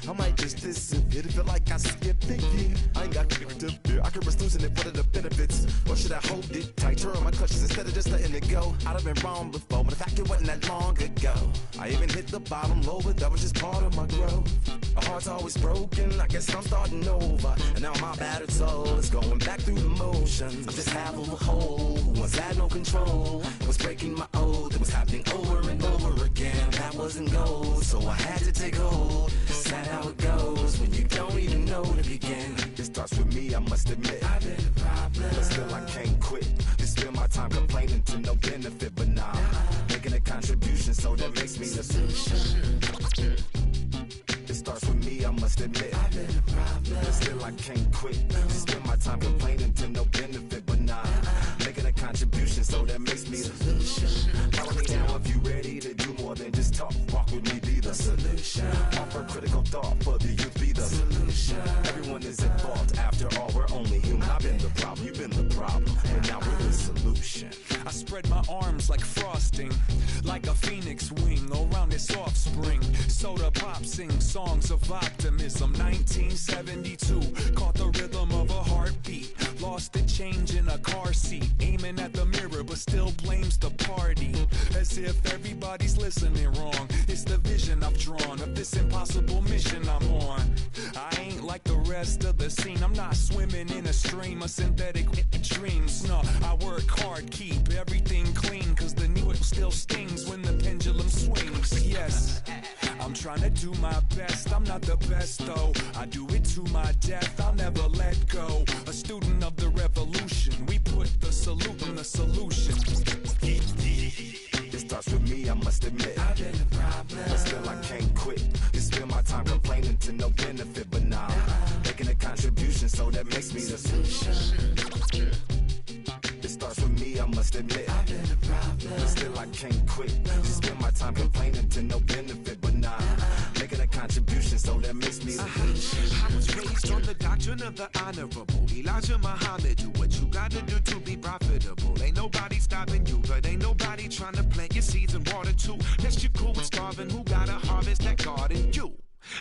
I might just disappear to feel like I skip the year. I ain't got to fear, I can risk losing it for the benefits. Or should I hold it tight, turn my clutches instead of just letting it go? I'd have been wrong before, but the fact it wasn't that long ago. I even hit the bottom low, but that was just part of my growth. My heart's always broken, I guess I'm starting over. And now my battered soul is going back through the motions. I'm just half of a whole, who once had no control. It was breaking my oath, it was happening over and over again. That wasn't gold, so I had to take hold. Sad how it goes when you don't even know to begin. It starts with me, I must admit, I've been a problem, but still I can't quit. Just spend my time complaining to no benefit, but nah, making a contribution, so that makes me the solution. It starts with me, I must admit, I've been a problem, but still I can't quit. Just spend my time complaining to no benefit, but nah, making a contribution, so that makes me the solution. Follow me now if you ready to do more than just talk. Walk with me, be the solution. Offer critical thought for the youth, be the solution. Everyone is at fault, after all, we're only human. I've been the problem, you've been the problem, and now we're the solution. I spread my arms like frosting, like a phoenix wing around its offspring. Soda pop sings songs of optimism. 1972, caught the rhythm of a heartbeat. Lost the change in a car seat, aiming at the mirror but still blames the party. As if everybody's listening wrong. It's the vision I've drawn of this impossible mission I'm on. I ain't like the rest of the scene, I'm not swimming in a stream of synthetic dreams. No, I work hard, keep everything clean, cause the new it still stings when the pendulum swings. Yes, I'm trying to do my best, I'm not the best though. I do it to my death, I'll never let go. A student of the revolution, we put the salute in the solution. It starts with me, I must admit, I've been a problem, but still I can't quit. Just spend my time complaining to no benefit, but nah, making a contribution, so that makes me the solution. It starts with me, I must admit, I've been a problem, but still I can't quit. Just spend my time complaining to no benefit, but nah, making a contribution, so that makes me the solution. I was raised on the doctrine of the honorable Elijah Muhammad. Do what you gotta do to be profitable. Ain't nobody stopping you, but ain't nobody trying to plant your seeds and water too. Unless you're cool with starving, who gotta harvest that garden? You.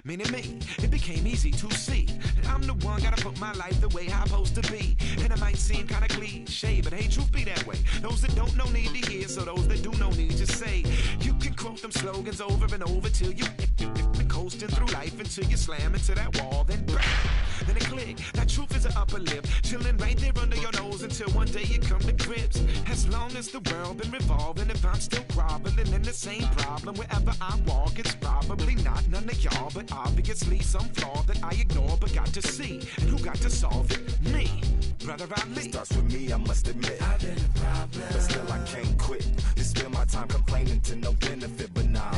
Meaning me, it became easy to see that I'm the one gotta put my life the way I'm supposed to be. And it might seem kinda cliche, but hey, truth be that way. Those that don't know need to hear, so those that do know need to say. You can quote them slogans over and over till you coasting through life until you slam into that wall, then bang, then it click. That truth is an upper lip, chilling right there under your nose until one day you come to grips. As long as the world been revolving, if I'm still groveling in the same problem wherever I walk, it's probably not none of y'all, but obviously some flaw that I ignore but got to see. And who got to solve it? Me, Brother Ali. It starts with me, I must admit, I've been a problem, but still I can't quit. Just spend my time complaining to no benefit, but nah,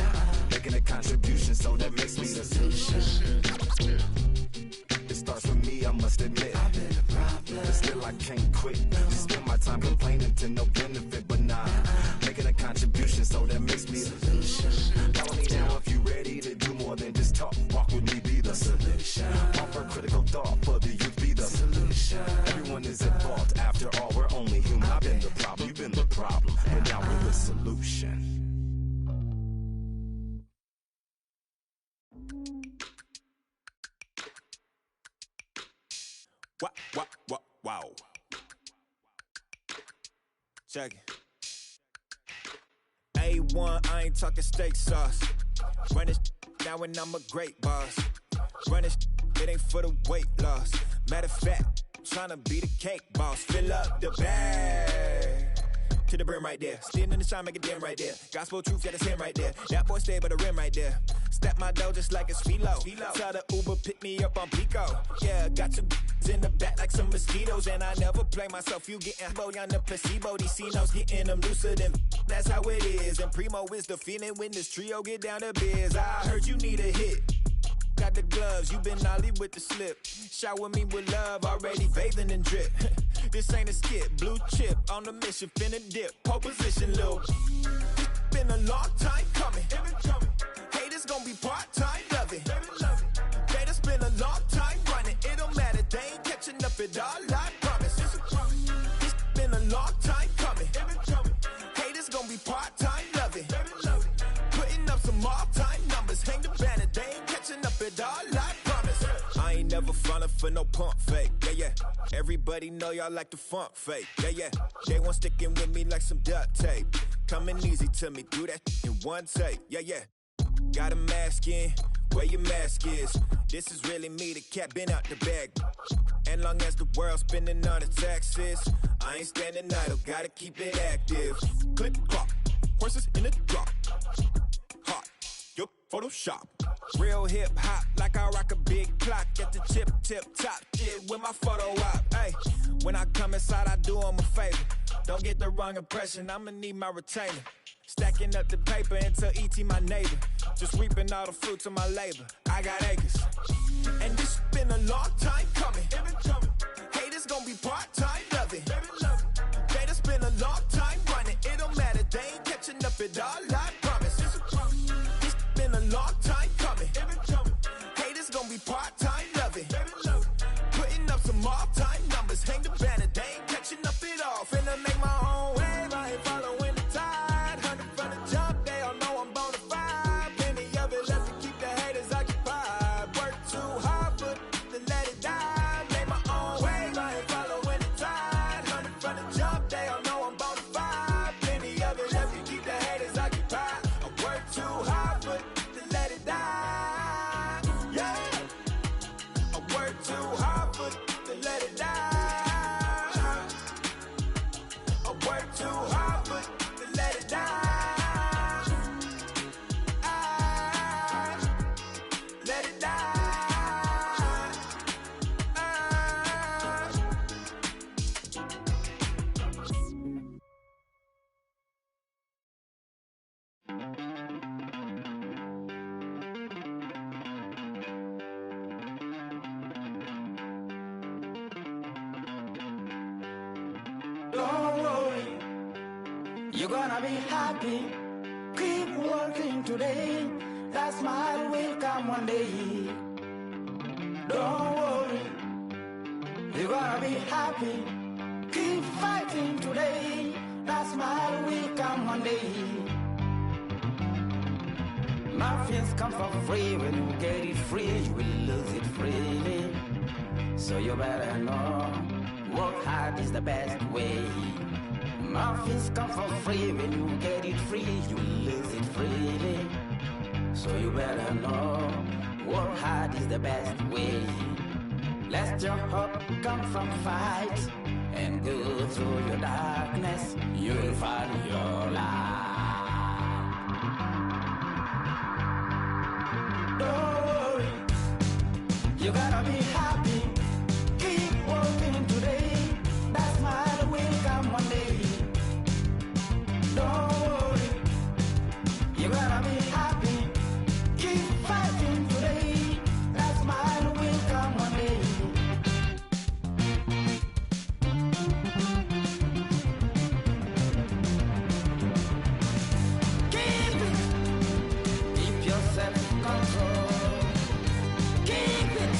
making a contribution, so that makes me the solution. It starts with me, I must admit, I've been a problem, but still I can't quit. Just spend my time complaining to no benefit, but nah, making a contribution, so that makes me the solution. Follow me now if you ready to do more than just talk. Walk with me, be the solution. Offer critical thought for the youth, be the solution. Everyone is at fault, after all, we're only human. I've been the problem, you've been the problem, and now we're the solution. Wow. Check it. A1, I ain't talking steak sauce. Run this now and I'm a great boss. Run this, it ain't for the weight loss. Matter of fact, tryna be the cake boss. Fill up the bag to the brim right there. Standing in the shine, make it dim right there. Gospel truth, yeah, that's him right there. That boy stay by the rim right there. Step my dough just like it's philo. Tell the Uber, pick me up on Pico. Yeah, got your in the back like some mosquitoes. And I never play myself, you getting low on the placebo. These C-notes getting them looser than that's how it is. And Primo is the feeling when this trio get down to biz. I heard you need a hit. Got the gloves, you been ollie with the slip. Shower me with love, already bathing in drip. This ain't a skip, blue chip on the mission, finna dip. Pole position, lil'. Been a long time coming. Haters gon' be part-time, love it. Haters been a long time running. It don't matter, they ain't catching up at all, I promise. It's been a long time coming. Haters gon' be part-time, love it. Putting up some all-time numbers. Hang the banner, they ain't catching up at all, ain't never falling for no pump fake. Yeah, yeah. Everybody know y'all like the funk fake. Yeah, yeah. They want sticking with me like some duct tape. Coming easy to me, do that in one take. Yeah, yeah. Got a mask in, where your mask is. This is really me, the cat been out the bag. And long as the world's spending on the taxes, I ain't standing idle, gotta keep it active. Click clock, horses in the drop. Hot, your Photoshop. Real hip hop, like I rock a big clock at the tip top. Shit with my photo op. Hey, when I come inside, I do 'em a favor. Don't get the wrong impression, I'ma need my retainer. Stacking up the paper until E.T. my neighbor. Just reaping all the fruits of my labor. I got acres. And this been a long time coming. Haters gonna be part-time loving. Haters been a long time running. It don't matter, they ain't catching up at all, I promise. This been a long time coming. Haters gonna be part-time loving. Putting up some all-time numbers. Hang the banner, they ain't catching up at all. Finna make my own wave, I ain't following the tide. 100 from the jump, they all know I'm bonafide. Plenty of it left to keep the haters occupied. Work too hard, but to let it die. Make my own wave, I ain't following the tide. 100 from the jump, they all know I'm bonafide. Plenty of it left to keep the haters occupied. I work too hard, but to let it die. Yeah, I work too hard, but to let it die. I work too hard, but to let it die. Let it die. Don't worry, you're gonna be happy. Keep working today. That smile will come one day. Don't worry, you're gonna be happy. Keep fighting today. That smile will come one day. Nothing's come for free. When you get it free, you will lose it freely. So you better know, work hard is the best way. Nothing's come for free. When you get it free, you will lose it freely. So you better know, work hard is the best way. Let your hope come from fight and go through your darkness. You will find your light. Don't worry, you gotta be happy. Keep working today. That smile will come one day. Don't worry, you gotta be happy. Keep fighting today. That smile will come one day. Keep it. Keep your self-control. Keep it.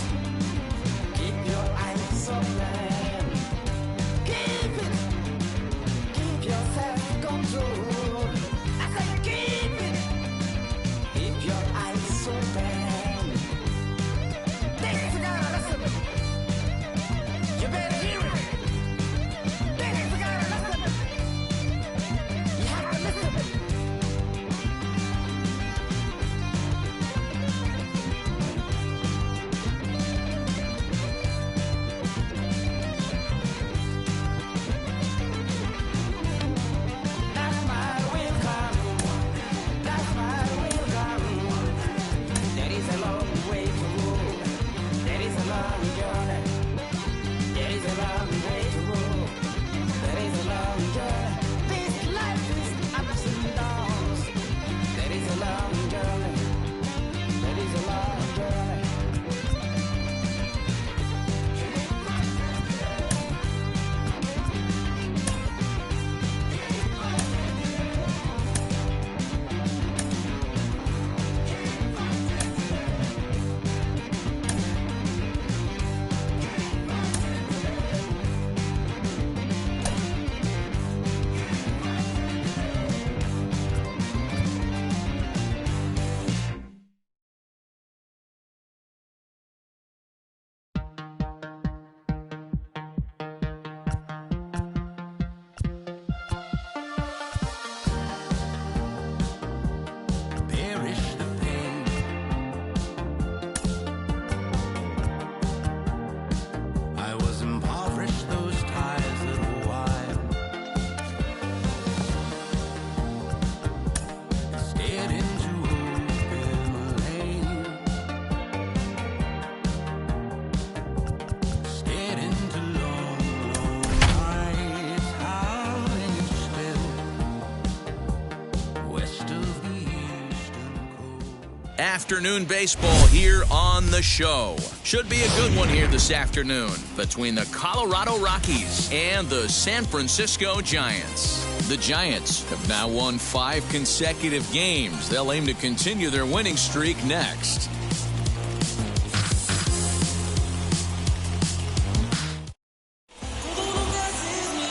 afternoon baseball here on the show. Should be a good one here this afternoon between the Colorado Rockies and the San Francisco Giants. The Giants have now won 5 consecutive games. They'll aim to continue their winning streak next.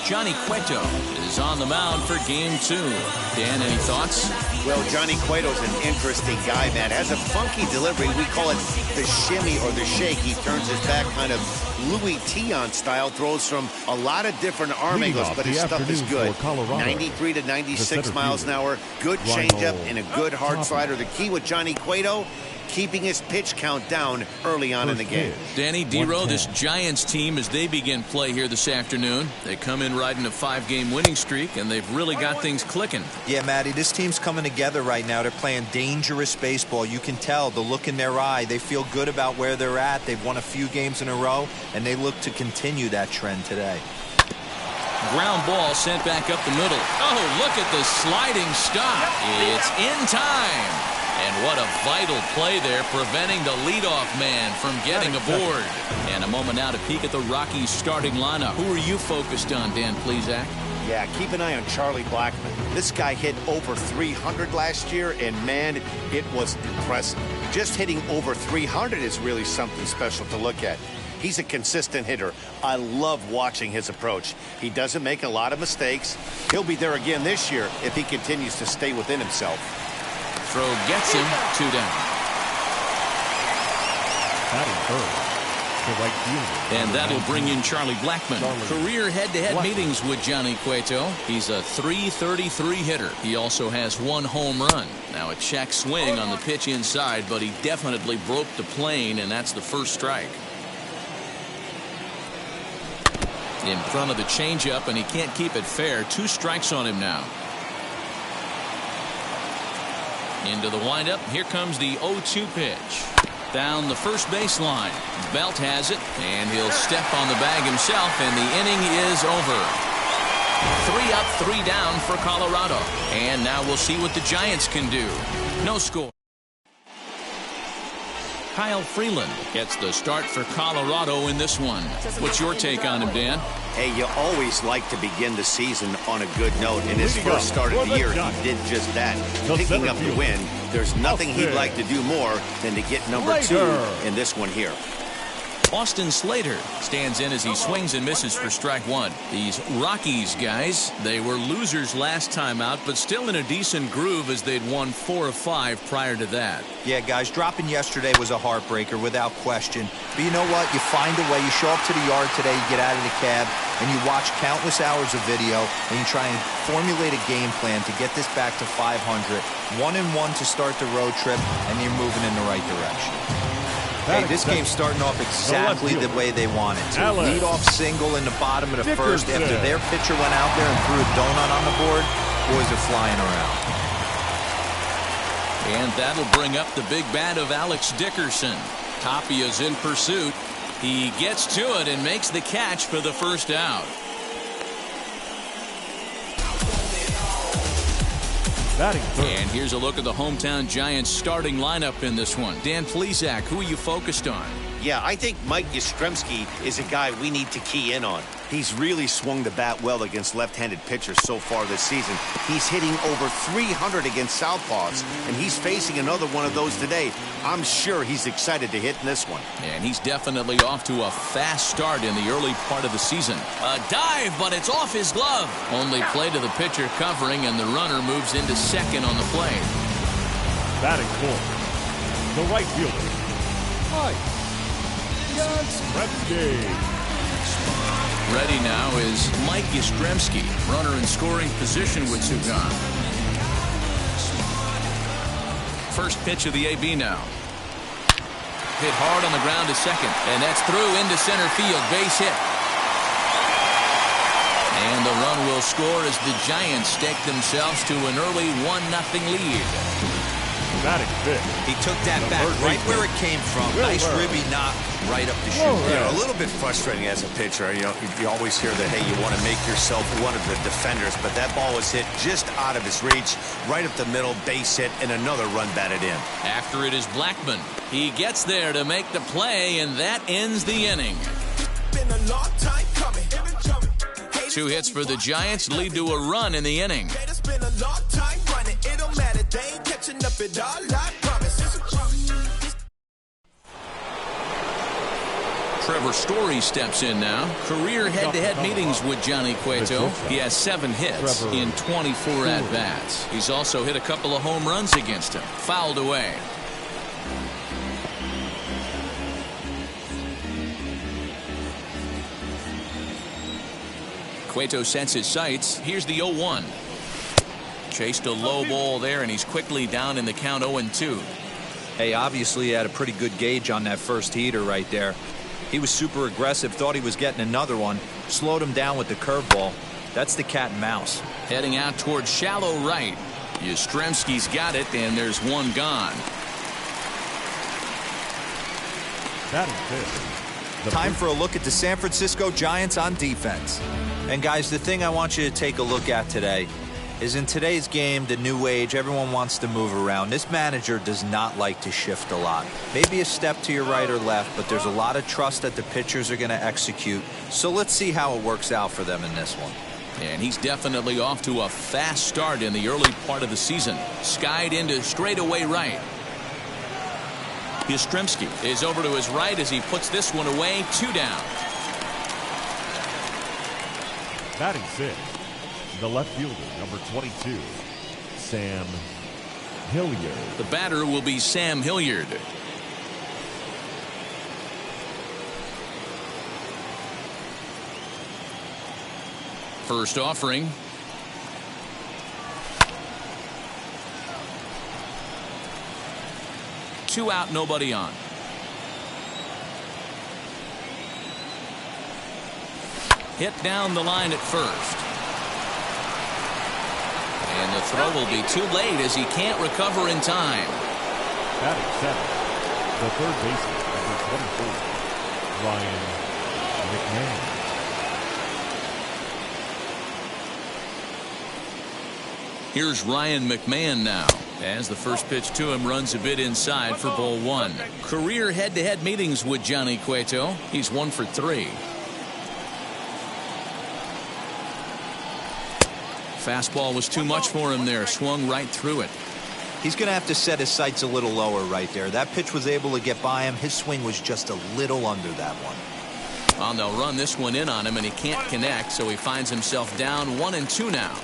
Johnny Cueto is on the mound for Game 2. Dan, any thoughts? Well, Johnny Cueto's an interesting guy, man. Has a funky delivery. We call it the shimmy or the shake. He turns his back kind of Louis Tion style, throws from a lot of different arm angles, but his stuff is good. 93 to 96 miles an hour, good changeup and a good hard slider. The key with Johnny Cueto, keeping his pitch count down early on in the game. Danny Dero, this Giants team, as they begin play here this afternoon, they come in riding a 5-game winning streak, and they've really got things clicking. Yeah, Matty, this team's coming together right now. They're playing dangerous baseball. You can tell the look in their eye. They feel good about where they're at. They've won a few games in a row, and they look to continue that trend today. Ground ball sent back up the middle. Oh, look at the sliding stop. It's in time. And what a vital play there, preventing the leadoff man from getting aboard. And a moment now to peek at the Rockies starting lineup. Who are you focused on, Dan Plesac? Yeah, keep an eye on Charlie Blackmon. This guy hit over 300 last year, and man, it was impressive. Just hitting over 300 is really something special to look at. He's a consistent hitter. I love watching his approach. He doesn't make a lot of mistakes. He'll be there again this year if he continues to stay within himself. Throw gets him, 2 down. And that'll bring in Charlie Blackmon. Career head-to-head meetings with Johnny Cueto. He's a .333 hitter. He also has 1 home run. Now a check swing on the pitch inside, but he definitely broke the plane, and that's the first strike. In front of the changeup, and he can't keep it fair. 2 strikes on him now. Into the windup. Here comes the 0-2 pitch. Down the first baseline. Belt has it, and he'll step on the bag himself, and the inning is over. 3 up, 3 down for Colorado. And now we'll see what the Giants can do. No score. Kyle Freeland gets the start for Colorado in this one. What's your take on him, Dan? Hey, you always like to begin the season on a good note. In his first start of the year, he did just that. Picking up the win, there's nothing he'd like to do more than to get number 2 in this one here. Austin Slater stands in as he swings and misses for strike 1. These Rockies guys, they were losers last time out, but still in a decent groove as they'd won 4 of 5 prior to that. Yeah, guys, dropping yesterday was a heartbreaker without question. But you know what? You find a way. You show up to the yard today, you get out of the cab, and you watch countless hours of video, and you try and formulate a game plan to get this back to 500. 1-1 to start the road trip, and you're moving in the right direction. Hey, this game's starting off exactly the way they wanted to. Lead-off single in the bottom of the first after their pitcher went out there and threw a donut on the board. Boys are flying around. And that'll bring up the big bat of Alex Dickerson. Tapia's in pursuit. He gets to it and makes the catch for the first out. And here's a look at the hometown Giants starting lineup in this one. Dan Plesac, who are you focused on? Yeah, I think Mike Yastrzemski is a guy we need to key in on. He's really swung the bat well against left-handed pitchers so far this season. He's hitting over 300 against southpaws, and he's facing another one of those today. I'm sure he's excited to hit in this one. And he's definitely off to a fast start in the early part of the season. A dive, but it's off his glove. Only play to the pitcher covering, and the runner moves into second on the play. Batting fourth, the right fielder, Mike Yastrzemski. Ready now is Mike Yastrzemski, runner in scoring position with 2 gone. First pitch of the AB now. Hit hard on the ground to second, and that's through into center field. Base hit. And the run will score as the Giants stake themselves to an early 1-0 lead. Batting fifth. He took that back right where it came from. Nice ribby knock right up the chute. A little bit frustrating as a pitcher. You know, you always hear that, hey, you want to make yourself one of the defenders, but that ball was hit just out of his reach, right up the middle, base hit, and another run batted in. After it is Blackman. He gets there to make the play, and that ends the inning. Been a long time coming. 2 hits for the Giants lead to a run in the inning. It's been a long time running. It don't matter. They ain't catching up at all. I promise. Trevor Story steps in now. Career head-to-head meetings with Johnny Cueto. He has 7 hits in 24 at-bats. He's also hit a couple of home runs against him. Fouled away. Cueto sets his sights. Here's the 0-1. Chased a low ball there, and he's quickly down in the count 0-2. Hey, obviously he had a pretty good gauge on that first heater right there. He was super aggressive, thought he was getting another one, slowed him down with the curveball. That's the cat and mouse. Heading out towards shallow right. Yastrzemski's got it, and there's one gone. Batting fifth. Time for a look at the San Francisco Giants on defense. And guys, the thing I want you to take a look at today is in today's game, the new age, everyone wants to move around. This manager does not like to shift a lot. Maybe a step to your right or left, but there's a lot of trust that the pitchers are going to execute. So let's see how it works out for them in this one. And he's definitely off to a fast start in the early part of the season. Skied into straightaway right. Yastrzemski is over to his right as he puts this one away. 2 down. Batting sixth. The left fielder, number 22, Sam Hilliard. The batter will be Sam Hilliard. First offering. Two out, nobody on. Hit down the line at first. And the throw will be too late as he can't recover in time. Batting seventh, the third baseman, number 24, Ryan McMahon. Here's Ryan McMahon now, as the first pitch to him runs a bit inside for ball 1. Career head-to-head meetings with Johnny Cueto. He's 1 for 3. Fastball was too much for him there. Swung right through it. He's going to have to set his sights a little lower right there. That pitch was able to get by him. His swing was just a little under that one. Well, they'll run this one in on him, and he can't connect, so he finds himself down 1-2 now.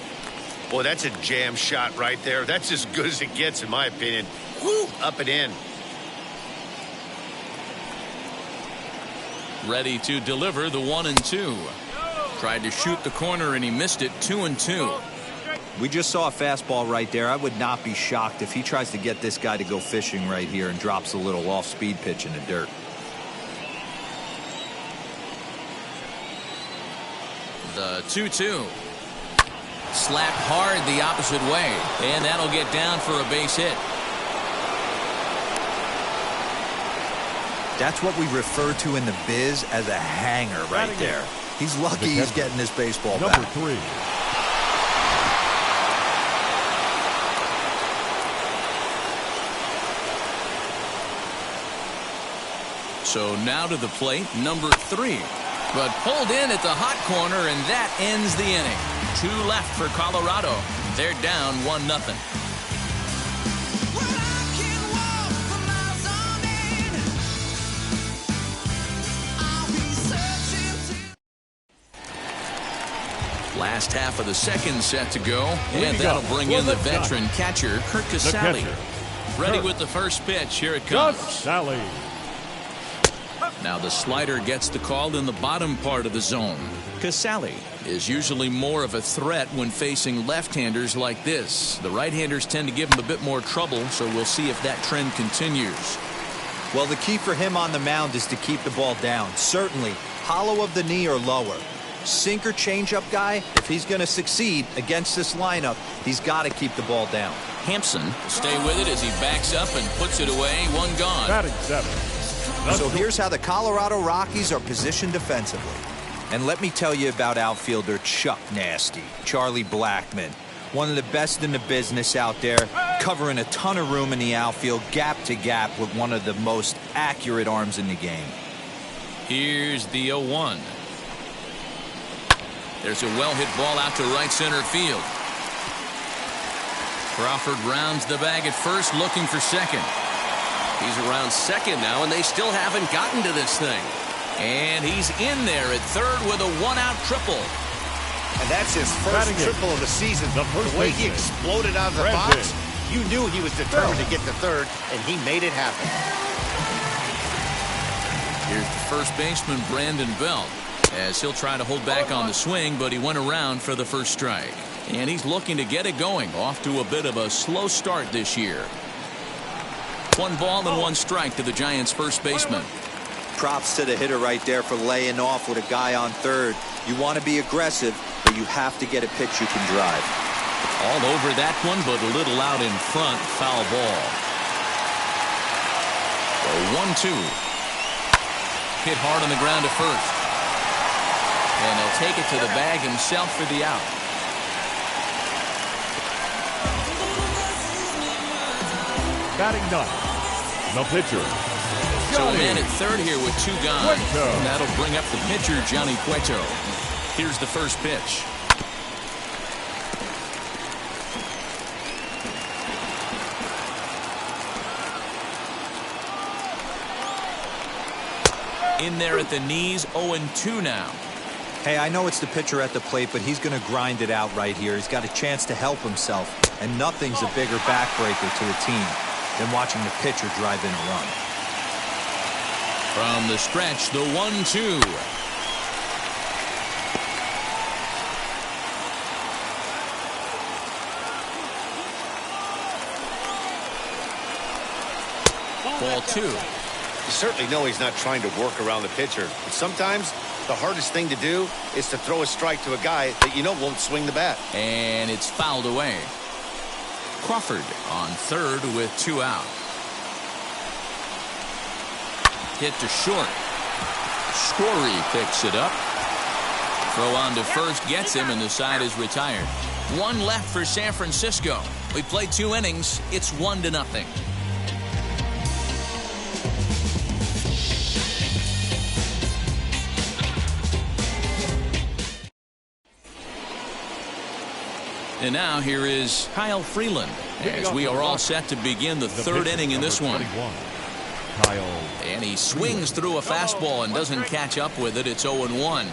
Boy, that's a jam shot right there. That's as good as it gets, in my opinion. Woo, up and in. Ready to deliver the 1-2. Tried to shoot the corner, and he missed it. 2-2. We just saw a fastball right there. I would not be shocked if he tries to get this guy to go fishing right here and drops a little off-speed pitch in the dirt. The 2-2. Slapped hard the opposite way, and that'll get down for a base hit. That's what we refer to in the biz as a hanger right there. He's lucky he's getting this baseball back. Number 3. So now to the plate, number 3. But pulled in at the hot corner, and that ends the inning. 2 left for Colorado. They're down 1-0. Last half of the second set to go, and that'll bring in the veteran catcher, Kurt Casale. Ready with the first pitch. Here it comes. Casale. Now the slider gets the call in the bottom part of the zone. Casale is usually more of a threat when facing left-handers like this. The right-handers tend to give him a bit more trouble, so we'll see if that trend continues. Well, the key for him on the mound is to keep the ball down. Certainly, hollow of the knee or lower. Sinker changeup guy, if he's going to succeed against this lineup, he's got to keep the ball down. Hampson will stay with it as he backs up and puts it away. One gone. Batting 7. So here's how the Colorado Rockies are positioned defensively. And let me tell you about outfielder Chuck Nasty, Charlie Blackmon. One of the best in the business out there, covering a ton of room in the outfield, gap to gap with one of the most accurate arms in the game. Here's the 0-1. There's a well-hit ball out to right center field. Crawford rounds the bag at first, looking for second. He's around second now, and they still haven't gotten to this thing. And he's in there at third with a one-out triple. And that's his first triple of the season. The way he exploded out of the box, you knew he was determined to get to third, and he made it happen. Here's the first baseman, Brandon Belt, as he'll try to hold back on the swing, but he went around for the first strike. And he's looking to get it going, off to a bit of a slow start this year. 1 ball and 1 strike to the Giants' first baseman. Props to the hitter right there for laying off with a guy on third. You want to be aggressive, but you have to get a pitch you can drive. All over that one, but a little out in front. Foul ball. The 1-2. Hit hard on the ground to first. And he'll take it to the bag himself for the out. Batting 9. The pitcher. So a man at third here with 2 guys. And that'll bring up the pitcher, Johnny Cueto. Here's the first pitch. In there at the knees, 0-2 now. Hey, I know it's the pitcher at the plate, but he's going to grind it out right here. He's got a chance to help himself, and nothing's a bigger backbreaker to a team than watching the pitcher drive in a run. From the stretch, the 1-2. Ball 2. You certainly know he's not trying to work around the pitcher, but sometimes the hardest thing to do is to throw a strike to a guy that you know won't swing the bat. And it's fouled away. Crawford on third with 2 out. Hit to short. Story picks it up. Throw on to first gets him, and the side is retired. 1 left for San Francisco. We played 2 innings. It's 1-0. And now here is Kyle Freeland as we are all set to begin the 3rd inning in this one. And he swings through a fastball and doesn't catch up with it. It's 0-1.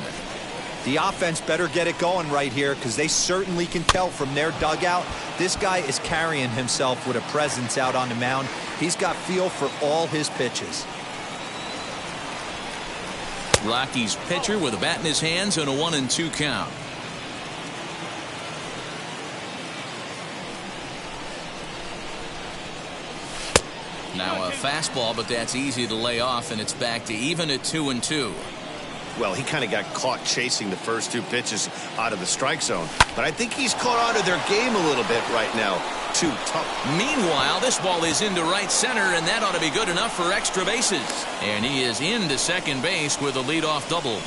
The offense better get it going right here, because they certainly can tell from their dugout this guy is carrying himself with a presence out on the mound. He's got feel for all his pitches. Rockies pitcher with a bat in his hands and a 1-2 count. Now a fastball, but that's easy to lay off, and it's back to even at 2-2. Well, he kind of got caught chasing the first 2 pitches out of the strike zone, but I think he's caught on to their game a little bit right now. Too tough. Meanwhile, this ball is into right center, and that ought to be good enough for extra bases. And he is into second base with a leadoff double.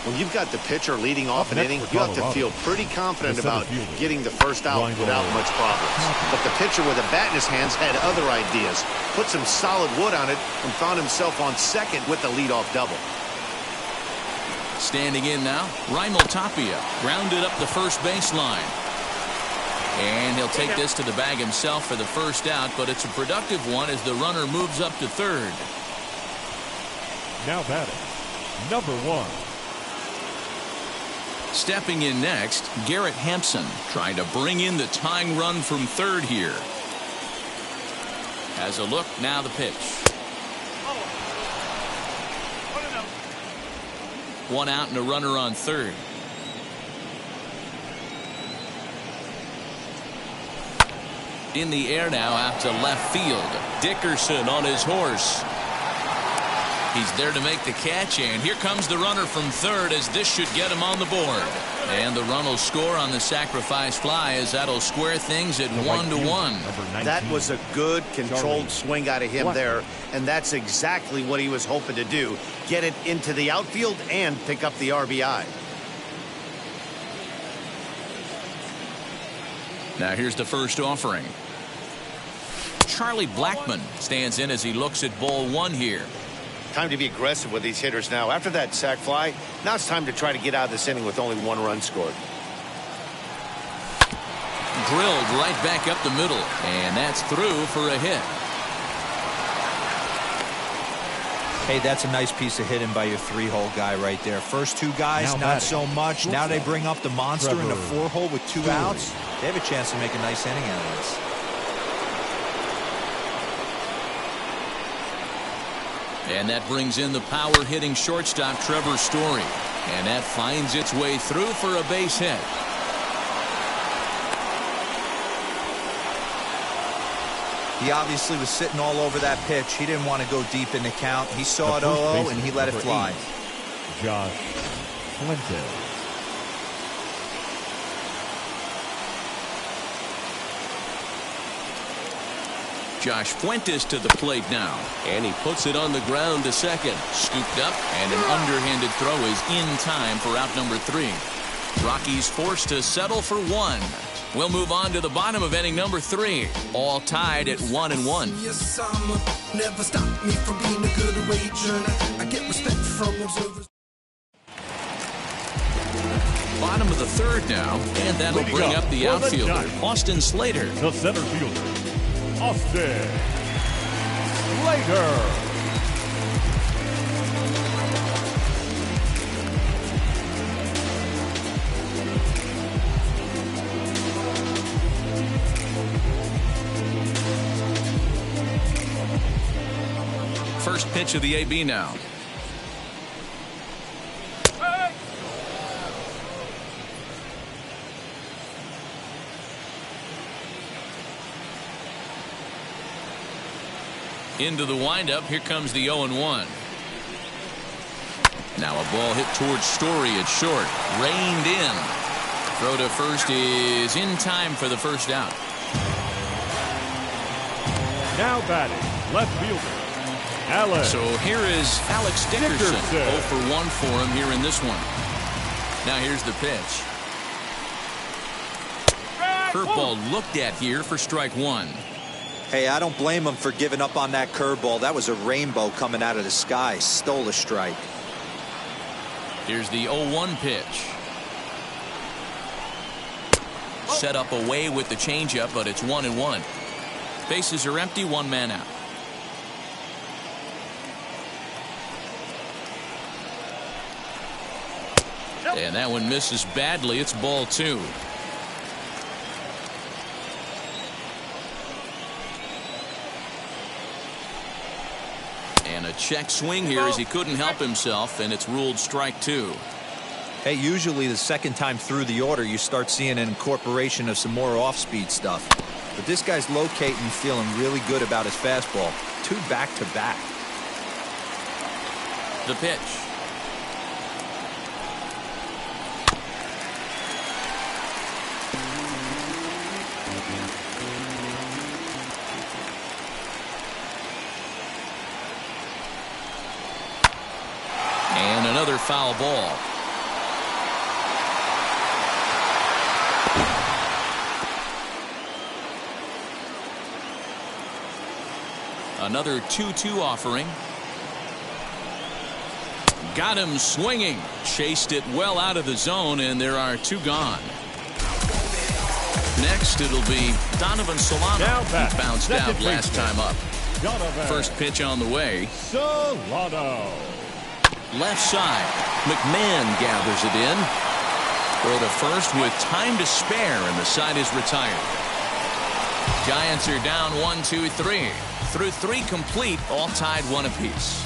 When you've got the pitcher leading off an inning, you have to feel pretty confident about getting the first out without much problems. But the pitcher with a bat in his hands had other ideas. Put some solid wood on it and found himself on second with the leadoff double. Standing in now, Raimel Tapia grounded up the first baseline. And he'll take this to the bag himself for the first out, but it's a productive one as the runner moves up to third. Now batting, number 1. Stepping in next, Garrett Hampson trying to bring in the tying run from third here. Has a look, now the pitch. 1 out and a runner on third. In the air now out to left field. Dickerson on his horse. He's there to make the catch, and here comes the runner from third as this should get him on the board. And the run will score on the sacrifice fly as that'll square things at 1-1. That was a good controlled swing out of him there, and that's exactly what he was hoping to do. Get it into the outfield and pick up the RBI. Now here's the first offering. Charlie Blackmon stands in as he looks at ball one here. Time to be aggressive with these hitters now. After that sac fly, now it's time to try to get out of this inning with only 1 run scored. Drilled right back up the middle, and that's through for a hit. Hey, that's a nice piece of hitting by your 3-hole guy right there. First 2 guys, not so much. Now they bring up the monster in the 4-hole with 2 outs. They have a chance to make a nice inning out of this. And that brings in the power-hitting shortstop Trevor Story. And that finds its way through for a base hit. He obviously was sitting all over that pitch. He didn't want to go deep in the count. He saw it 0-0 and he let it fly. Josh Fuentes. Josh Fuentes to the plate now. And he puts it on the ground to second. Scooped up, and an underhanded throw is in time for out number 3. Rockies forced to settle for 1. We'll move on to the bottom of inning number 3. All tied at 1-1. Yes, never stop me from being a good wager. I get respect from observers. Bottom of the 3rd now, and that'll bring up the outfielder, Austin Slater. The center fielder, Austin Slater. First pitch of the AB now. Into the windup. Here comes the 0-1. Now a ball hit towards Story at short. Reined in. Throw to first is in time for the first out. Now batting, left fielder, Alex. So here is Alex Dickerson. 0 for 1 for him here in this one. Now here's the pitch. Curveball looked at here for strike 1. Hey, I don't blame him for giving up on that curveball. That was a rainbow coming out of the sky. Stole a strike. Here's the 0-1 pitch. Set up away with the changeup, but it's 1-1. Bases are empty, 1 man out. And that one misses badly. It's ball 2. And a check swing here as he couldn't help himself, and it's ruled strike 2. Hey, usually the second time through the order you start seeing an incorporation of some more off-speed stuff. But this guy's locating, feeling really good about his fastball. 2 back-to-back. The pitch. And another foul ball. Another 2-2 offering. Got him swinging. Chased it well out of the zone, and there are 2 gone. Next, it'll be Donovan Solano. He bounced out last time up. First pitch on the way. Solano. Left side. McMahon gathers it in. Throw to first with time to spare, and the side is retired. Giants are down 1-2-3. Through 3 complete, all tied 1 apiece.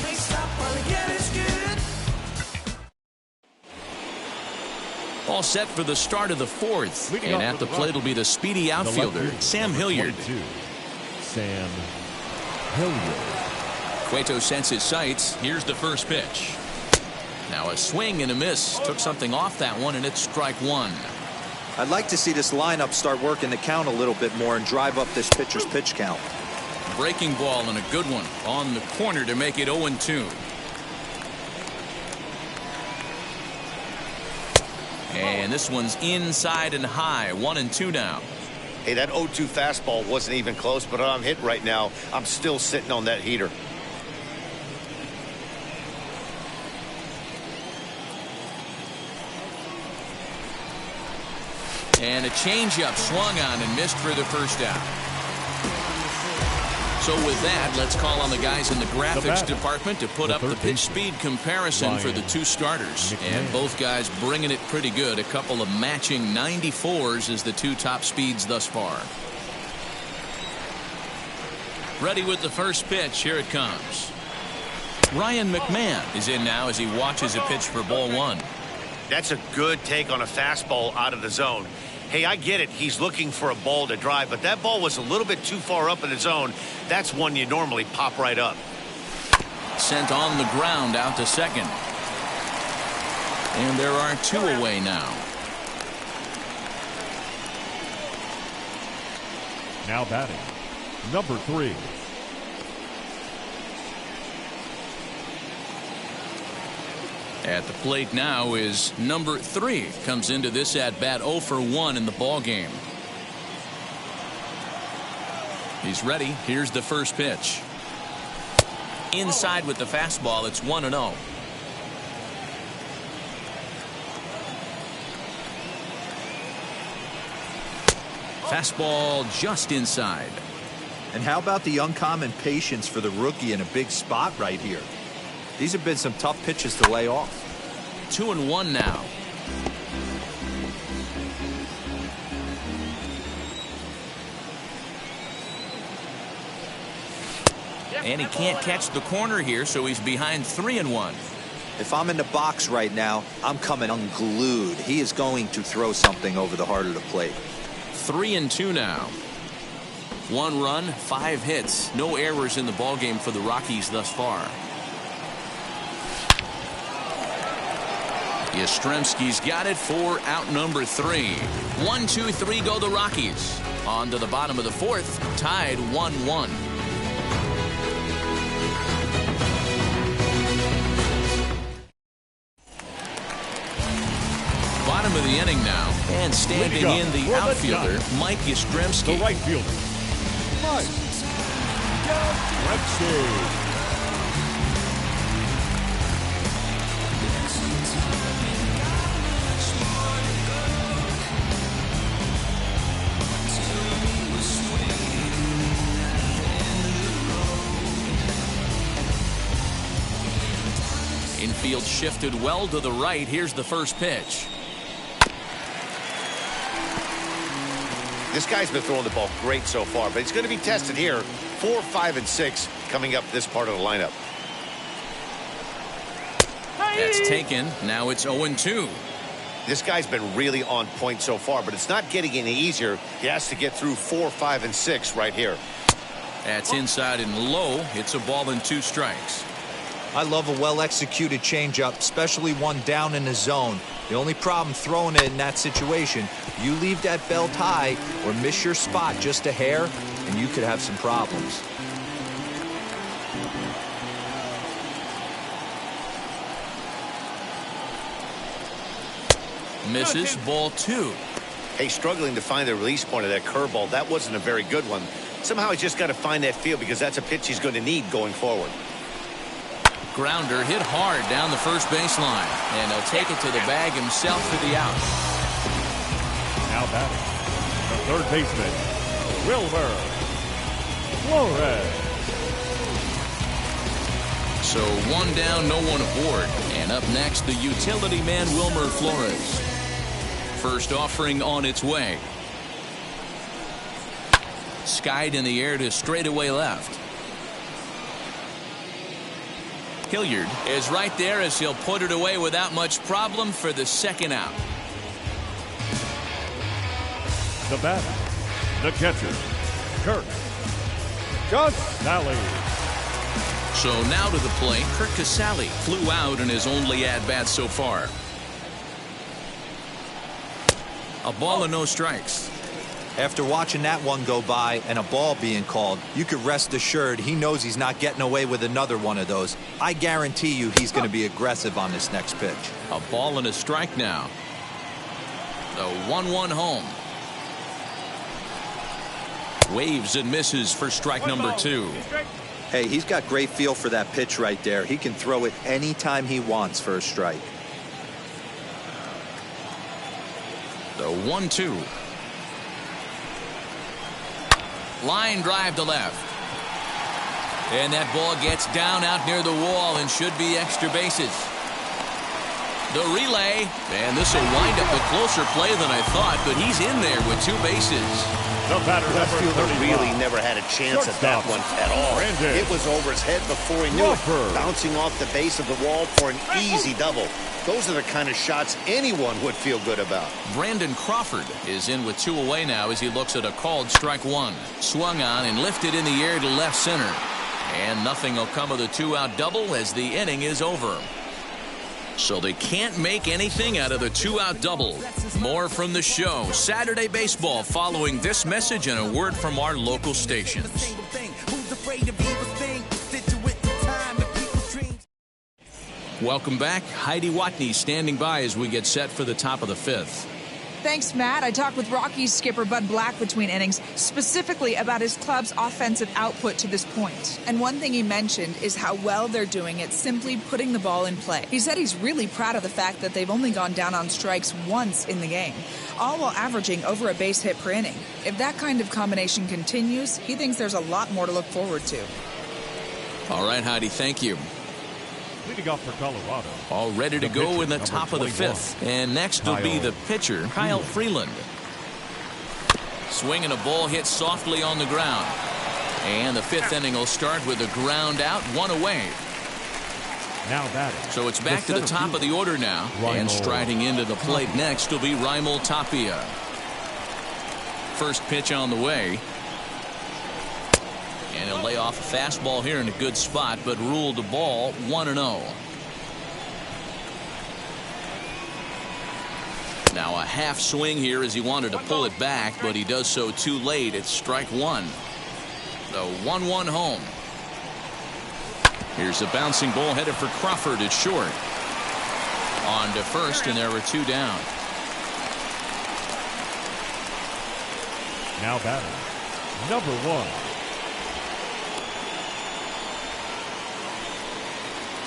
All set for the start of the 4th. And at the plate will be the speedy outfielder, Sam Hilliard. Sam Hilliard. Cueto sets his sights. Here's the first pitch. Now a swing and a miss. Took something off that one, and it's strike one. I'd like to see this lineup start working the count a little bit more and drive up this pitcher's pitch count. Breaking ball and a good one on the corner to make it 0-2. And this one's inside and high. 1-2 now. Hey, that 0-2 fastball wasn't even close, but I'm hit right now. I'm still sitting on that heater. And a changeup swung on and missed for the first out. So with that, let's call on the guys in the graphics department to put up the pitch speed comparison for the two starters. And both guys bringing it pretty good. A couple of matching 94s as the two top speeds thus far. Ready with the first pitch. Here it comes. Ryan McMahon is in now as he watches a pitch for ball one. That's a good take on a fastball out of the zone. Hey, I get it. He's looking for a ball to drive, but that ball was a little bit too far up in the zone. That's one you normally pop right up. Sent on the ground out to second. And there are two away now. Now batting, number 3. At the plate now is number 3. Comes into this at bat 0 for 1 in the ball game. He's ready. Here's the first pitch. Inside with the fastball. It's 1-0. Fastball just inside. And how about the uncommon patience for the rookie in a big spot right here? These have been some tough pitches to lay off. 2-1 now. And he can't catch the corner here, so he's behind 3-1. If I'm in the box right now, I'm coming unglued. He is going to throw something over the heart of the plate. 3-2 now. 1 run, 5 hits. No errors in the ballgame for the Rockies thus far. Yastrzemski's got it for out number 3. 1, 2, 3 go the Rockies. On to the bottom of the 4th, tied 1-1. Bottom of the inning now, and standing in the outfielder, Mike Yastrzemski. The right fielder, Mike Yastrzemski. Infield shifted well to the right. Here's the first pitch. This guy's been throwing the ball great so far, but he's going to be tested here. 4, 5, and 6 coming up this part of the lineup. That's taken. Now it's 0-2. This guy's been really on point so far, but it's not getting any easier. He has to get through 4, 5, and 6 right here. That's inside and low. It's a ball and 2 strikes. I love a well-executed changeup, especially one down in the zone. The only problem throwing it in that situation, you leave that belt high or miss your spot just a hair, and you could have some problems. Misses, ball 2. Hey, struggling to find the release point of that curveball. That wasn't a very good one. Somehow he's just got to find that feel because that's a pitch he's going to need going forward. Grounder hit hard down the first baseline, and he'll take it to the bag himself for the out. Now batting, the third baseman, Wilmer Flores. So 1 down, no one aboard. And up next, the utility man, Wilmer Flores. First offering on its way. Skied in the air to straightaway left. Hilliard is right there as he'll put it away without much problem for the second out. The batter, the catcher, Kirk Casale. So now to the plate, Kurt Casale flew out in his only at-bat so far. A ball and no strikes. After watching that one go by and a ball being called, you could rest assured he knows he's not getting away with another one of those. I guarantee you he's going to be aggressive on this next pitch. A ball and a strike now. The 1-1 home. Waves and misses for strike number 2. Hey, he's got great feel for that pitch right there. He can throw it anytime he wants for a strike. The 1-2. Line drive to left. And that ball gets down out near the wall and should be extra bases. The relay, and this will wind up a closer play than I thought, but he's in there with 2 bases. The batter, Left fielder really never had a chance at that one at all. It was over his head before he knew it, bouncing off the base of the wall for an easy double. Those are the kind of shots anyone would feel good about. Brandon Crawford is in with 2 away now as he looks at a called strike 1. Swung on and lifted in the air to left center. And nothing will come of the 2-out double as the inning is over. So they can't make anything out of the 2-out double. More from the show. Saturday Baseball following this message and a word from our local stations. Welcome back. Heidi Watney standing by as we get set for the top of the 5th. Thanks, Matt. I talked with Rockies skipper Bud Black between innings, specifically about his club's offensive output to this point. And one thing he mentioned is how well they're doing at simply putting the ball in play. He said he's really proud of the fact that they've only gone down on strikes once in the game, all while averaging over a base hit per inning. If that kind of combination continues, he thinks there's a lot more to look forward to. All right, Heidi, thank you. Leading off for Colorado. All ready to go in the top of the 5th. And next will be the pitcher, Kyle Freeland. Swinging a ball hit softly on the ground. And the 5th inning will start with a ground out, 1 away. Now batting. So it's back to the top of the order now. And striding into the plate next will be Raimel Tapia. First pitch on the way. And he'll lay off a fastball here in a good spot, but ruled the ball 1-0. Now a half swing here as he wanted to pull it back, but he does so too late. It's strike 1. The 1-1 home. Here's a bouncing ball headed for Crawford at short. On to first, and there were 2 down. Now batting, number 1.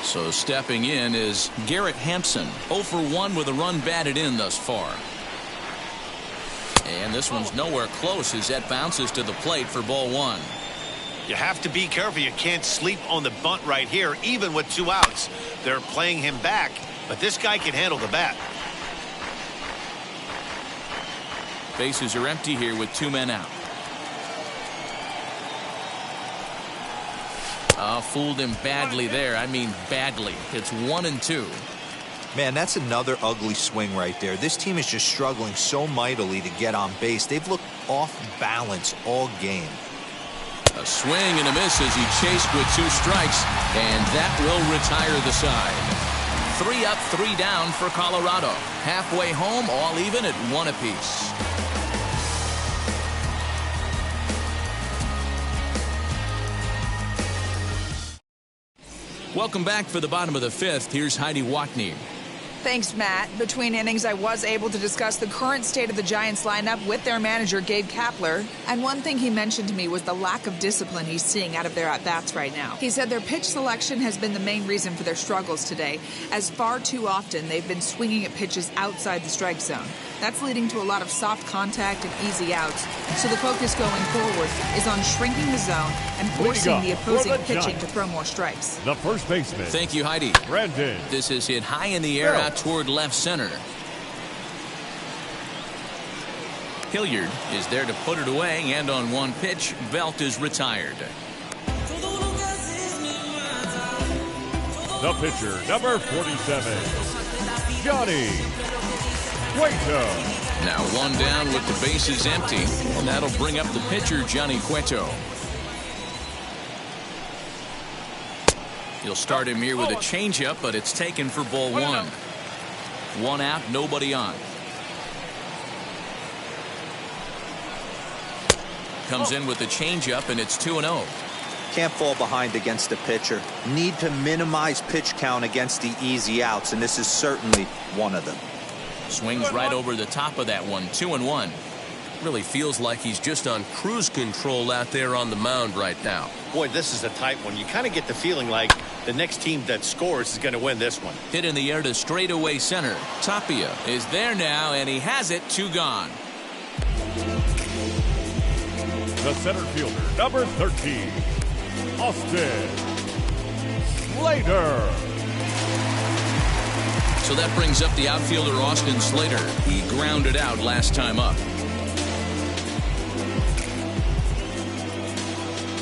So stepping in is Garrett Hampson, 0 for 1 with a run batted in thus far. And this one's nowhere close as that bounces to the plate for ball 1. You have to be careful. You can't sleep on the bunt right here, even with 2 outs. They're playing him back, but this guy can handle the bat. Bases are empty here with 2 men out. Fooled him badly there. I mean badly. It's 1-2. Man, that's another ugly swing right there. This team is just struggling so mightily to get on base. They've looked off balance all game. A swing and a miss as he chased with 2 strikes, and that will retire the side. 3 up, 3 down for Colorado. Halfway home, all even at 1 apiece. Welcome back for the bottom of the 5th. Here's Heidi Watney. Thanks, Matt. Between innings, I was able to discuss the current state of the Giants lineup with their manager, Gabe Kapler. And one thing he mentioned to me was the lack of discipline he's seeing out of their at-bats right now. He said their pitch selection has been the main reason for their struggles today, as far too often they've been swinging at pitches outside the strike zone. That's leading to a lot of soft contact and easy outs. So the focus going forward is on shrinking the zone and forcing the opposing pitching to throw more strikes. The first baseman. Thank you, Heidi. Brandon. This is hit high in the air out toward left center. Hilliard is there to put it away, and on 1 pitch, Belt is retired. The pitcher, number 47, Johnny Cueto. Now 1 down with the bases empty, and that'll bring up the pitcher, Johnny Cueto. He'll start him here with a changeup, but it's taken for ball one. One out, nobody on. Comes in with the changeup, and it's 2-0. Can't fall behind against the pitcher. Need to minimize pitch count against the easy outs, and this is certainly one of them. Swings right over the top of that one. 2-1. Really feels like he's just on cruise control out there on the mound right now. Boy, this is a tight one. You kind of get the feeling like the next team that scores is going to win this one. Hit in the air to straightaway center. Tapia is there now, and he has it. 2 gone. The center fielder, number 13, Austin Slater. So that brings up the outfielder, Austin Slater. He grounded out last time up.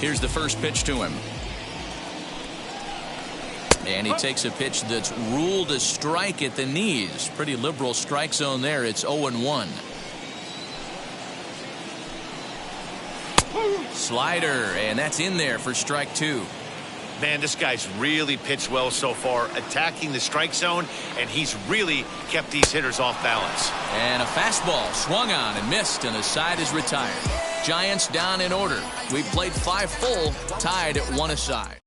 Here's the first pitch to him. And he takes a pitch that's ruled a strike at the knees. Pretty liberal strike zone there. It's 0-1. Slider, and that's in there for strike 2. Man, this guy's really pitched well so far, attacking the strike zone, and he's really kept these hitters off balance. And a fastball swung on and missed, and the side is retired. Giants down in order. We've played 5 full, tied at 1 aside.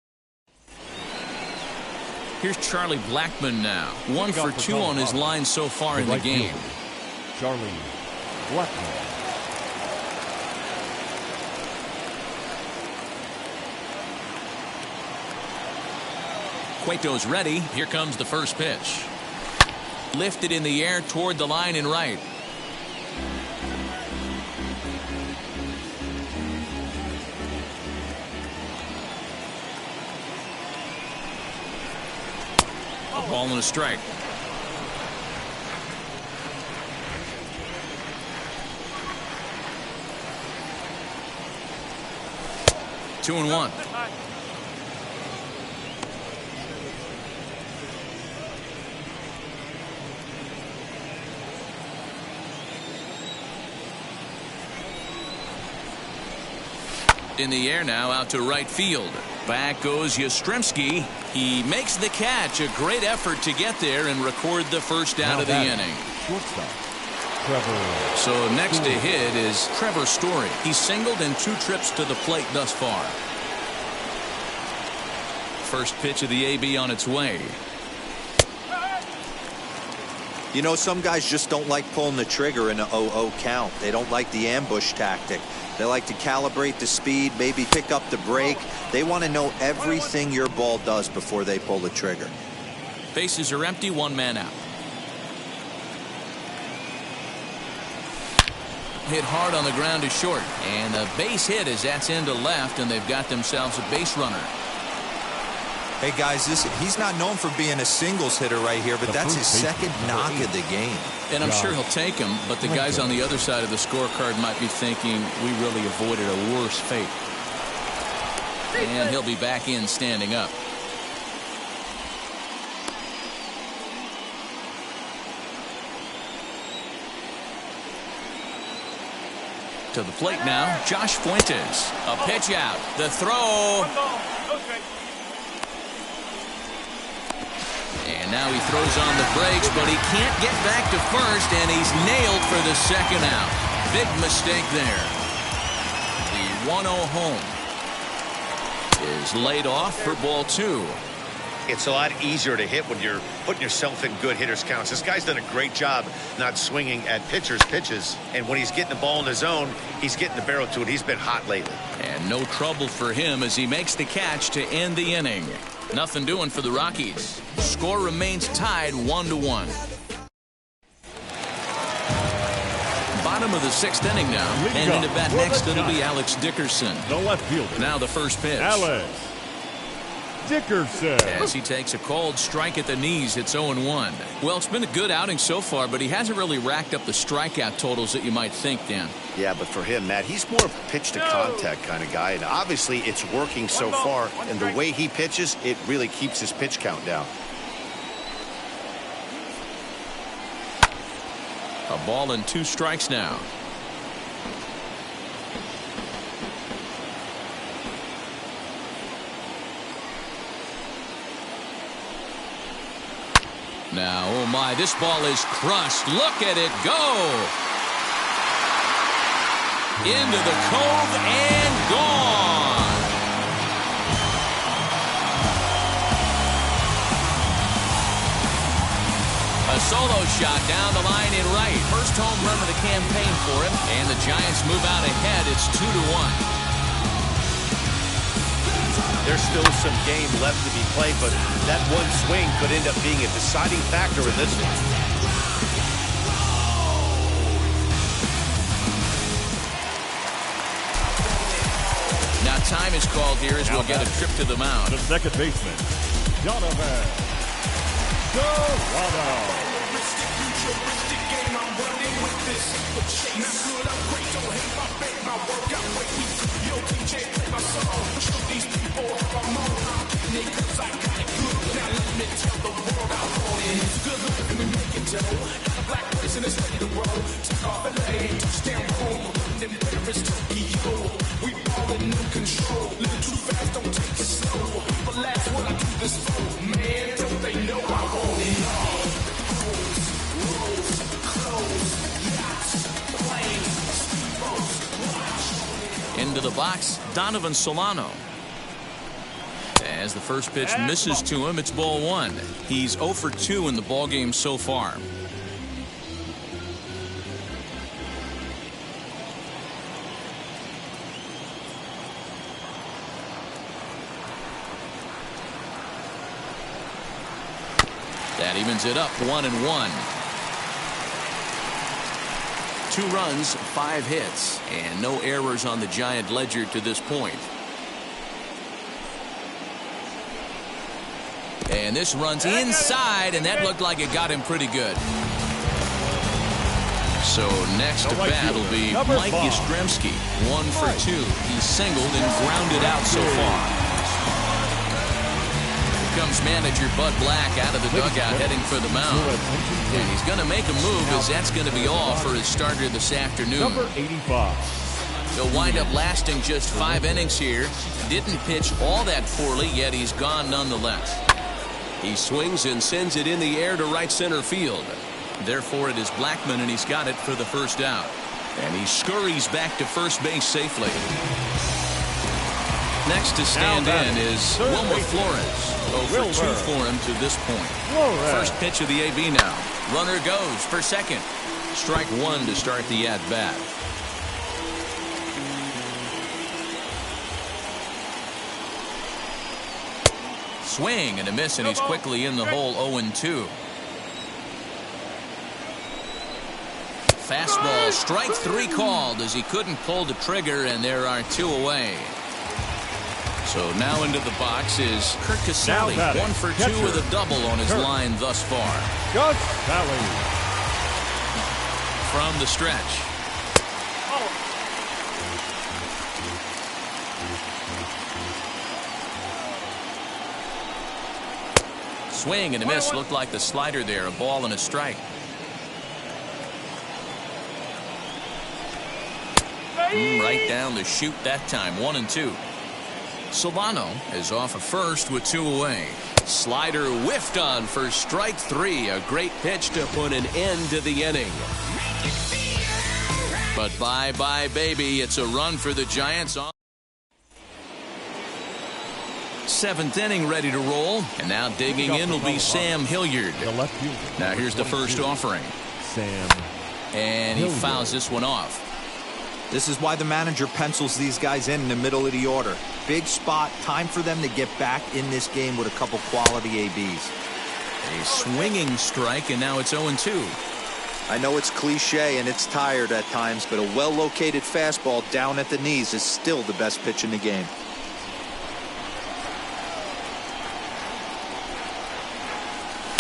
Here's Charlie Blackmon now. 1 for 2 on his line so far in the game. Charlie Blackmon. Cueto's ready. Here comes the first pitch. Lifted in the air toward the line and right. A ball and a strike. Two and one. In the air now, out to right field. Back goes Yastrzemski. He makes the catch. A great effort to get there and record the first out of the inning. So next to hit is Trevor Story. He's singled in 2 trips to the plate thus far. First pitch of the AB on its way. You know, some guys just don't like pulling the trigger in an 0-0 count. They don't like the ambush tactic. They like to calibrate the speed, maybe pick up the brake. They want to know everything your ball does before they pull the trigger. Bases are empty, 1 man out. Hit hard on the ground to short. And a base hit as that's into left, and they've got themselves a base runner. Hey, guys, he's not known for being a singles hitter right here, but that's his second knock of the game. And I'm sure he'll take him, but the guys on the other side of the scorecard might be thinking we really avoided a worse fate. And he'll be back in standing up. To the plate now, Josh Fuentes. A pitch out. The throw. And now he throws on the brakes, but he can't get back to first, and he's nailed for the second out. Big mistake there. The 1-0 home is laid off for ball 2. It's a lot easier to hit when you're putting yourself in good hitters counts. This guy's done a great job not swinging at pitchers' pitches, and when he's getting the ball in the zone, he's getting the barrel to it. He's been hot lately. And no trouble for him as he makes the catch to end the inning. Nothing doing for the Rockies. Score remains tied 1-1. Bottom of the 6th inning now. And into bat next, it'll be Alex Dickerson. The left fielder. Now the first pitch. Alex Dickerson. As he takes a called strike at the knees, it's 0-1. Well, it's been a good outing so far, but he hasn't really racked up the strikeout totals that you might think, Dan. Yeah, but for him, Matt, he's more of a pitch-to-contact kind of guy, and obviously it's working so far, and the way he pitches, it really keeps his pitch count down. A ball and 2 strikes now. Now, oh my, this ball is crushed. Look at it go. Into the cove and gone. A solo shot down the line in right. First home run of the campaign for him. And the Giants move out ahead. It's 2-1. There's still some game left to be played, but that one swing could end up being a deciding factor in this one. Now time is called here as we'll get a trip to the mound. The second baseman, Donovan. Into the box, Donovan Solano. As the first pitch misses to him, it's ball one. He's 0 for 2 in the ballgame so far. That evens it up 1-1. 2 runs, 5 hits, and no errors on the Giant ledger to this point. And this runs inside, and that looked like it got him pretty good. So next to bat will be Mike Yastrzemski, 1 for 2. He's singled and grounded out so far. Here comes manager Bud Black out of the dugout heading for the mound. And he's going to make a move as that's going to be all for his starter this afternoon. Number 85. He'll wind up lasting just 5 innings here. Didn't pitch all that poorly, yet he's gone nonetheless. He swings and sends it in the air to right center field. Therefore, it is Blackman, and he's got it for the first out. And he scurries back to first base safely. Next to stand in is Wilmer Flores. 0 for 2 for him to this point. First pitch of the AB now. Runner goes for second. Strike 1 to start the at-bat. Swing and a miss, and he's quickly in the hole. 0-2. Fastball, strike 3 called as he couldn't pull the trigger, and there are 2 away. So now into the box is Kurt Casale, 1 for 2 with a double on his line thus far. Casale. From the stretch. Swing and a miss. Looked like the slider there. A ball and a strike. Right down the chute that time. 1-2. Solano is off of first with 2 away. Slider whiffed on for strike 3. A great pitch to put an end to the inning. But bye-bye, baby. It's a run for the Giants. 7th inning ready to roll. And now digging in will be Sam Hilliard. Now here's the first offering. And he fouls this one off. This is why the manager pencils these guys in the middle of the order. Big spot. Time for them to get back in this game with a couple quality ABs. A swinging strike, and now it's 0-2. I know it's cliche and it's tired at times, but a well-located fastball down at the knees is still the best pitch in the game.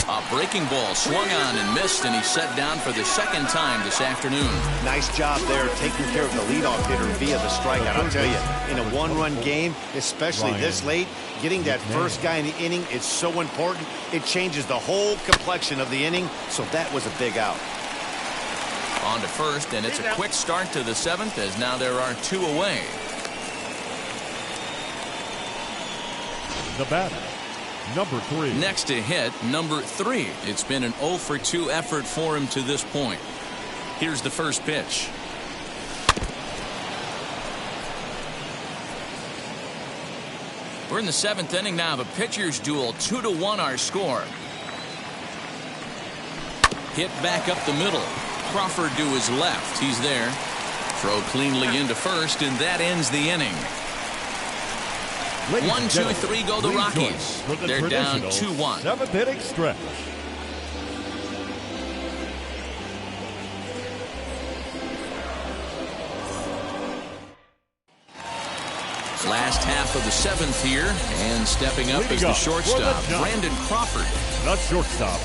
A breaking ball swung on and missed, and he's set down for the 2nd time this afternoon. Nice job there taking care of the leadoff hitter via the strikeout. I'll tell you, in a 1-run game, especially this late, getting that first guy in the inning is so important. It changes the whole complexion of the inning, so that was a big out. On to first, and it's a quick start to the 7th as now there are 2 away. The batter, number 3. Next to hit, number 3. It's been an 0 for 2 effort for him to this point. Here's the first pitch. We're in the 7th inning now of a pitcher's duel. 2-1 our score. Hit back up the middle. Crawford to his left. He's there. Throw cleanly into first, and that ends the inning. 1, 2, 3 go the Rockies. They're down 2-1. 7th inning stretch. Last half of the 7th here, and stepping up is the shortstop, Brandon Crawford. The shortstop,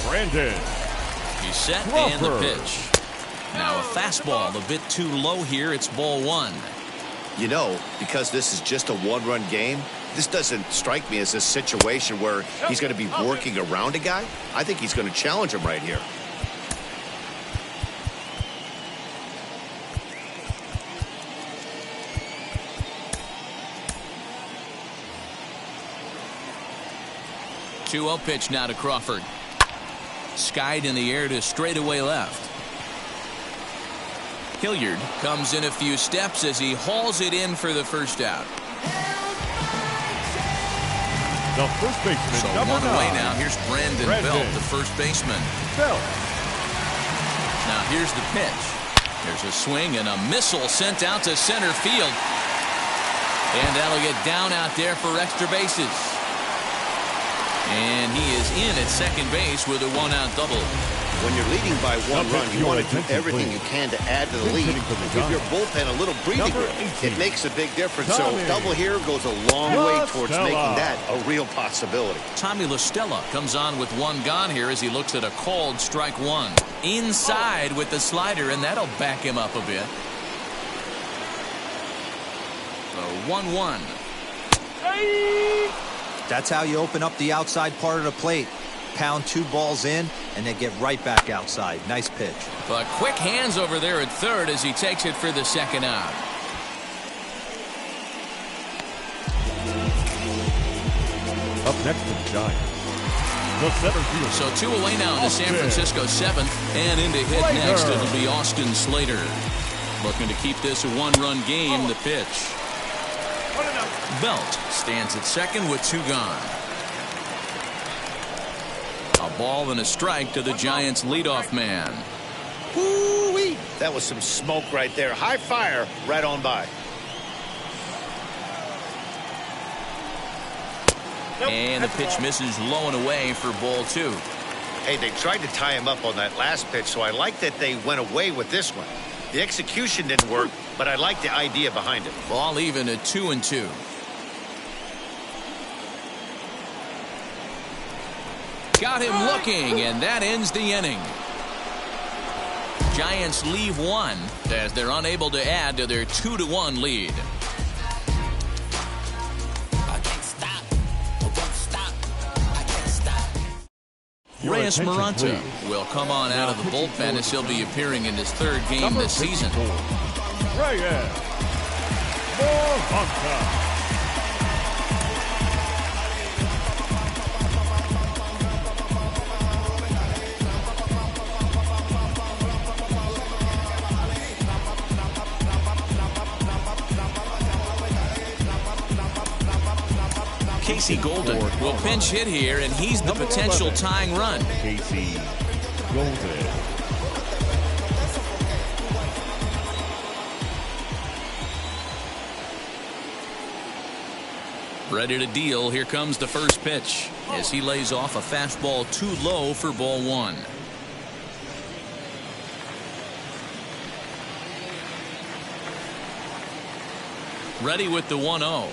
Brandon. He's set and the pitch. Now a fastball a bit too low here. It's ball 1. You know, because this is just a one-run game, this doesn't strike me as a situation where he's going to be working around a guy. I think he's going to challenge him right here. Two-0 pitch now to Crawford. Skied in the air to straightaway left. Hilliard comes in a few steps as he hauls it in for the first out. The first baseman, so number 1 away now. Here's Brandon Belt, the first baseman. Belt. Now here's the pitch. There's a swing and a missile sent out to center field. And that'll get down out there for extra bases. And he is in at second base with a 1-out double. When you're leading by 1 run, you want to do everything you can to add to the lead. Give your bullpen a little breathing room. It makes a big difference. So double here goes a long way towards making that a real possibility. Tommy La Stella comes on with 1 gone here as he looks at a called strike 1. Inside with the slider, and that'll back him up a bit. The 1-1. That's how you open up the outside part of the plate. Pound 2 balls in and then get right back outside. Nice pitch. But quick hands over there at third as he takes it for the second out. Up next to the Giants. The center field. So 2 away now in the San Francisco 7th, and into hit next it'll be Austin Slater. Looking to keep this a 1-run game. The pitch. Belt stands at second with 2 gone. A ball and a strike to the Giants leadoff man. Woo-wee. That was some smoke right there. High fire right on by. And the pitch misses low and away for ball 2. Hey, they tried to tie him up on that last pitch, so I like that they went away with this one. The execution didn't work, but I like the idea behind it. Ball even at 2-2. Got him looking, and that ends the inning. Giants leave 1 as they're unable to add to their 2-1 lead. Reyes Maranta will come on out of the bullpen as he'll be appearing in his 3rd game this season. Reyes Maranta. Casey Golden will pinch hit here, and he's the potential tying run. Casey Golden. Ready to deal. Here comes the first pitch as he lays off a fastball too low for ball 1. Ready with the 1-0.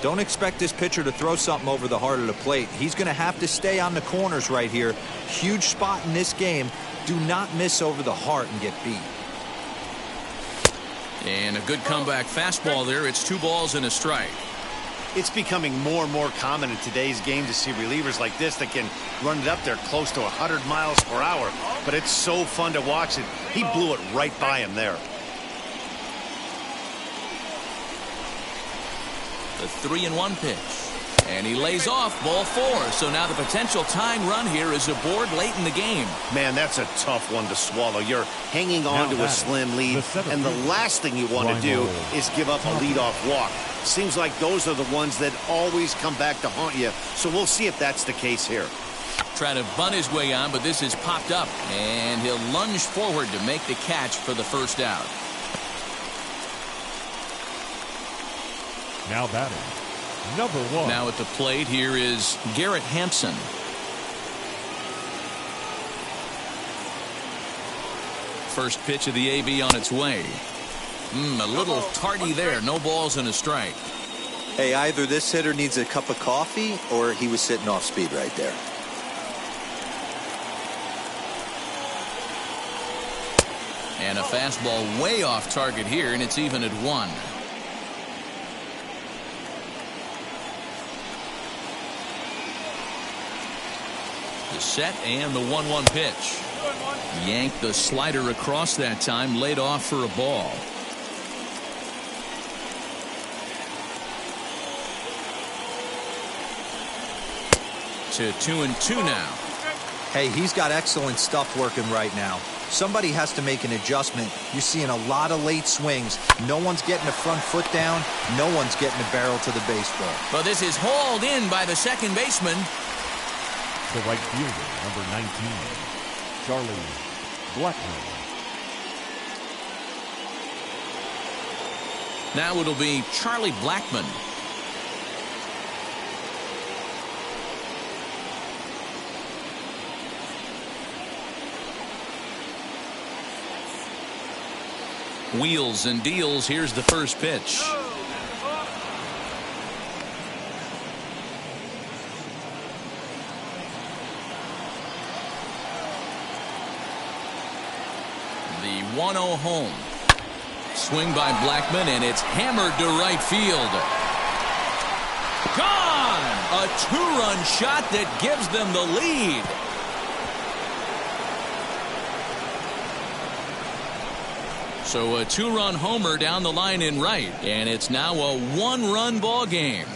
Don't expect this pitcher to throw something over the heart of the plate. He's going to have to stay on the corners right here. Huge spot in this game. Do not miss over the heart and get beat. And a good comeback fastball there. It's 2 balls and a strike. It's becoming more and more common in today's game to see relievers like this that can run it up there close to 100 miles per hour. But it's so fun to watch it. He blew it right by him there. The 3-1 pitch. And he lays off ball 4. So now the potential tying run here is aboard late in the game. Man, that's a tough one to swallow. You're hanging on to a slim lead, and the last thing you want to do is give up a leadoff walk. Seems like those are the ones that always come back to haunt you. So we'll see if that's the case here. Trying to bunt his way on, but this is popped up. And he'll lunge forward to make the catch for the first out. Now batting, number 1. Now at the plate, here is Garrett Hampson. First pitch of the AB on its way. A little tardy there. No balls and a strike. Hey, either this hitter needs a cup of coffee or he was sitting off speed right there. And a fastball way off target here, and it's even at 1. The set and the 1-1 pitch. Yanked the slider across that time, laid off for a ball. To 2-2 now. Hey, he's got excellent stuff working right now. Somebody has to make an adjustment. You're seeing a lot of late swings. No one's getting the front foot down. No one's getting the barrel to the baseball. But this is hauled in by the second baseman. The right fielder, number 19, Charlie Blackmon. Now it'll be Charlie Blackmon. Wheels and deals. Here's the first pitch. The 1-0 home. Swing by Blackmon, and it's hammered to right field. Gone! A 2-run shot that gives them the lead. So a 2-run homer down the line in right, and it's now a 1-run ball game.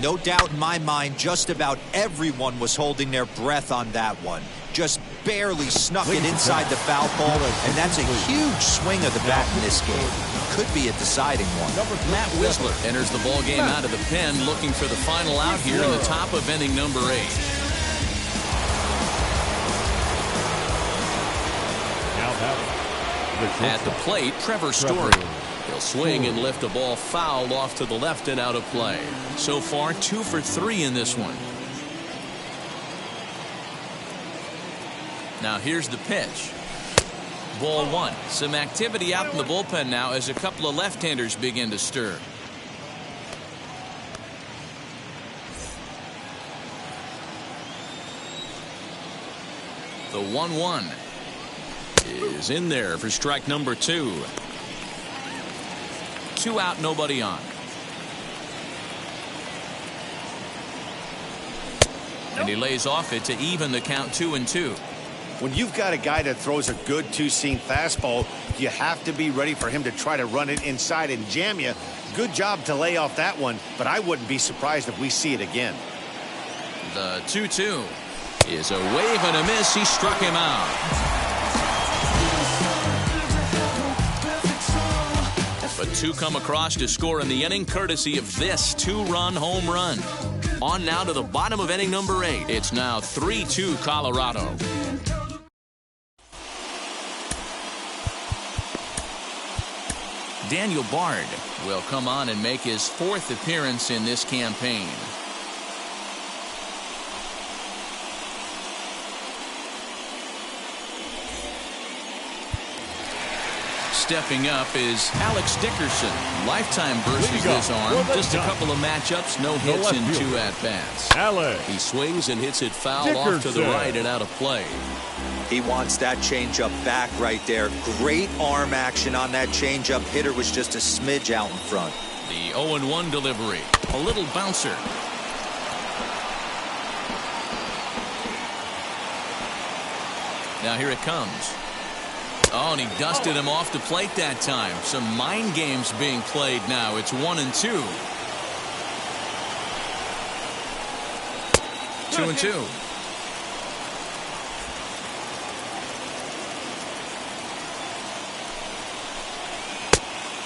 No doubt in my mind, just about everyone was holding their breath on that one. Just barely snuck it inside the foul pole, and that's a huge swing of the bat in this game. Could be a deciding one. Matt Whistler enters the ball game out of the pen, looking for the final out here in the top of inning number 8. At the plate, Trevor Story. He'll swing and lift a ball foul off to the left and out of play. So far, 2 for 3 in this one. Now here's the pitch. Ball 1. Some activity out in the bullpen now as a couple of left-handers begin to stir. The 1-1 is in there for strike number 2. 2 out, nobody on. And he lays off it to even the count 2-2. When you've got a guy that throws a good two-seam fastball, you have to be ready for him to try to run it inside and jam you. Good job to lay off that one, but I wouldn't be surprised if we see it again. The 2-2 is a wave and a miss. He struck him out. But 2 come across to score in the inning, courtesy of this 2-run home run. On now to the bottom of inning number 8. It's now 3-2 Colorado. Daniel Bard will come on and make his 4th appearance in this campaign. stepping up is Alex Dickerson. Lifetime versus this arm. Just a couple of matchups, no hits in 2 at-bats. He swings and hits it foul off to the right and out of play. He wants that changeup back right there. Great arm action on that changeup. Hitter was just a smidge out in front. The 0-1 delivery. A little bouncer. Now here it comes. Oh, and he dusted him off the plate that time. Some mind games being played now. It's 1-2. 2-2.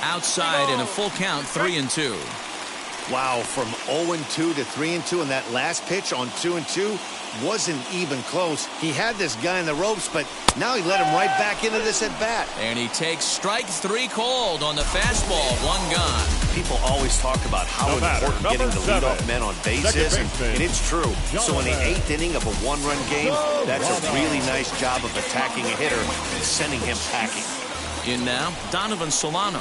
Outside in a full count, 3-2. Wow, from 0-2 to 3-2, and that last pitch on 2-2 wasn't even close. He had this guy in the ropes, but now he let him right back into this at bat. And he takes strike 3 cold on the fastball. 1 gone. People always talk about how important getting the leadoff men on base is, and it's true. So in the 8th inning of a 1-run game, that's a really nice job of attacking a hitter and sending him packing. In now, Donovan Solano.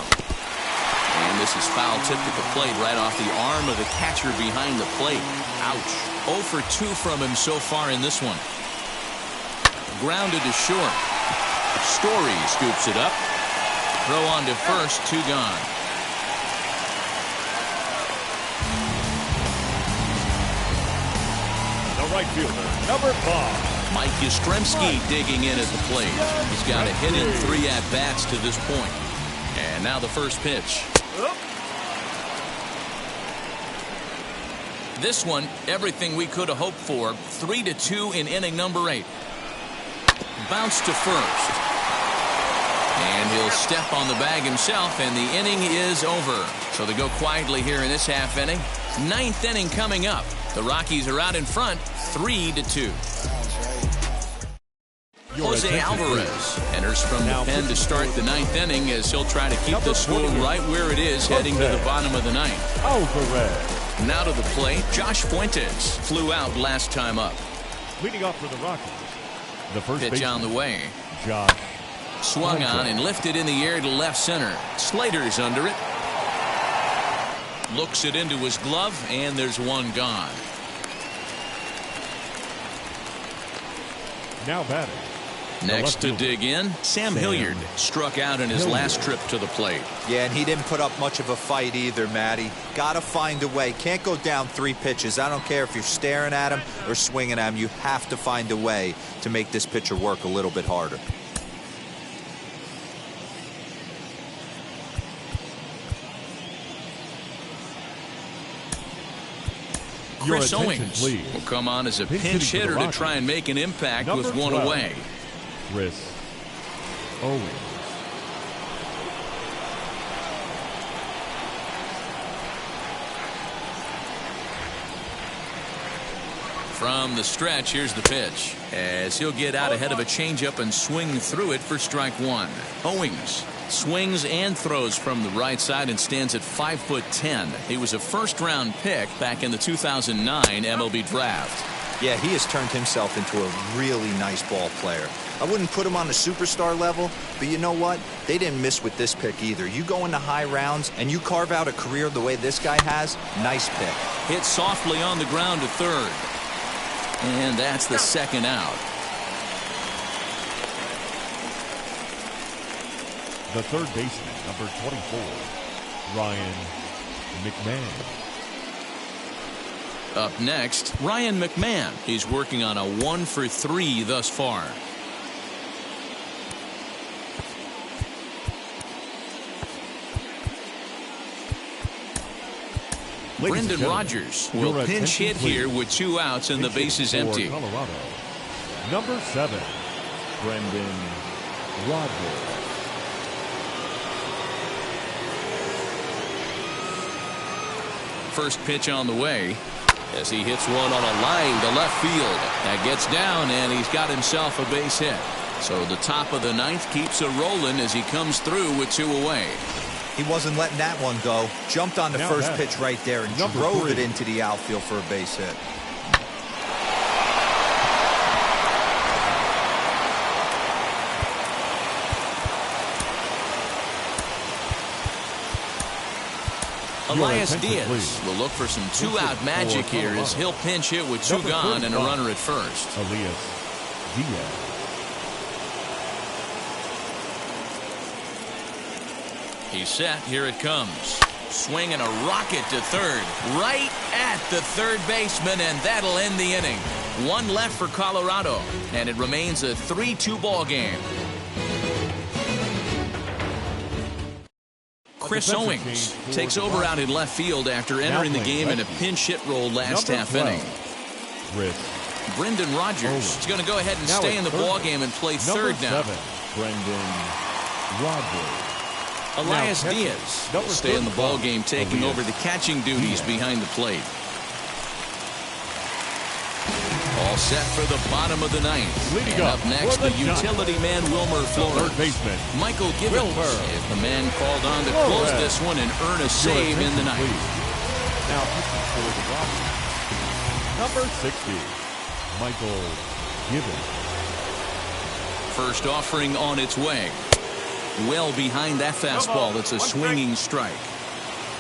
And this is foul tipped at the plate right off the arm of the catcher behind the plate. Ouch. 0 for 2 from him so far in this one. Grounded to short. Story scoops it up. Throw on to first, 2 gone. The right fielder, number 5. Mike Yastrzemski digging in at the plate. He's got a hit in 3 at-bats to this point. And now the first pitch. This one, everything we could have hoped for. 3-2 in inning number 8. Bounce to first. And he'll step on the bag himself, and the inning is over. So they go quietly here in this half inning. 9th inning coming up. The Rockies are out in front, 3-2. Jose Alvarez enters from the pen to start the 9th inning as he'll try to keep the score right where it is heading to the bottom of the 9th. Alvarez. Now to the plate, Josh Fuentes flew out last time up. Leading off for the Rockies, the first pitch on the way. Josh. Swung on and lifted in the air to left center. Slater's under it. Looks it into his glove, and there's 1 gone. Now batting. Next to dig in, Sam Hilliard struck out in his last trip to the plate. Yeah, and he didn't put up much of a fight either, Matty. Got to find a way. Can't go down 3 pitches. I don't care if you're staring at him or swinging at him. You have to find a way to make this pitcher work a little bit harder. Chris Owings will come on as a pinch hitter to try and make an impact with 1 away. Chris Owings. From the stretch, here's the pitch. As he'll get out ahead of a changeup and swing through it for strike 1. Owings swings and throws from the right side and stands at 5'10". He was a first-round pick back in the 2009 MLB draft. Yeah, he has turned himself into a really nice ball player. I wouldn't put him on the superstar level, but you know what? They didn't miss with this pick either. You go into high rounds and you carve out a career the way this guy has, nice pick. Hit softly on the ground to third. And that's the 2nd out. The third baseman, number 24, Ryan McMahon. Up next, Ryan McMahon. He's working on a 1 for 3 thus far. Brendan Rodgers will pinch hit here with 2 outs and the base is empty. Colorado, number 7, Brendan Rodgers. First pitch on the way as he hits one on a line to left field. That gets down, and he's got himself a base hit. So the top of the 9th keeps it rolling as he comes through with 2 away. He wasn't letting that one go. Jumped on the first pitch right there and drove it into the outfield for a base hit. Elias Diaz will look for some two-out magic here as he'll pinch hit with two gone and a runner at first. Elias Diaz. He's set. Here it comes. Swing and a rocket to third. Right at the third baseman, and that'll end the inning. One left for Colorado, and it remains a 3-2 ball game. Chris Owings takes over out in left field after entering the game in a pinch hit role last half inning. Brendan Rodgers is going to go ahead and stay in the ball game and play third now. Brendan Rodgers. Elias Diaz will stay in the ball game, taking over the catching duties behind the plate. All set for the bottom of the ninth. Leading and up next, the utility man Wilmer Flores. Michael Gibbons is the man called on to close this one and earn a save in the ninth. Now number 60, Michael Gibbons. First offering on its way. Well behind that fastball. It's a swinging strike.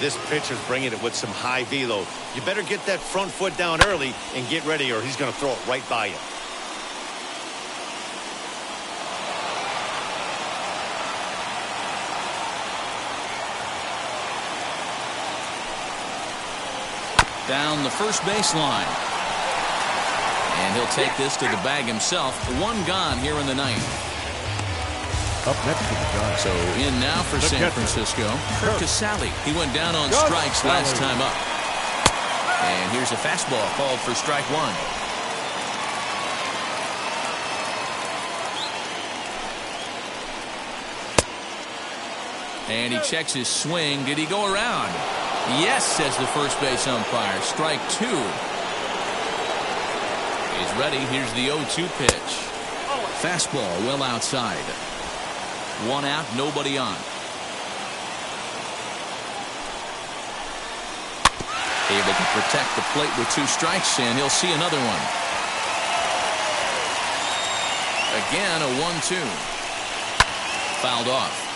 This pitcher's bringing it with some high velo. You better get that front foot down early and get ready, or he's going to throw it right by you. Down the first baseline. And he'll take this to the bag himself. One gone here in the ninth. Up next to the Giants. So in now for San Francisco, Kirk Casale. He went down on strikes last time up. And here's a fastball called for strike one. And he checks his swing. Did he go around? Yes, says the first base umpire. Strike two. He's ready. Here's the 0-2 pitch. Fastball well outside. One out, nobody on. Able to protect the plate with two strikes, and he'll see another one. Again, a 1-2. Fouled off.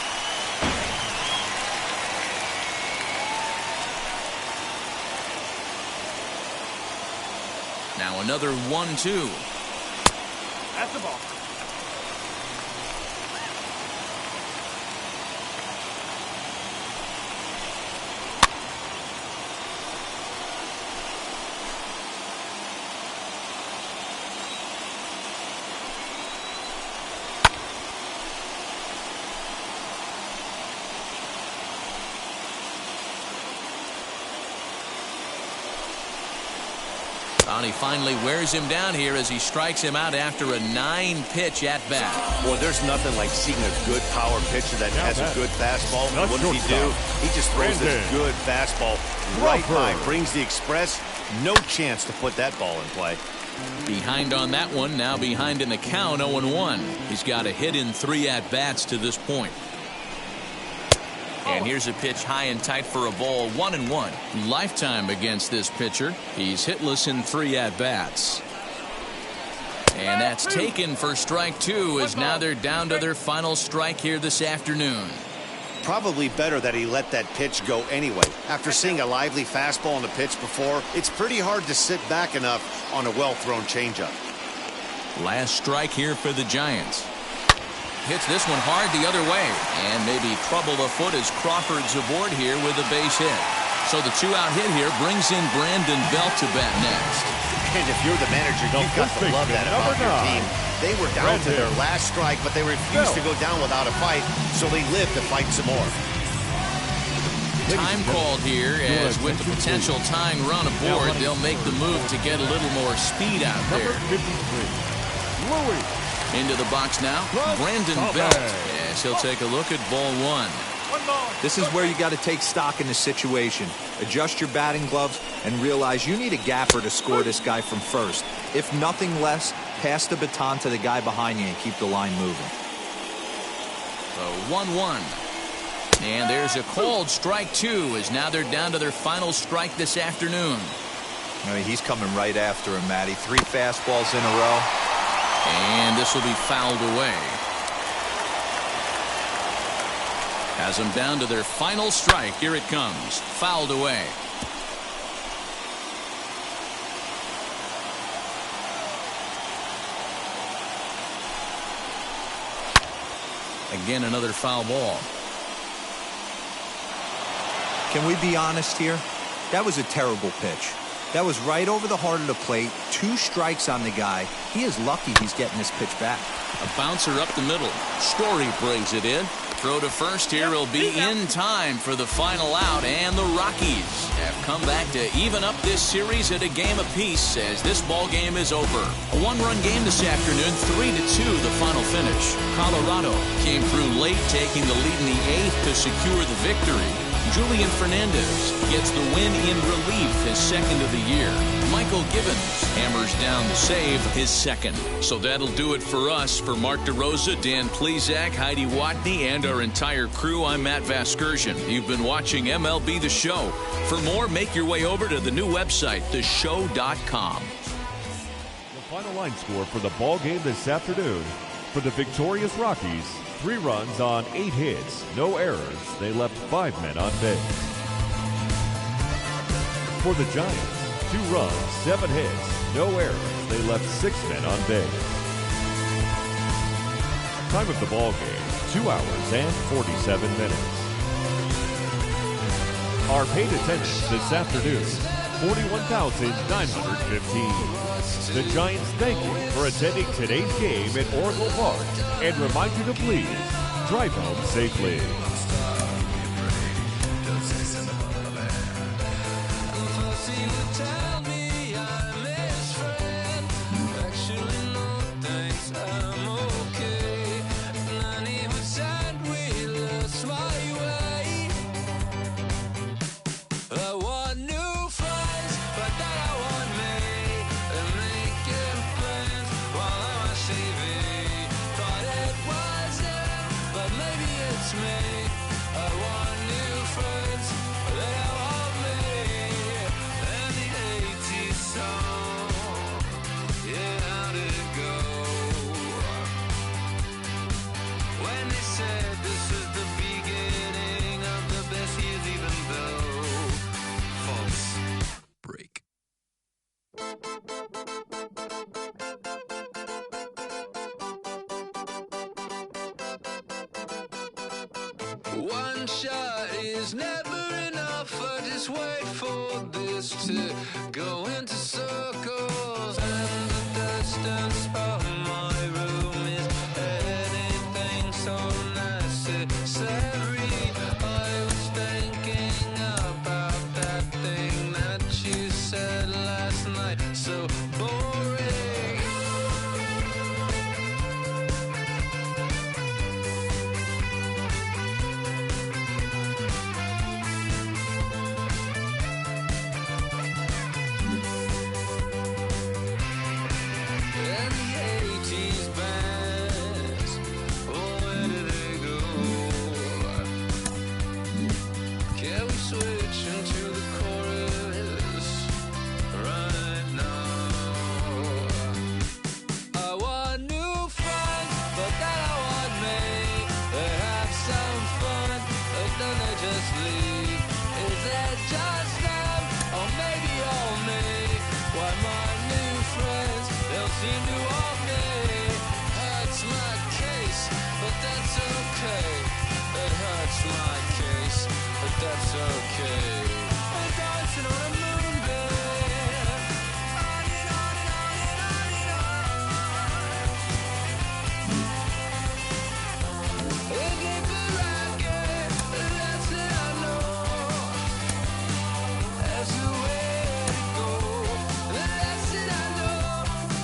Now another 1-2. That's the ball. He finally wears him down here as he strikes him out after a 9-pitch at-bat. Well, there's nothing like seeing a good power pitcher that has a good fastball. And what does he do? He just throws this good fastball right by, brings the express. No chance to put that ball in play. Behind on that one, now behind in the count, 0-1. He's got a hit in 3 at-bats to this point. And here's a pitch high and tight for a ball, 1-1. Lifetime against this pitcher. He's hitless in 3 at-bats. And that's taken for strike two, as now they're down to their final strike here this afternoon. Probably better that he let that pitch go anyway. After seeing a lively fastball on the pitch before, it's pretty hard to sit back enough on a well-thrown changeup. Last strike here for the Giants. Hits this one hard the other way, and maybe trouble afoot as Crawford's aboard here with a base hit. So the 2-out hit here brings in Brandon Belt to bat next. And if you're the manager, you've got to love that about your team. They were down to their last strike, but they refused to go down without a fight, so they lived to fight some more. Time called here, as with the potential tying run aboard, they'll make the move to get a little more speed out there. Into the box now, Brandon Belt. Yes, he'll take a look at ball one. This is where you got to take stock in the situation. Adjust your batting gloves and realize you need a gapper to score this guy from first. If nothing less, pass the baton to the guy behind you and keep the line moving. So 1-1. And there's a called strike two, as now they're down to their final strike this afternoon. I mean, he's coming right after him, Matty. 3 fastballs in a row. And this will be fouled away. Has them down to their final strike. Here it comes. Fouled away. Again, another foul ball. Can we be honest here? That was a terrible pitch. That was right over the heart of the plate. 2 strikes on the guy. He is lucky he's getting this pitch back. A bouncer up the middle. Story brings it in. Throw to first here will be in time for the final out, and the Rockies have come back to even up this series at a game apiece as this ball game is over. A 1-run game this afternoon, 3-2 the final finish. Colorado came through late, taking the lead in the 8th to secure the victory. Julian Fernandez gets the win in relief, his 2nd of the year. Michael Gibbons hammers down the save, his 2nd. So that'll do it for us. For Mark DeRosa, Dan Plezak, Heidi Watney, and our entire crew, I'm Matt Vasgersian. You've been watching MLB The Show. For more, make your way over to the new website, theshow.com. The final line score for the ball game this afternoon. For the victorious Rockies, 3 runs on 8 hits, no errors. They left 5 men on base. For the Giants, 2 runs, 7 hits, no errors. They left 6 men on base. Time of the ball game, 2 hours and 47 minutes. Our paid attendance this afternoon, 41,915. The Giants thank you for attending today's game at Oracle Park and remind you to please drive home safely. One shot is never enough. I just wait for this to go into circles, and the distance of my room is anything so necessary. I was thinking about that thing that you said last night, so boring. That's okay. I'm dancing on a moonbeam. On and on and on and on and on. A deeper rocket, that's it I know. That's the way to go. That's it I know.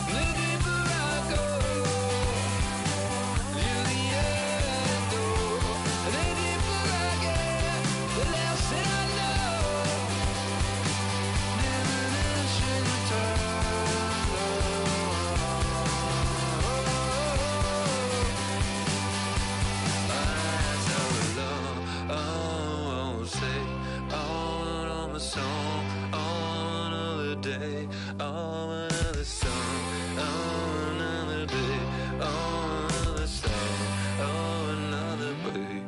The deeper I go, to the end. The deeper I get, the less that I know. Diminishing say on my song, on another day, on another song, on another day, on another song, on another day.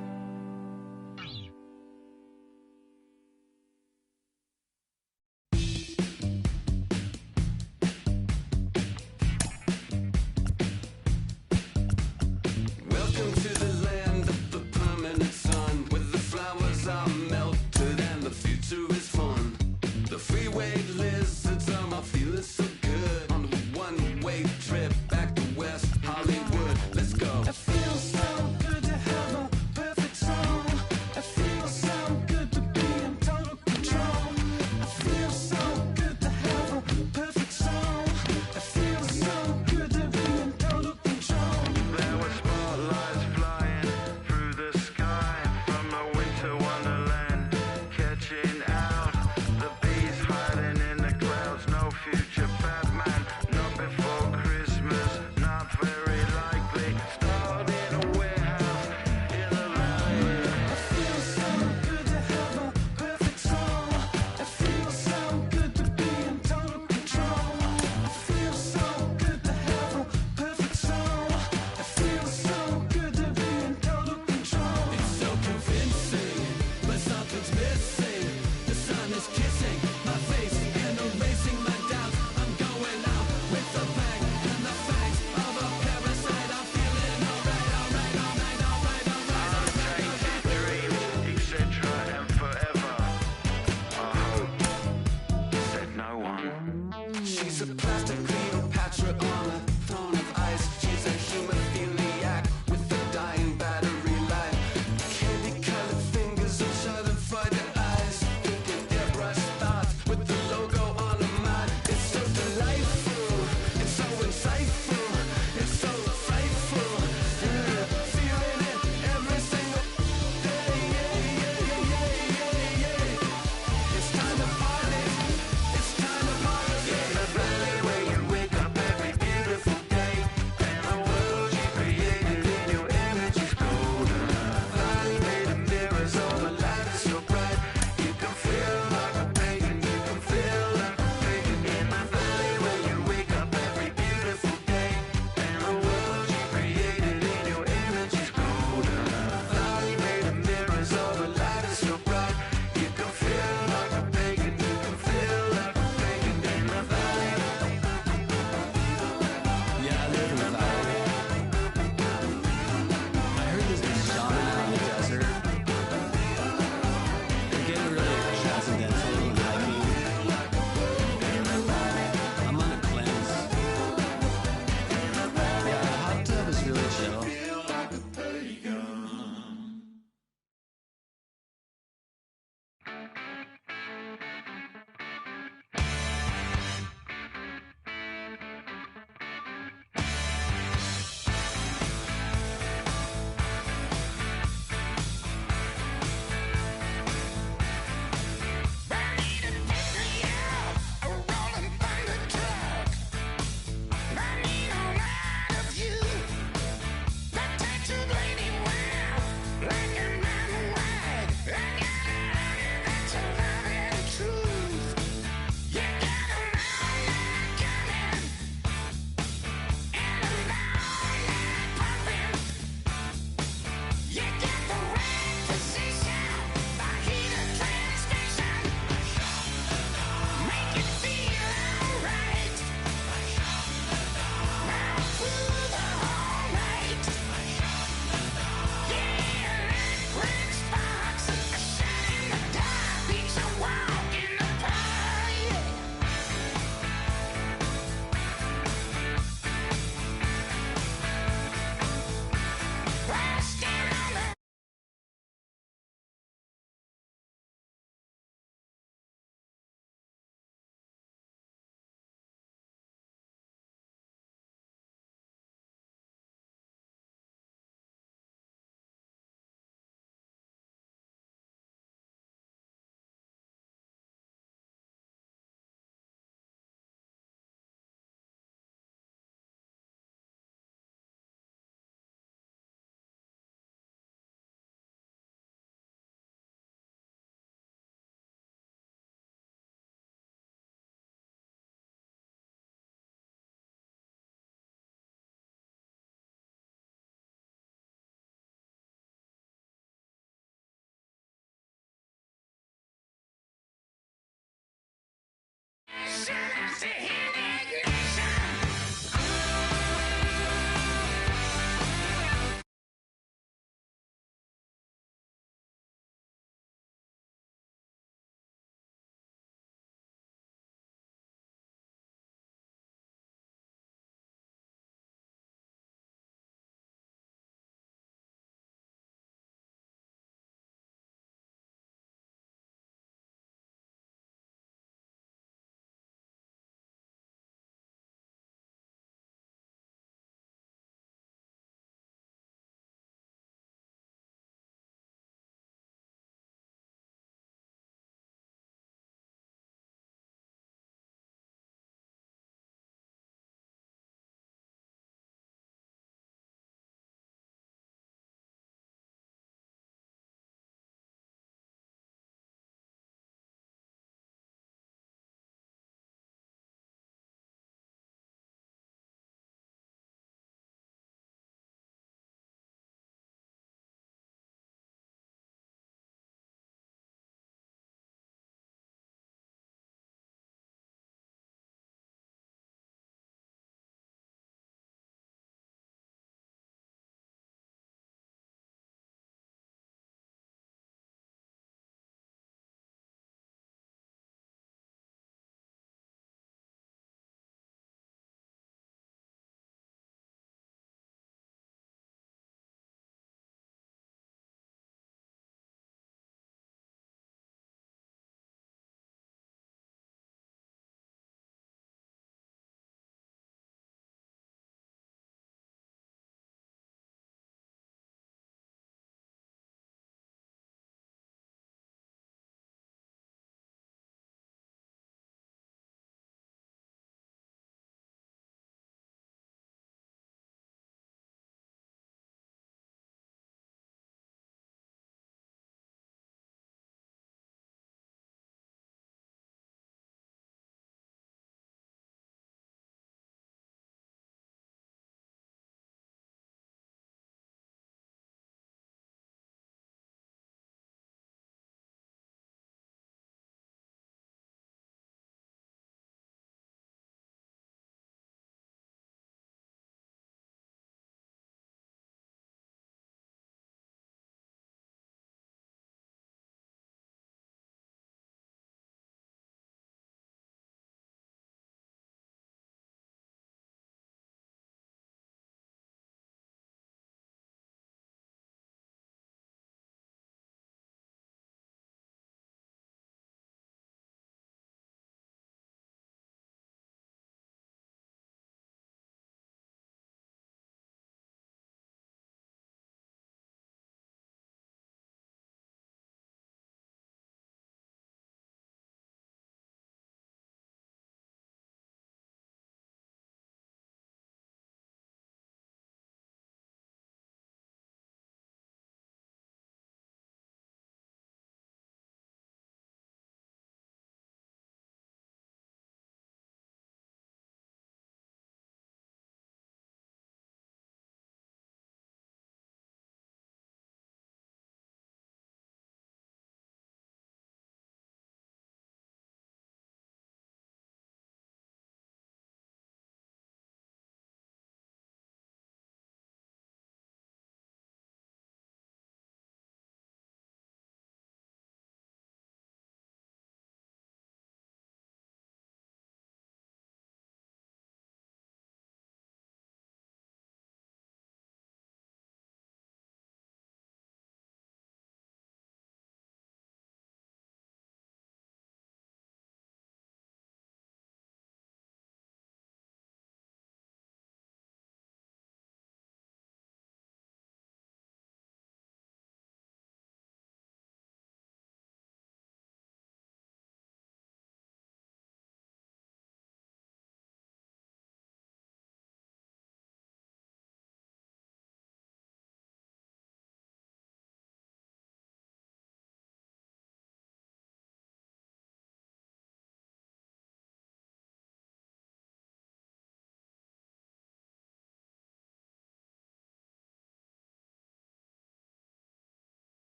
She's a plastic Cleopatra on a throne of ice. She's a human philiac with a dying battery life. Candy-colored fingers and certified eyes. Thinking airbrush thoughts with the logo on her mind. It's so delightful, it's so insightful, it's so frightful. Feeling it every single day. It's time to party. It's time to party. In the valley where you wake up every beautiful day, and the world you created in your image is golden. Valley made of mirrors, all the light is so bright. You can feel like a pagan, you can feel like a pagan. In the valley where you wake up every beautiful day, and the world you created in your image is golden. Valley made of mirrors, all the light is so bright. You can feel like a pagan, you can feel like a pagan in the valley. Yeah, I live in the valley. I heard there's a shaman out in the desert. They're getting really transcendental and hiking. I'm on a cleanse. Yeah, a hot tub is really chill.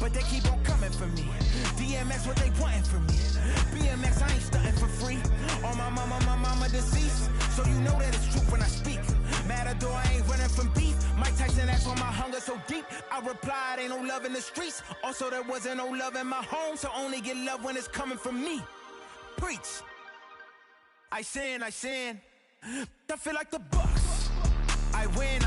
But they keep on coming for me. DMX, what they wanting from me. BMX, I ain't stunting for free. On my mama deceased. So you know that it's true when I speak. Matador, I ain't running from beef. Mike Tyson asked for my hunger so deep. I replied, ain't no love in the streets. Also, there wasn't no love in my home. So only get love when it's coming from me. Preach. I sin. I feel like the Bucks. I win.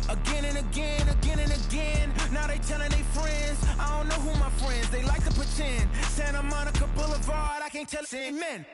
Again and again. Now they telling they friends. I don't know who my friends. They like to pretend. Santa Monica Boulevard, I can't tell it. Amen.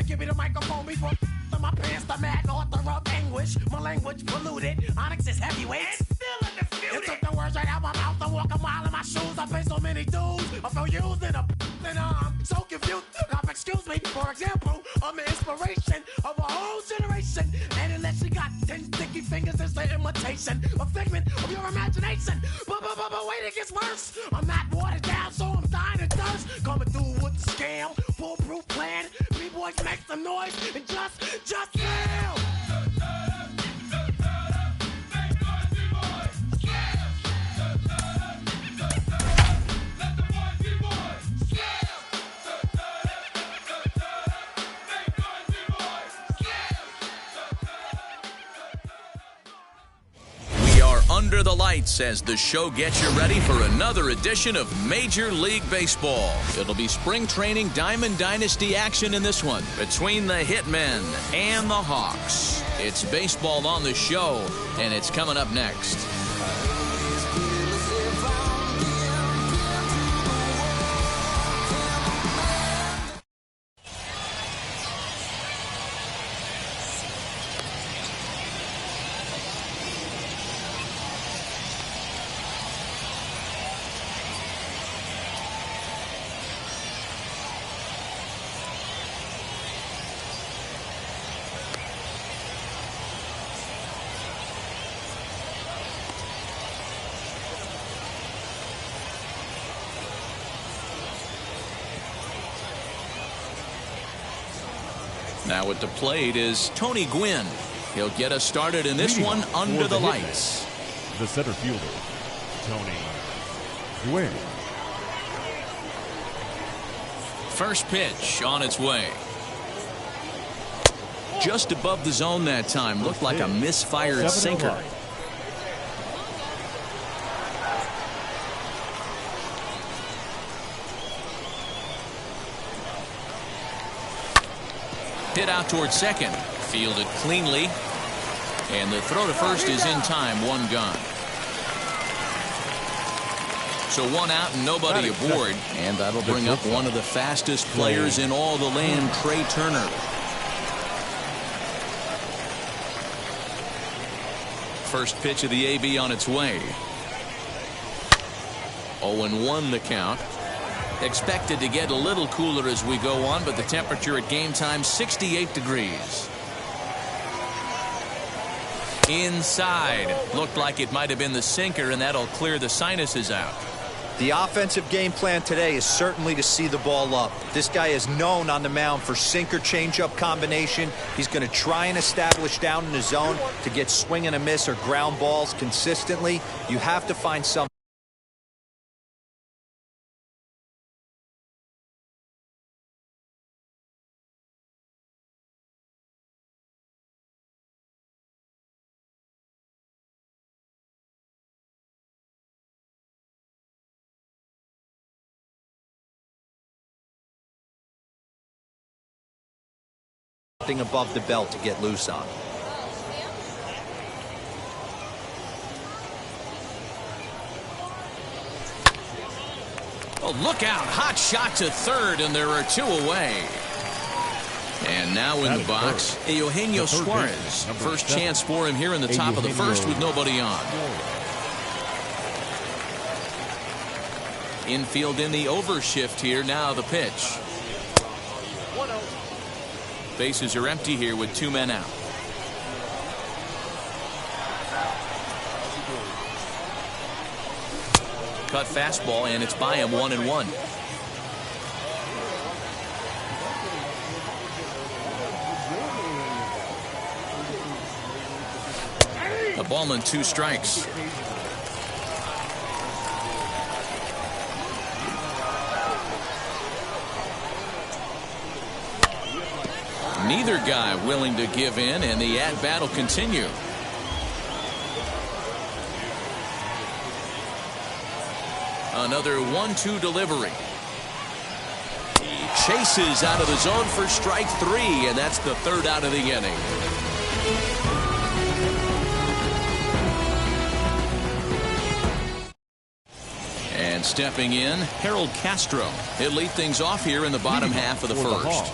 Give me the microphone before my pants, the mad author of anguish. My language polluted. Onyx is heavyweight. And still undisputed. You took the words right out my mouth. I walk a mile in my shoes. I pay so many dues. I feel used in and I'm so confused. Excuse me, for example, I'm an inspiration of a whole generation. And unless you got 10 sticky fingers, it's an imitation, a figment of your imagination. But wait, it gets worse. I'm not watered down, so I'm dying of thirst. Coming through with the scam, foolproof plan. B-boys make some noise and just fail. Under the lights as the show gets you ready for another edition of Major League Baseball. It'll be spring training Diamond Dynasty action in this one between the Hitmen and the Hawks. It's baseball on the show, and it's coming up next. Now at the plate is Tony Gwynn. He'll get us started in this one under the lights. The center fielder, Tony Gwynn. First pitch on its way. Just above the zone that time. Looked like a misfired sinker. Hit out towards second. Fielded cleanly. And the throw to first is in time. One gone. So one out and nobody aboard. And that'll bring up one of the fastest players in all the land, Trey Turner. First pitch of the AB on its way. 0-1 the count. Expected to get a little cooler as we go on, but the temperature at game time 68 degrees. Inside. Looked like it might have been the sinker, and that'll clear the sinuses out. The offensive game plan today is certainly to see the ball up. This guy is known on the mound for sinker changeup combination. He's going to try and establish down in the zone to get swing and a miss or ground balls consistently. You have to find something. Above the belt to get loose on. Oh, look out. Hot shot to third, and there are two away. And now in the box, Eugenio Suarez. First chance for him here in the top of the first with nobody on. Infield in the overshift here. Now the pitch. Bases are empty here with two men out. Cut fastball, and it's by him 1-1. A ball and two strikes. Neither guy willing to give in, and the at-bat will continue. Another 1-2 delivery. He chases out of the zone for strike three, and that's the third out of the inning. And stepping in, Harold Castro. He'll lead things off here in the bottom half of the first.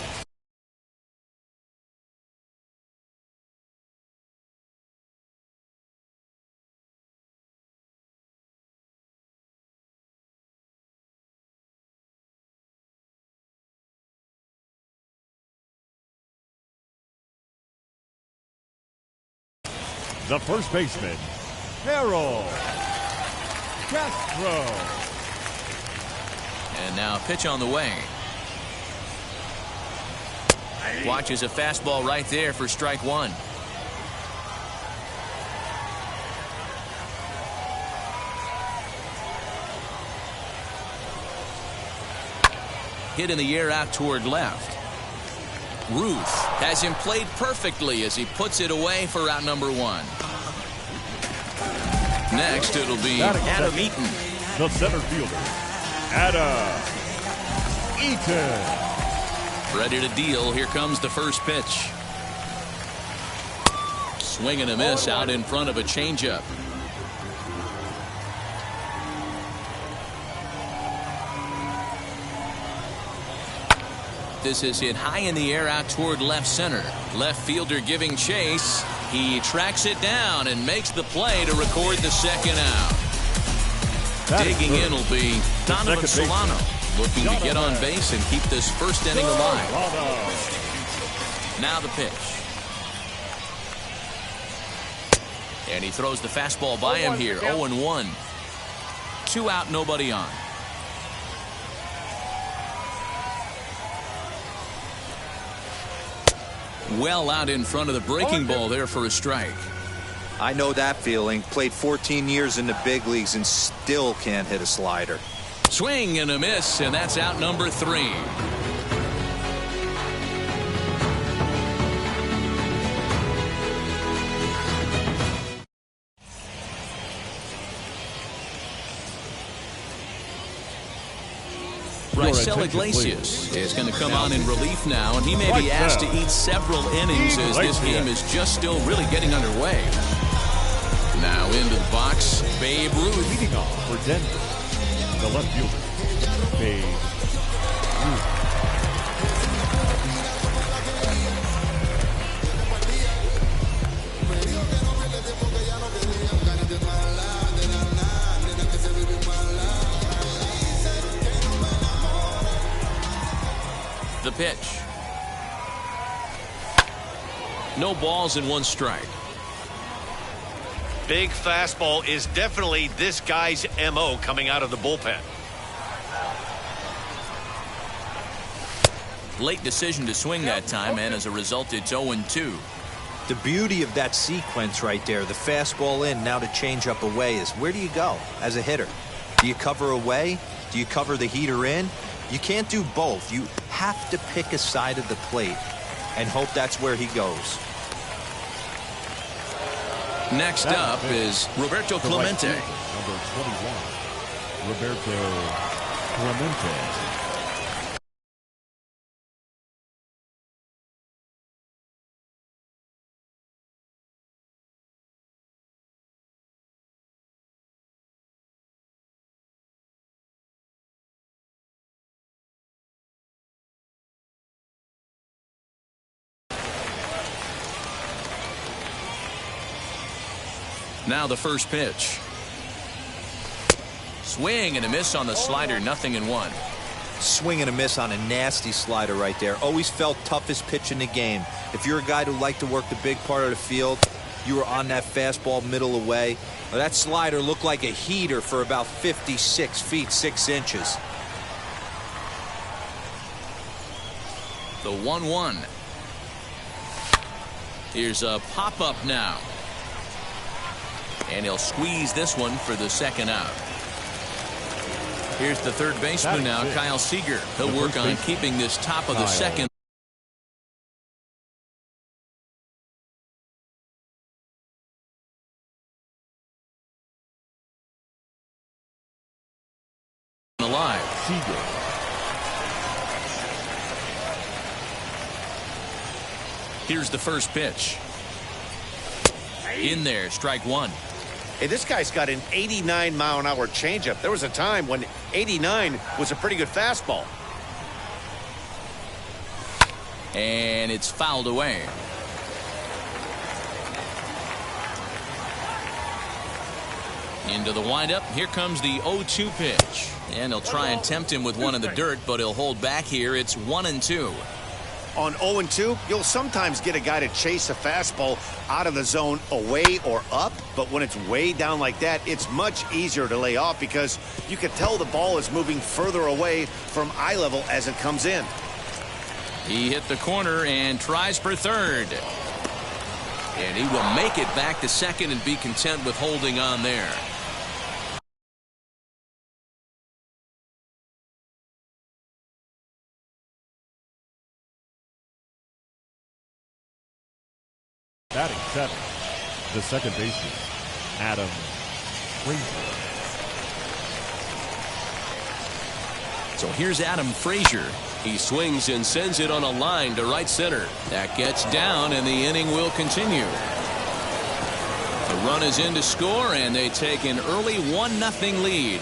The first baseman, Harold Castro. And now pitch on the way. Watches a fastball right there for strike one. Hit in the air out toward left. Ruth has him played perfectly as he puts it away for out number one. Next, it'll be Adam Eaton. The center fielder, Adam Eaton. Ready to deal. Here comes the first pitch. Swing and a miss out in front of a changeup. This is hit high in the air out toward left center. Left fielder giving chase. He tracks it down and makes the play to record the second out. Digging in will be Donovan Solano, looking to get on base and keep this first inning alive. Now the pitch. And he throws the fastball by him here. 0-1. 2 out, nobody on. well out in front of the breaking ball there for a strike. I know that feeling. Played 14 years in the big leagues and still can't hit a slider. Swing and a miss, and that's out number 3. Raisel Iglesias is going to come on in relief now, and he may be asked to eat several innings as this game is just still really getting underway. Now into the box, Babe Ruth. Leading off for Denver, the left fielder, Babe Ruth. The pitch. No balls and 1 strike. Big fastball is definitely this guy's MO coming out of the bullpen. Late decision to swing that time, and as a result, it's 0-2. The beauty of that sequence right there, the fastball in, now the changeup away, is where do you go as a hitter? Do you cover away? Do you cover the heater in? You can't do both. You have to pick a side of the plate and hope that's where he goes. Next up is Roberto Clemente. Number 21, Roberto Clemente. Now the first pitch. Swing and a miss on the slider, 0-1. Swing and a miss on a nasty slider right there. Always felt toughest pitch in the game. If you're a guy who liked to work the big part of the field, you were on that fastball middle away. Well, that slider looked like a heater for about 56 feet 6 inches. The 1-1. Here's a pop-up now. And he'll squeeze this one for the second out. Here's the third baseman now, Kyle Seager. He'll work on keeping this top of the second. Alive. Seager. Here's the first pitch. In there, strike 1. Hey, this guy's got an 89-mile-an-hour changeup. There was a time when 89 was a pretty good fastball. And it's fouled away. Into the windup. Here comes the 0-2 pitch. And he'll try and tempt him with one in the dirt, but he'll hold back here. It's 1-2. On 0-2, you'll sometimes get a guy to chase a fastball out of the zone away or up, but when it's way down like that, it's much easier to lay off because you can tell the ball is moving further away from eye level as it comes in. He hit the corner and tries for third. And he will make it back to second and be content with holding on there. Batting 7th, the second baseman, Adam Frazier. So here's Adam Frazier. He swings and sends it on a line to right center. That gets down, and the inning will continue. The run is in to score, and they take an early 1-0 lead.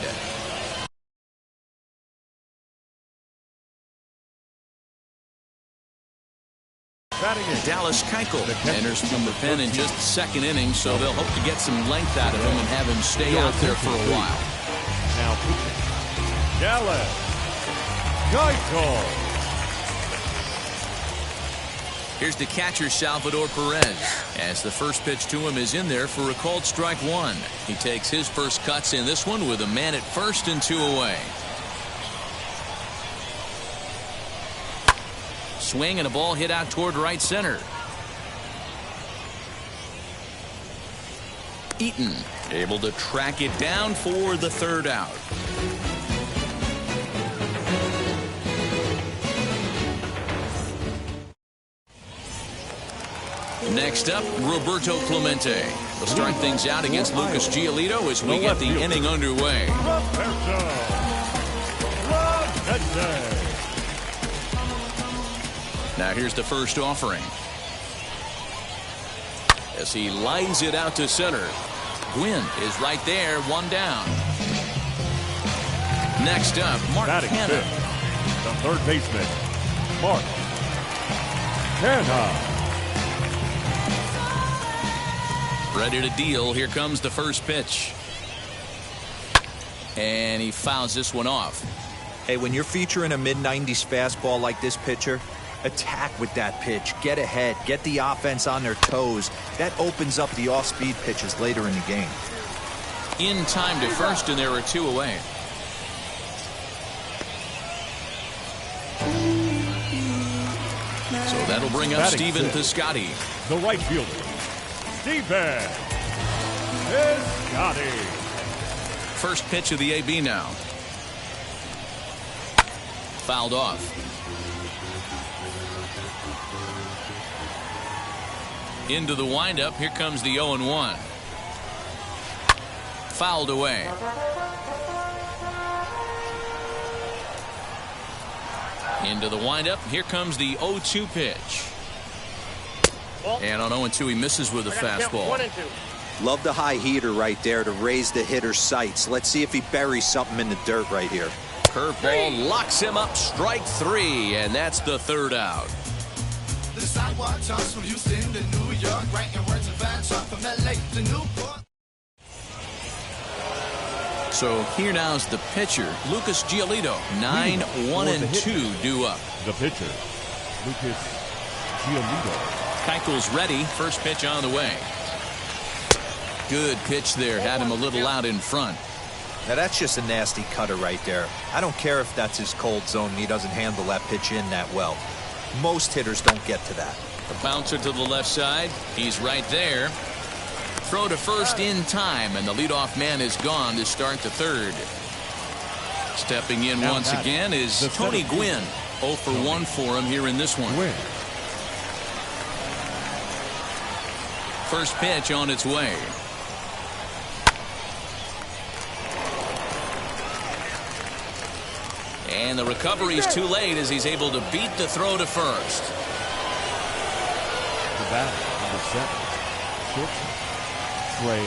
Dallas Keuchel enters from the pen in just the second inning, so they'll hope to get some length out of him and have him stay out there for a while. Now, Dallas Keuchel. Here's the catcher, Salvador Perez, as the first pitch to him is in there for a called strike 1. He takes his first cuts in this one with a man at first and 2 away. Swing and a ball hit out toward right center. Eaton able to track it down for the third out. Next up, Roberto Clemente will start things out against Lucas Giolito as we get the inning underway. Now here's the first offering. As he lines it out to center. Gwynn is right there, one down. Next up, Mark Hanna. The third baseman, Mark Hanna. Ready to deal. Here comes the first pitch. And he fouls this one off. Hey, when you're featuring a mid-90s fastball like this pitcher, attack with that pitch. Get ahead. Get the offense on their toes. That opens up the off-speed pitches later in the game. In time to first, and there are two away. So that'll bring up Stephen Piscotty. The right fielder, Stephen Piscotty. First pitch of the AB now. Fouled off. Into the windup. Here comes the 0-1. Fouled away. Into the windup. Here comes the 0-2 pitch. And on 0-2 he misses with a fastball. Love the high heater right there to raise the hitter's sights. Let's see if he buries something in the dirt right here. Curveball locks him up, strike three, and that's the third out. The sidewalk toss from Houston to New York, writing words of adventure from LA to Newport. So here now's the pitcher, Lucas Giolito. 9-1-2 due up. The pitcher, Lucas Giolito. Keuchel's ready. First pitch on the way. Good pitch there. Had him a little out in front. Now that's just a nasty cutter right there. I don't care if that's his cold zone and he doesn't handle that pitch in that well. Most hitters don't get to that. The bouncer to the left side. He's right there. Throw to first in time, and the leadoff man is gone to start the third. Stepping in once again is Tony Gwynn. 0 for 1 for him here in this one. First pitch on its way. And the recovery's too late as he's able to beat the throw to first. The batter, number 7, shortstop, Trey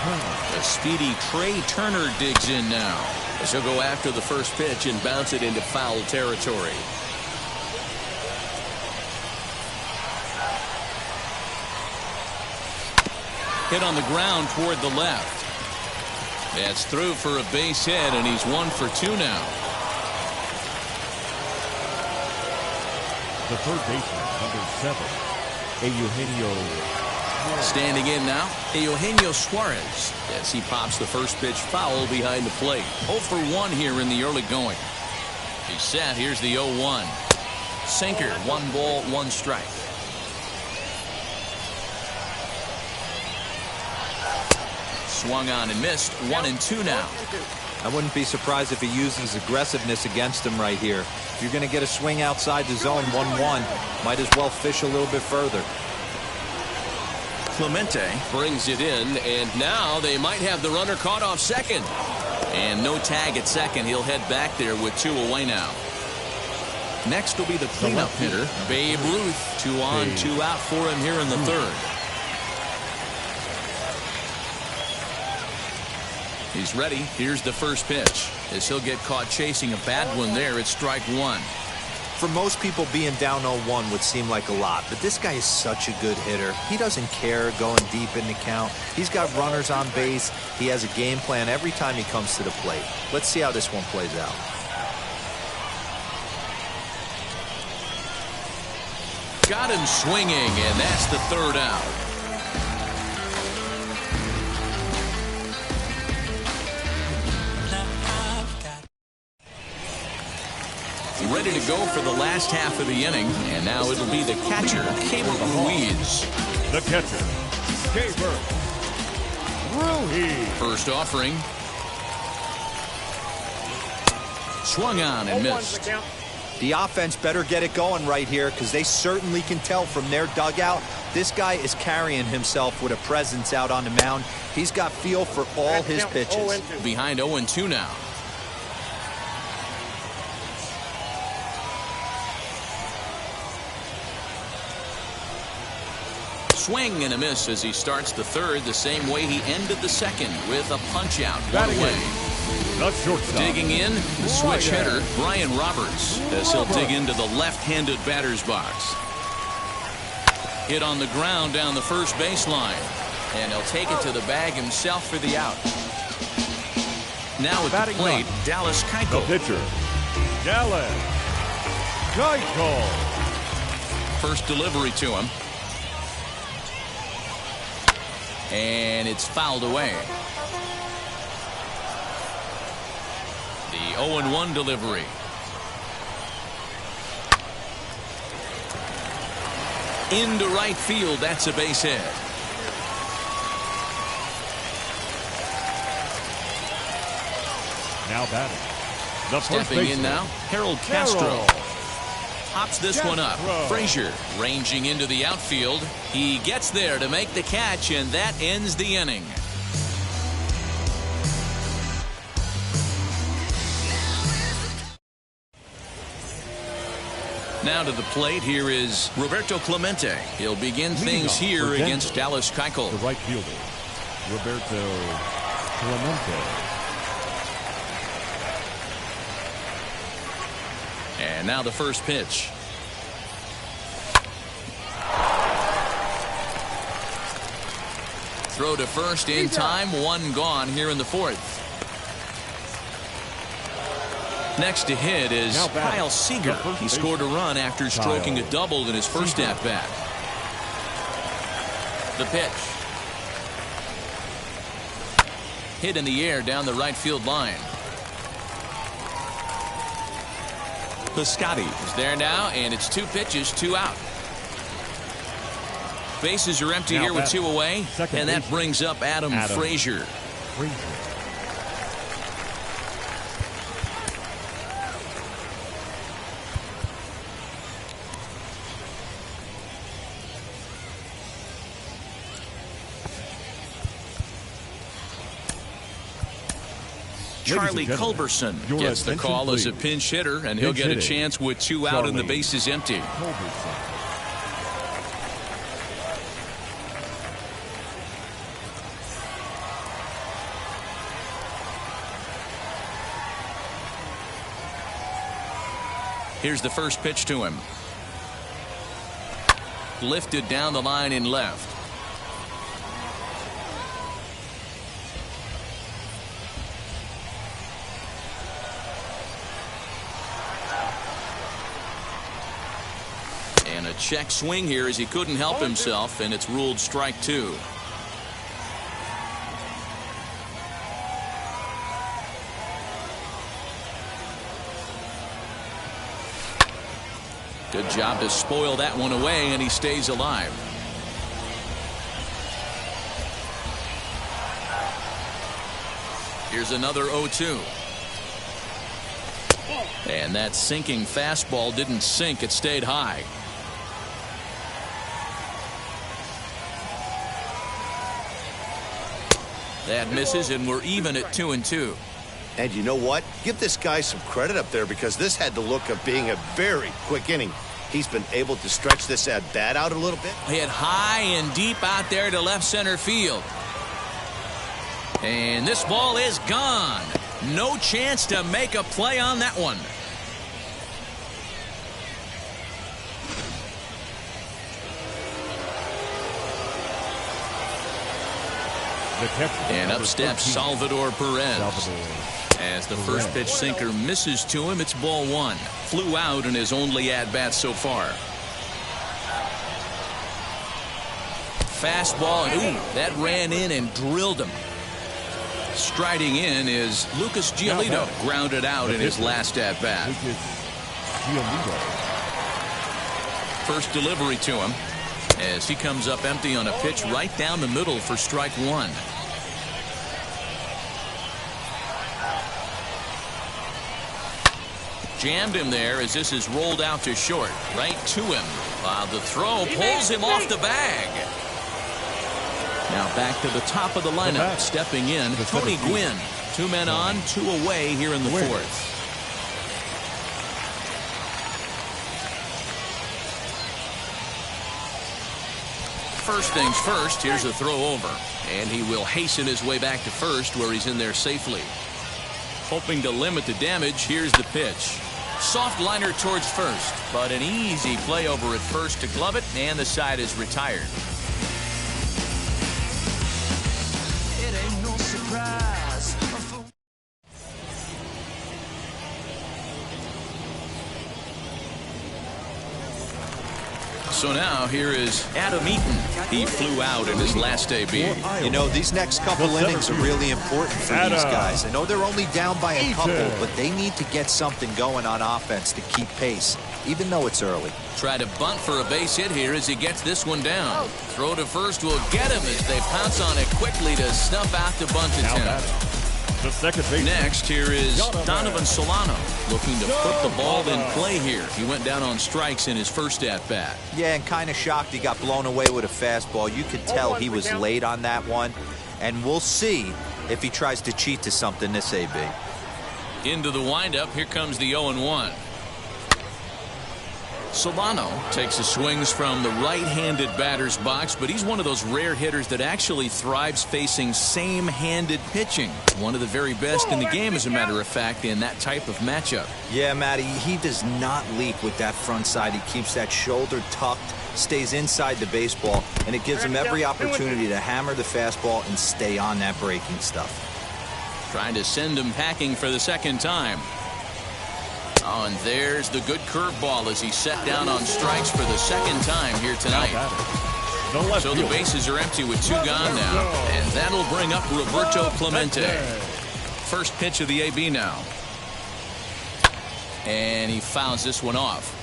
Turner. The speedy Trey Turner digs in now as he'll go after the first pitch and bounce it into foul territory. Hit on the ground toward the left. That's through for a base hit, and he's 1 for 2 now. The third baseman, number 7, Eugenio. Standing in now, Eugenio Suarez, as he pops the first pitch foul behind the plate. 0 for 1 here in the early going. He's set. Here's the 0-1. Sinker, 1 ball, 1 strike. Swung on and missed. 1-2 now. I wouldn't be surprised if he uses aggressiveness against him right here. If you're going to get a swing outside the zone 1-1, might as well fish a little bit further. Clemente brings it in, and now they might have the runner caught off second. And no tag at second. He'll head back there with 2 away now. Next will be the cleanup hitter, Babe Ruth. 2 on, 2 out for him here in the third. He's ready. Here's the first pitch. As he'll get caught chasing a bad one there, it's strike 1. For most people, being down 0-1 would seem like a lot, but this guy is such a good hitter. He doesn't care going deep in the count. He's got runners on base. He has a game plan every time he comes to the plate. Let's see how this one plays out. Got him swinging, and that's the third out. Ready to go for the last half of the inning, and now it'll be the catcher, Keibert Ruiz. The catcher, Keibert Through heat. First offering. Swung on and missed. The offense better get it going right here because they certainly can tell from their dugout this guy is carrying himself with a presence out on the mound. He's got feel for all his pitches. Behind 0-2 now. Swing and a miss as he starts the third the same way he ended the second with a punch out. One away. The shortstop. Digging in, the switch hitter, Brian Roberts, as he'll dig into the left-handed batter's box. Hit on the ground down the first baseline, and he'll take it to the bag himself for the out. Now at the plate, Dallas Keuchel. The pitcher, Dallas Keuchel. First delivery to him. And it's fouled away. The 0-1 delivery. Into right field. That's a base hit. Now batting. The Stepping in now, Harold Castro. Pops this one up. Frazier ranging into the outfield. He gets there to make the catch, and that ends the inning. Now to the plate, here is Roberto Clemente. He'll begin things here against Dallas Keuchel. The right fielder, Roberto Clemente. And now the first pitch. Throw to first in time. One gone here in the fourth. Next to hit is Kyle Seager. He scored a run after stroking a double in his first at-bat. The pitch. Hit in the air down the right field line. Piscotty is there now, and it's 2 pitches, 2 out. Bases are empty here with 2 away, and that brings up Adam Frazier. Charlie Culberson gets the call as a pinch hitter, and he'll get a chance with 2 out and the bases empty. Here's the first pitch to him. Lifted down the line in left. And a check swing here as he couldn't help himself, and it's ruled strike 2. Good job to spoil that one away, and he stays alive. Here's another 0-2. And that sinking fastball didn't sink, it stayed high. That misses, and we're even at 2-2. And you know what? Give this guy some credit up there, because this had the look of being a very quick inning. He's been able to stretch this at bat out a little bit. Hit high and deep out there to left center field. And this ball is gone. No chance to make a play on that one. And up steps Salvador Perez. As the first pitch sinker misses to him, it's ball 1. Flew out in his only at-bat so far. Fastball, and ooh, that ran in and drilled him. Striding in is Lucas Giolito, grounded out in his last at-bat. First delivery to him as he comes up empty on a pitch right down the middle for strike 1. Jammed him there as this is rolled out to short. Right to him. The throw pulls him off the bag. Now back to the top of the lineup. Stepping in, Tony Gwynn. 2 men on, 2 away here in the fourth. First things first, here's a throw over. And he will hasten his way back to first where he's in there safely. Hoping to limit the damage, here's the pitch. Soft liner towards first, but an easy play over at first to glove it, and the side is retired. It ain't no surprise. So now here is Adam Eaton. He flew out in his last AB. You know, these next couple innings are really important for these guys. I know they're only down by a couple, but they need to get something going on offense to keep pace, even though it's early. Try to bunt for a base hit here as he gets this one down. Throw to first will get him as they pounce on it quickly to snuff out the bunt attempt. The second base. Next, here is Donovan Solano looking to put the ball in play here. He went down on strikes in his first at-bat. Yeah, and kind of shocked he got blown away with a fastball. You could tell he was late on that one. And we'll see if he tries to cheat to something this AB. Into the windup, here comes the 0-1. Solano takes his swings from the right-handed batter's box, but he's one of those rare hitters that actually thrives facing same-handed pitching. One of the very best in the game, as a matter of fact, in that type of matchup. Yeah, Matty, he does not leap with that front side. He keeps that shoulder tucked, stays inside the baseball, and it gives him every opportunity to hammer the fastball and stay on that breaking stuff. Trying to send him packing for the second time. Oh, and there's the good curveball as he set down on strikes for the second time here tonight. So the bases are empty with 2 gone now. And that'll bring up Roberto Clemente. First pitch of the AB now. And he fouls this one off.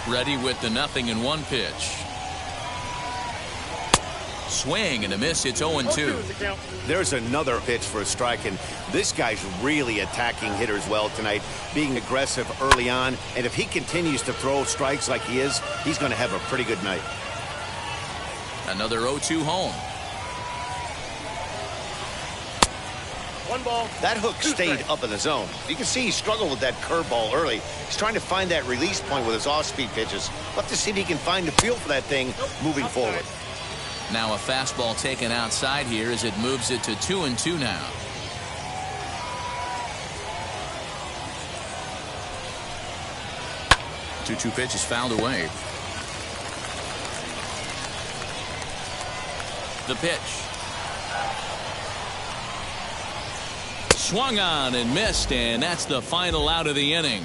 Ready with the 0-1 pitch. Swing and a miss. It's 0-2. There's another pitch for a strike, and this guy's really attacking hitters well tonight, being aggressive early on. And if he continues to throw strikes like he is, he's going to have a pretty good night. Another 0-2 home. 1 ball. That hook stayed up in the zone. You can see he struggled with that curveball early. He's trying to find that release point with his off-speed pitches. We'll have to see if he can find the feel for that thing moving forward. Now a fastball taken outside here as it moves it to 2-2 now. Two pitch is fouled away. The pitch. Swung on and missed, and that's the final out of the inning.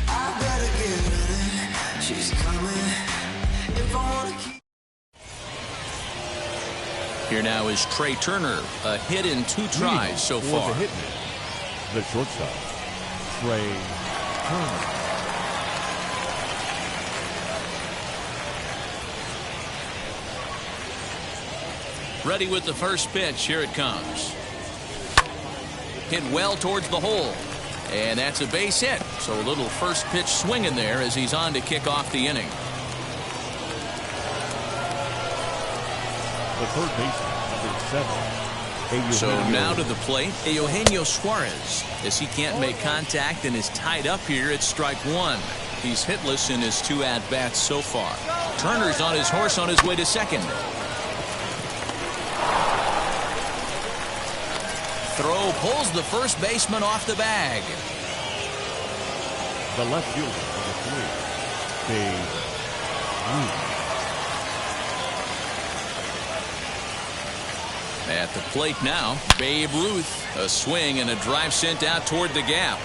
I better get running. She's coming. If I want to keep. Here now is Trey Turner, a hit in 2 tries so far. The shortstop, Trey Turner. Ready with the first pitch. Here it comes. Hit well towards the hole. And that's a base hit. So a little first pitch swing in there as he's on to kick off the inning. The third baseman, number 7. So now to the plate, Eugenio Suarez, as he can't make contact and is tied up here at strike 1. He's hitless in his 2 at-bats so far. Turner's on his horse on his way to second. Throw pulls the first baseman off the bag. The left fielder, number 3, Babe Ruth. At the plate now, Babe Ruth. A swing and a drive sent out toward the gap.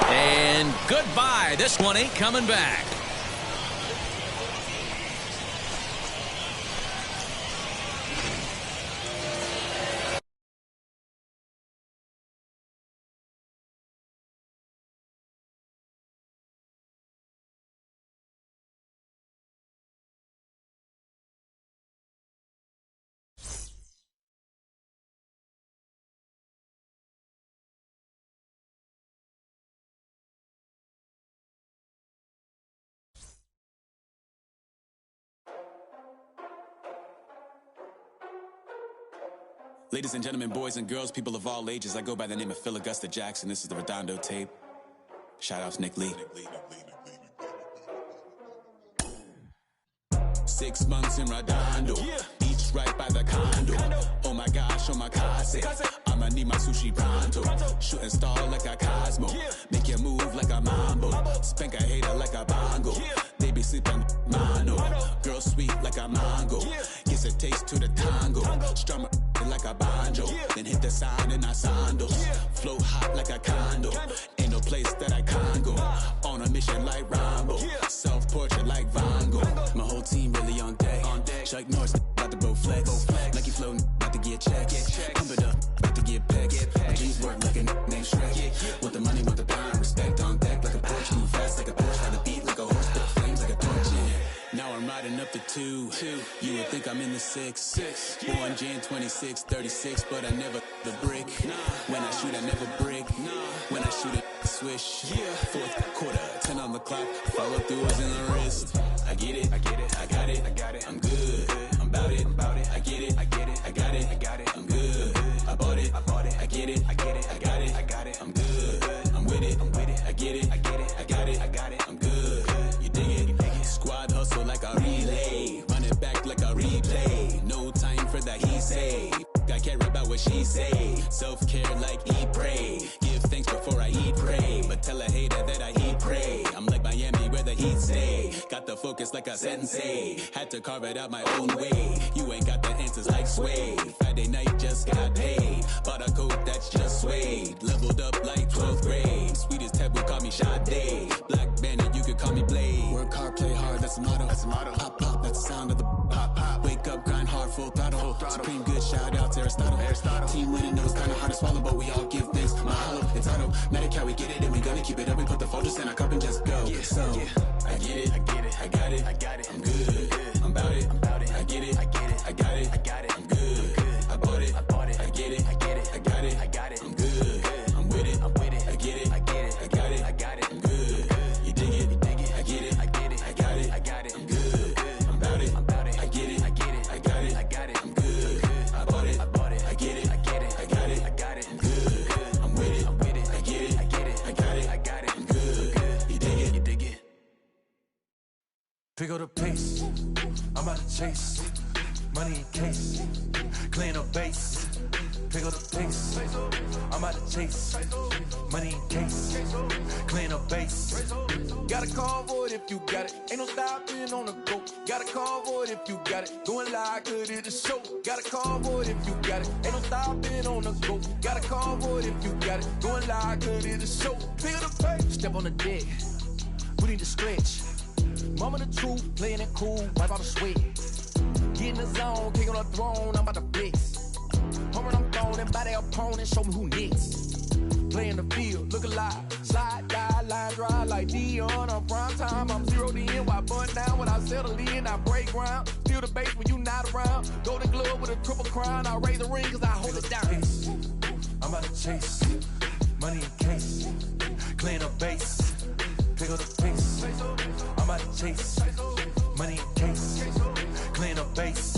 And goodbye. This one ain't coming back. Ladies and gentlemen, boys and girls, people of all ages, I go by the name of Phil Augusta Jackson. This is the Redondo tape. Shout out to Nick Lee. 6 months in Redondo, each right by the condo. Oh my gosh, oh my case, I'ma need my sushi pronto. Shooting star like a Cosmo, make you move like a mambo. Spank a hater like a bongo. They be sleeping mano. Girl sweet like a mango. Gives a taste to the tango. Strum like a banjo. Then hit the sound in our sandals. Flow hot like a condo. Ain't no place that I can't go. On a mission like Rambo. Self-portrait like Van Gogh. My whole team really on deck. Chuck Norris about to bow flex. Nike flow about to get checks. Pump it up, about to get pecs. My jeans work like a named Shrek. Want the money, want the pound. Respect on deck like a Porsche. Move fast like a Porsche. Try to beat like a horse. Put flames like a torch in. Now I'm riding up the 2. You would think I'm in the 6. Born Jan 26, 36, but I never the brick. When I shoot, I never brick. When I shoot it, swish. Fourth quarter, 10 on the clock. Follow through is in the wrist. I get it, I got it, I'm good. I'm about it, I get it, I got it, I'm good. I bought it, I get it, I got it, I'm good. I'm with it, I get it, I got it, I'm good. You dig it? Squad hustle like a relay. Run it back like a replay. No time for that he say. I care about what she say. Self-care like eat, pray. Give thanks before I eat, pray. But tell a hater that I eat, pray. I'm like Miami where the heat stay. Got the focus like a sensei. Had to carve it out my own way. You ain't got the answers like Sway. Friday night just got paid. Bought a coat that's just suede. Leveled up like 12th grade. Sweetest taboo, call me Sade. Black Bandit, you could call me Blade. Work hard, play hard, that's the motto. Pop, pop, that's the sound of the pop, pop. Wake up, grind hard, full throttle. Supreme good, shout out to Aristotle. Team winning knows kinda hard to swallow, but we all give thanks. My hollow, it's automatic how we get it, and we gonna keep it up. We put the focus in our cup and just go. So, I get it, I got it, I'm good. I'm about it, I get it, I got it, I'm good. I bought it, I get it, I got it, I'm good. I'm with it, I get it, I got it, I'm good. You dig it, I get it, I got it, I'm good. I'm about it, I get it, I got it, I'm good. I bought it, I get it, I got it, I'm good. I'm with it, I get it, I got it, I'm good. You dig it? Pick up the pace, I'm out to chase. Money in case, clean up base. Pick up the pace, I'm out to chase. Money in case, clean up base. Got a convoy if you got it. Ain't no stopping on the go. Got a convoy if you got it. Going live, good at the show. Got a convoy if you got it. Ain't no stopping on the go. Got a convoy if you got it. Going live, good at the show. Pick up the pace. Step on the deck, we need to stretch. Mama the truth, playing it cool, wipe out the sweat. Get in the zone, kick on the throne, I'm about to flex. Home run, I'm throwing and by their opponent, show me who next. Play in the field, look alive. Slide, die, line drive like Dion on prime time. I'm 0 to end, while bun down when I settle in. I break ground, feel the bass when you not around. Golden glove with a triple crown, I raise the ring cause I hold it down. I'm about to chase, money in case, clean up base. Pick up the pace, I'm out to chase. Money in case, clean up base.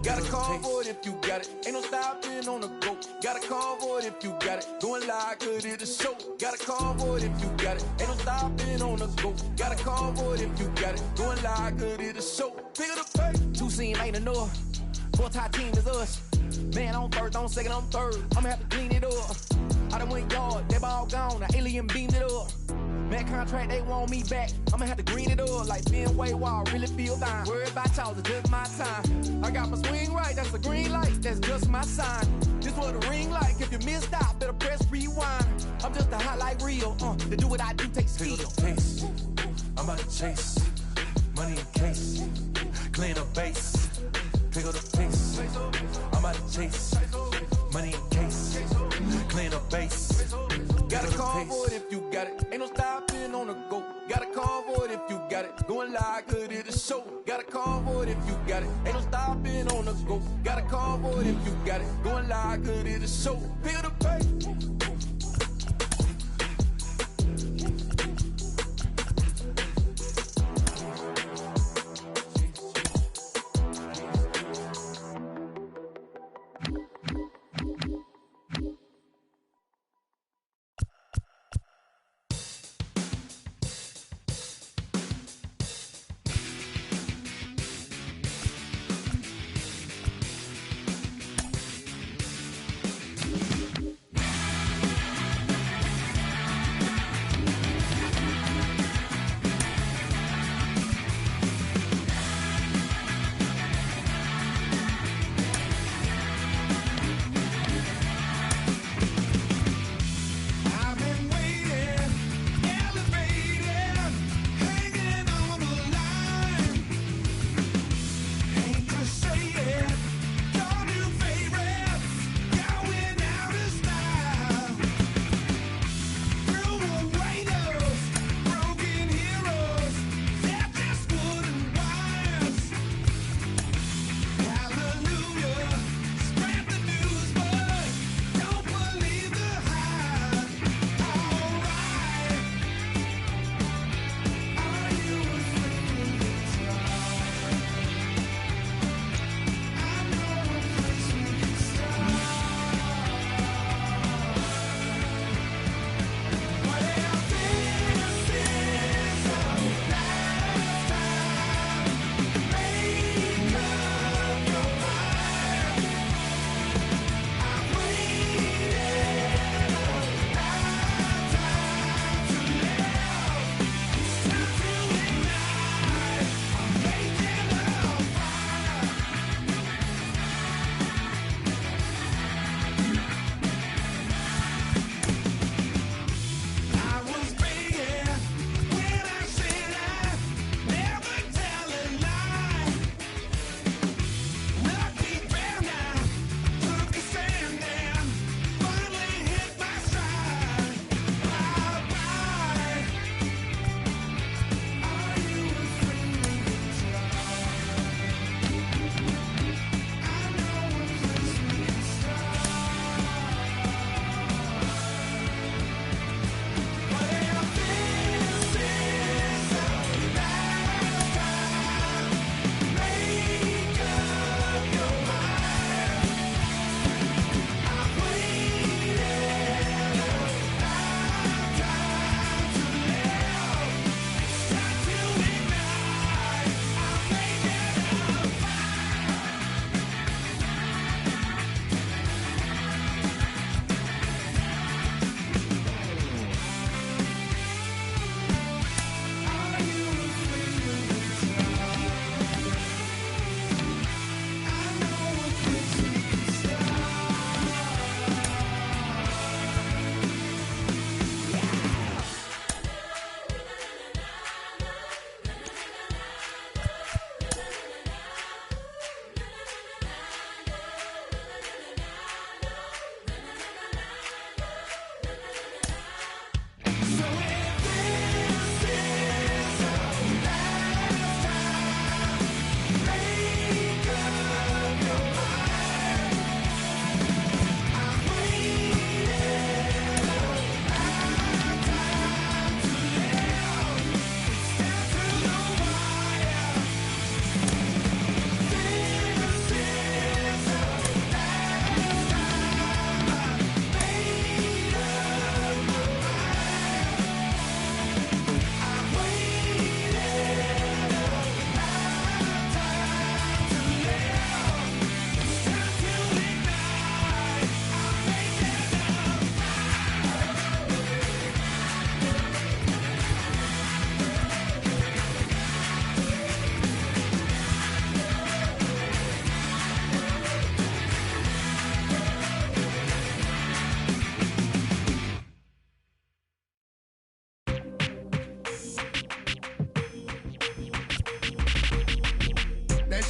Got a convoy if you got it. Ain't no stopping on the go. Got a convoy if you got it. Going live, good at the show. Got a convoy if you got it. Ain't no stopping on the go. Got a convoy if you got it. Going live, good at the show. Pick up the pace. 2 team ain't enough. 4-tie team is us. Man on first, on second, on third. I'ma have to clean it up. I done went yard, they ball gone. The alien beamed it up. Man contract, they want me back. I'ma have to green it up like Ben Way Wall. Really feel fine. Worried about y'all, it's just my time. I got my swing right, that's a green light. That's just my sign. This what the ring like. If you missed out, better press rewind. I'm just a highlight reel. To do what I do takes skill. Pick up the pace, I'm about to chase. Money in case, clean up base. Pick up the pace, I'm about to chase. Money in case, clean up base. Got a convoy if you got it. Ain't no stopping on the go. Got a convoy if you got it. Going live, good at the show. Got a convoy if you got it. Ain't no stopping on the go. Got a convoy if you got it. Going live, good at the show. Pick up the pace. You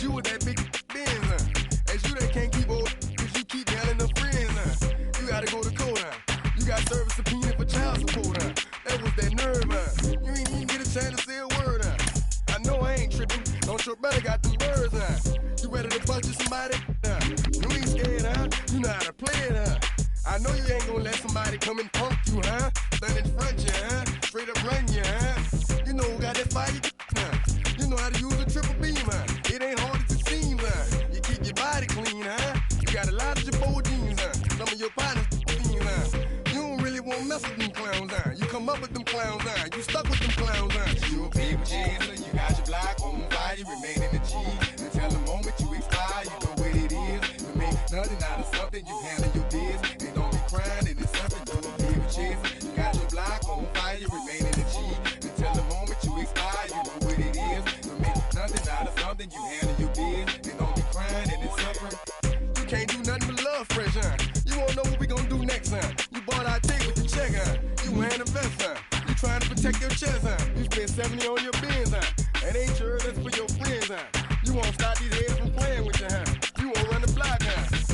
It's you with that big Benz, It's you that can't keep old, cause you keep yelling her friends, You gotta go to court, You got service subpoena for child support, That was that nerve, You ain't even get a chance to say a word, I know I ain't tripping, don't your brother got them birds, You ready to bust you somebody, You ain't scared, You know how to play it, I know you ain't gonna let somebody come and punk you, Stand in front you, Straight up run you, You know who got that fire, You know how to use a triple beam, It ain't hard as it seems, You keep your body clean, You got a lot of your bold jeans, Some of your partners, You don't really want to mess with them clowns, You come up with them clowns, You stuck with them clowns, You a people chaser, you got your block on fire, you remain in the G. Until the moment you expire, you know what it is. To make nothing out of something, you handle your biz. And don't be crying, it is something you a people chaser. You got your block on fire, you remain in the G. Until the moment you expire, you know what it is. To make nothing out of something, you handle your biz. And don't be crying, and it's suffering. You can't do nothing but love fresh, You won't know what we gonna do next, You bought our tape with the check, You hand a vest, You trying to protect your chest, You spent 70 on your bins, That ain't sure that's for your friends, You won't stop these heads from playing with you, You won't run the block,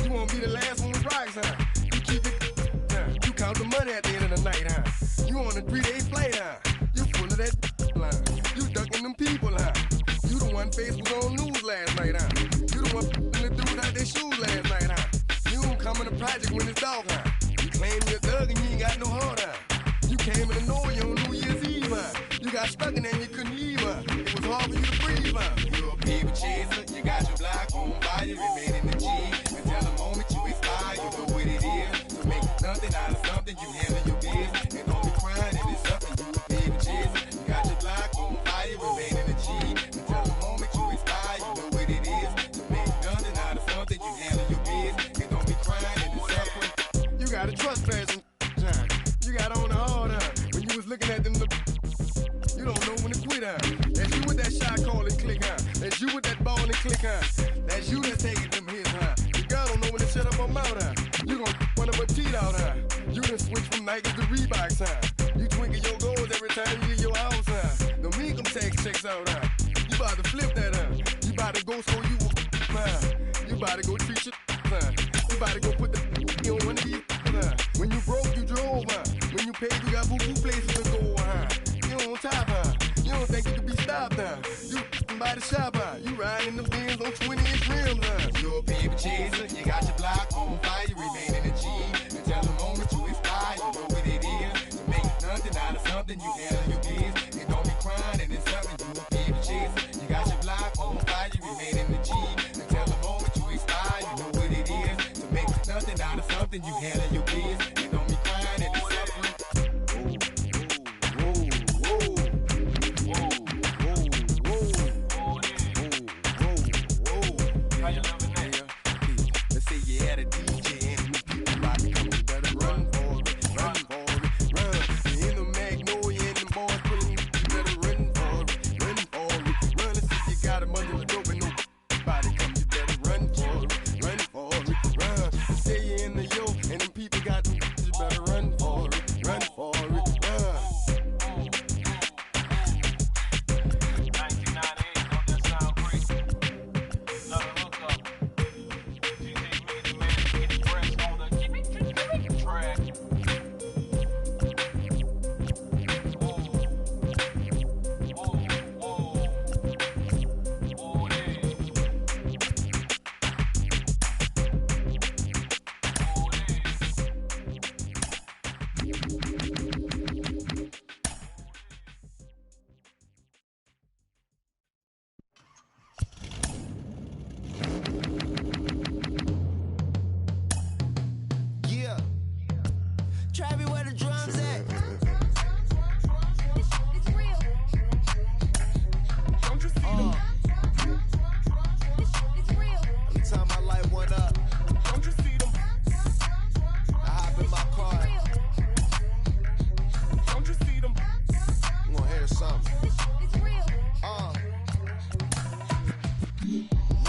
You won't be the last one with rocks, You keep it, You count the money at the end of the night, You on a 3-day flight, You full of that line. You ducking them people, You the one face was on news last night, You the one the dude out their shoes last night, You don't come in the project when it's dark, You claim you're a thug and you ain't got no heart, You came in the know you on New Year's Eve, You got stuck in there and you couldn't leave, It was hard for you to breathe, You a people chaser, you got your block on fire, you remain in the G. Until the moment you expire, you know what it is. To make nothing out of something, you handle your biz. And don't be crying, and it's something you a people chaser. You got your block on fire, you remain in the G. Until the moment you expire, you know what it is. To make nothing out of something, you handle your biz. And don't be crying, and it's suffering. You got a trespassing, You got on the hard, When you was looking at them, you don't know when to quit, That's you with that shot calling click, That's you with that ball and click, That's you that's taking them hits, The girl don't know when to shut up her mouth, You gon' one of her teeth out, You done switch from Nike to Reeboks, You twinkle your goals every time you leave your house, Don't make them take checks out, You about to flip that, You about to go so you about to go treat your, You about to go put the on one of these, When you broke, you drove, When you paid, you got boo-boo places to go, You on top, You don't think you can be stopped, You by the shop, You riding in the Benz on 20-inch rims, You a people chaser, you got your block on fire, you remain in the G. Until the moment you expire, you know what it is. To make nothing out of something, you handle your biz. And don't be crying, and it's something, you a people chaser. You got your block on fire, you remain in the G. Until the moment you expire, you know what it is. To make nothing out of something, you handle your biz. And don't be crying, and it's suffering. Let's say you had a DJ and you people about to come, you better run for it, run. In the Magnolia and the boys pulling, you better run for it, run. Let's say you got them under the dope and nobody come, you better run for it, run. Let's say you in the yo and them people got them, you better run for it, run. 1998, don't that sound great? Another hookup. DJ Media Man, get pressed on the track. Yeah. Travis, where the drums at? Don't you see them? Every time I light one up, Don't you see them? I hop in my car. Don't you see them? You gonna hear something?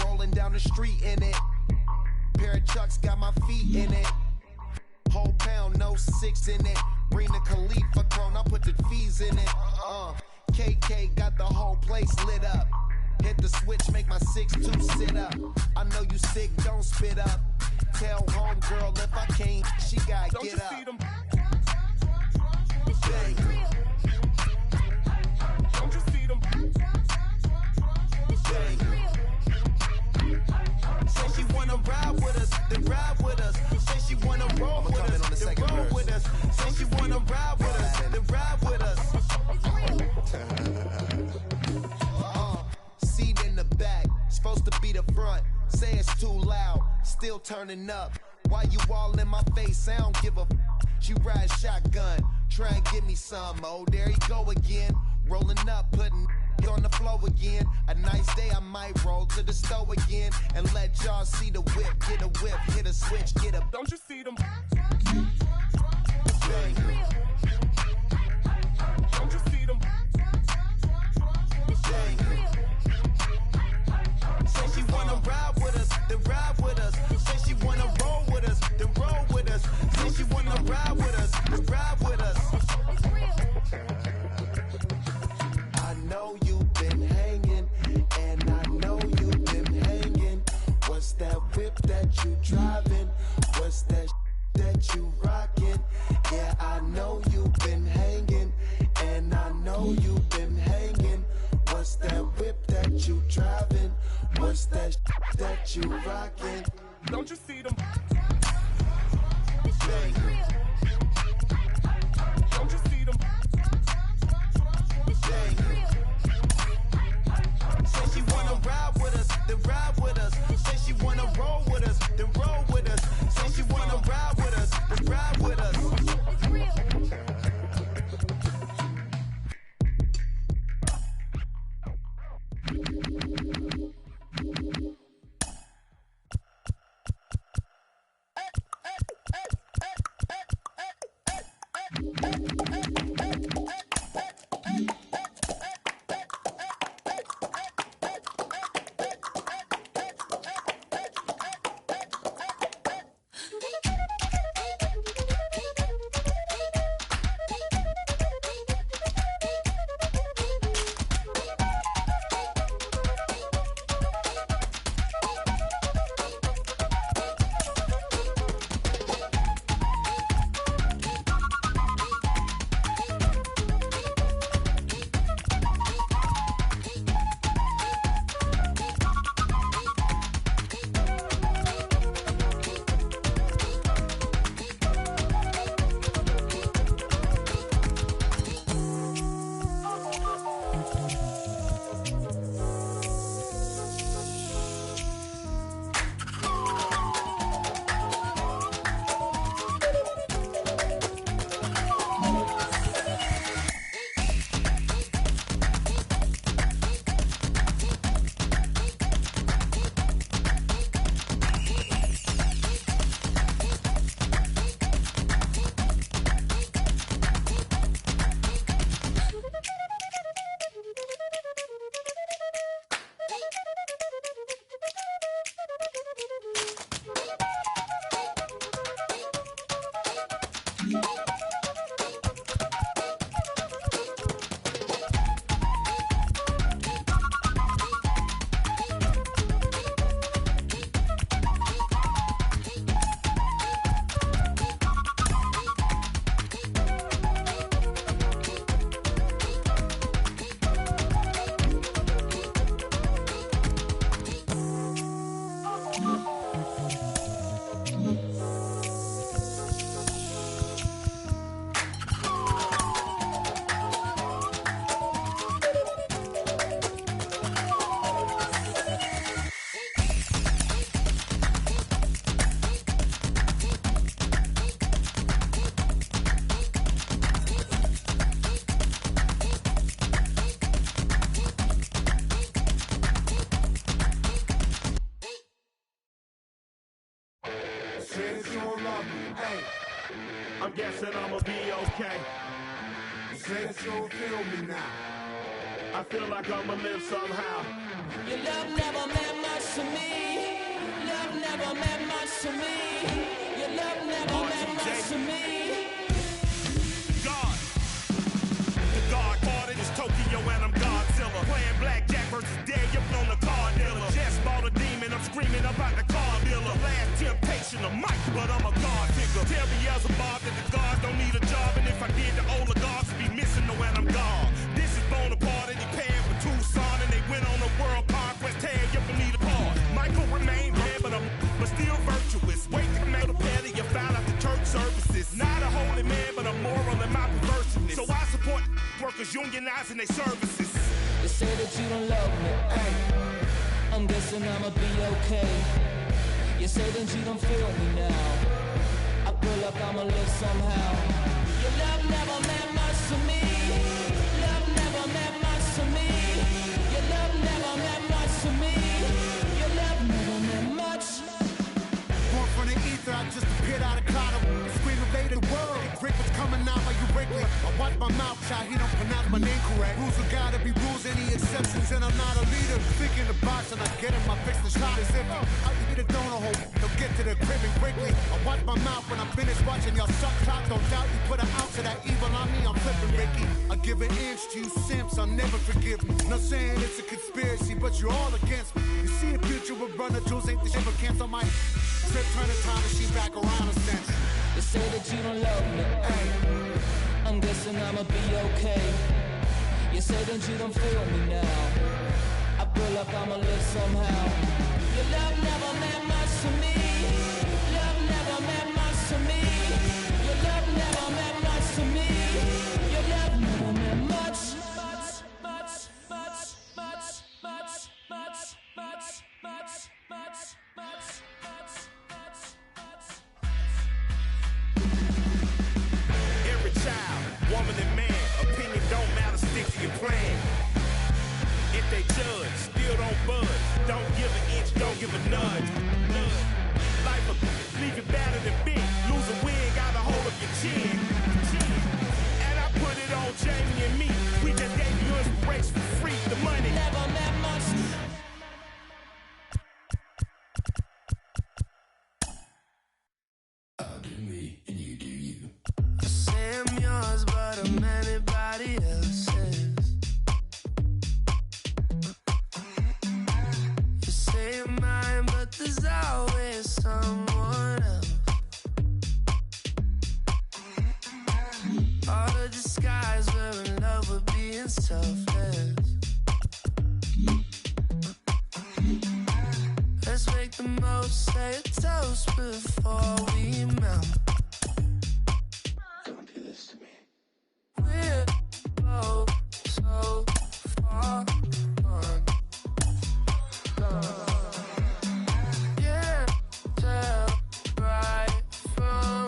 Rolling down the street in it. Pair of Chucks got my feet in it. Whole pound, no 6 in it. Bring the Khalifa cone, I put the fees in it. KK got the whole place lit up. Hit the switch, make my city 6'2", sit up. I know you sick, don't spit up. Tell homegirl if I can't, she gotta get up. Don't you see them? Say she wanna ride with us, then ride with us. Say she wanna roll with us, then roll with us. Say she wanna ride with us, then ride with us. Seat in the back, supposed to be the front. Say it's too loud, still turning up. Why you all in my face? I don't give a f. She ride shotgun, try and give me some. Oh, there he go again. Rolling up, putting on the floor again. A nice day, I might roll to the store again and let y'all see the whip. Get a whip, hit a switch, get a. Don't you see them? Don't you see them? Say she wanna ride with us, then ride with us. Say she wanna roll with us, then roll with us. Say she wanna ride with us, then ride with us. I know you've been hanging, and I know you've been hanging. What's that whip that you driving? What's that that you rocking? Yeah, I know you've been hanging, and I know you've been hanging. What's that whip that you driving? What's that that you rocking? Don't you see them? Don't you see them? Say she wanna ride with us, then ride with us. Say she wanna roll with us, then roll with us. Say she wanna ride with us, then ride with us. I'm guessing I'ma be okay. You say that you don't feel me now. I feel like I'ma live somehow. Your love never meant much to me. Love never meant much to me. Your love never meant much to me. God. The God ordered is Tokyo and I'm Godzilla. Playing blackjack versus dead, you're on the card dealer. Just workers unionizing their services. You say that you don't love me, ay. I'm guessing I'ma be okay. You say that you don't feel me now. I pull up, I'ma live somehow. Your love never meant much to me. Love never meant much to me. Your love never meant much to me. Your love never meant much. Born from the ether, I just appeared out of cloud. Screaming, obey the word. Rick was coming out like you Wrigley. I watch my mouth shot, he don't pronounce my name correct. Rules will gotta be rules, any exceptions, and I'm not a leader. Thinking the box and I get him, I fix the shot as if I need a donor hole. They'll get to the crib and quickly. I watch my mouth when I'm finished watching y'all suck clock. Don't doubt you put an ounce of that evil on me, I'm flipping Ricky. I give an inch to you simps, I'll never forgive you. Not saying it's a conspiracy, but you're all against me. You see a future with runner jewels, ain't the shit but cancel my trip, turn the time machine back around a sense. You say that you don't love me, ay. I'm guessing I'ma be okay. You say that you don't feel me now. I pull up, I'ma live somehow. Your love never meant much to me. Love never meant much to me. Your love never meant much to me. Your love never meant much. Every child, woman and man, opinion don't matter, stick to your plan. If they judge, still don't budge. Don't give an inch, don't give a nudge. Life will leave you battered and bent. Lose a win, got a hold of your chin. And I put it on Jamie and me. We just gave you inspiration for free. The money never meant much. You say I'm yours, but I'm anybody else's. You say you're mine, but there's always someone else. All the disguise, we're in love with being selfless. Let's make the most, say a toast before we melt. We're both so far gone. Yeah, tell right from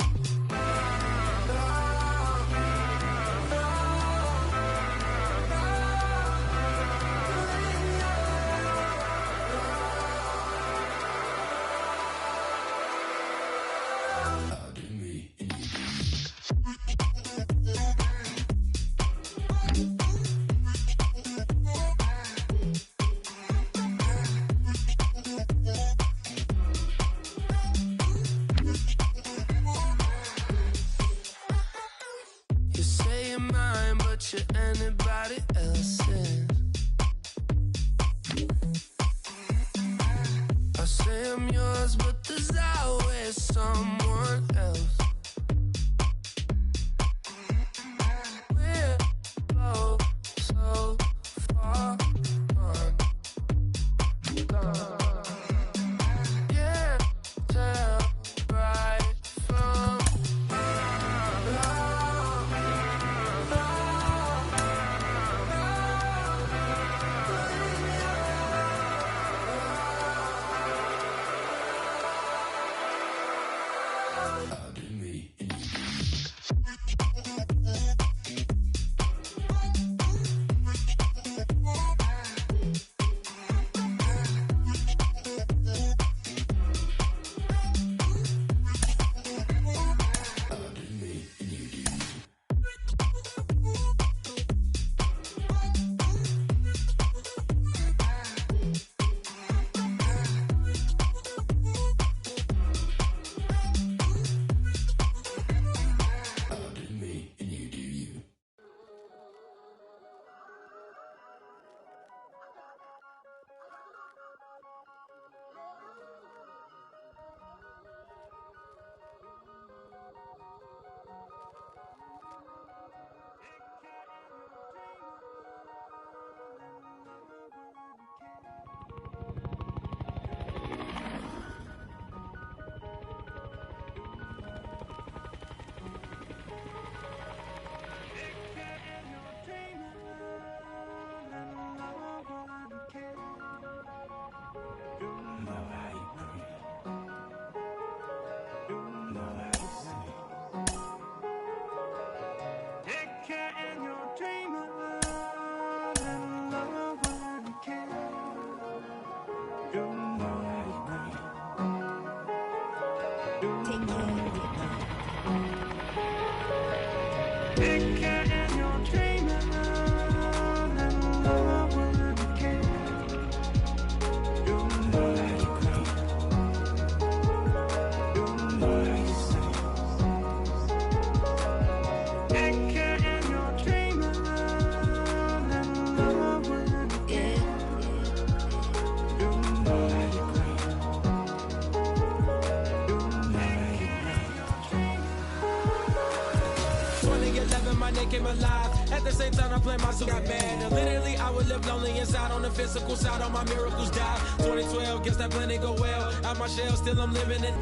you say you're mine, but you're anybody else's. I say I'm yours, but there's always someone else. We're both so far gone. Yeah, tell right from came alive. At the same time, I played myself, got mad. And literally, I would live lonely inside. On the physical side, all my miracles died. 2012, guess that plan didn't go well. Out my shell, still I'm living it.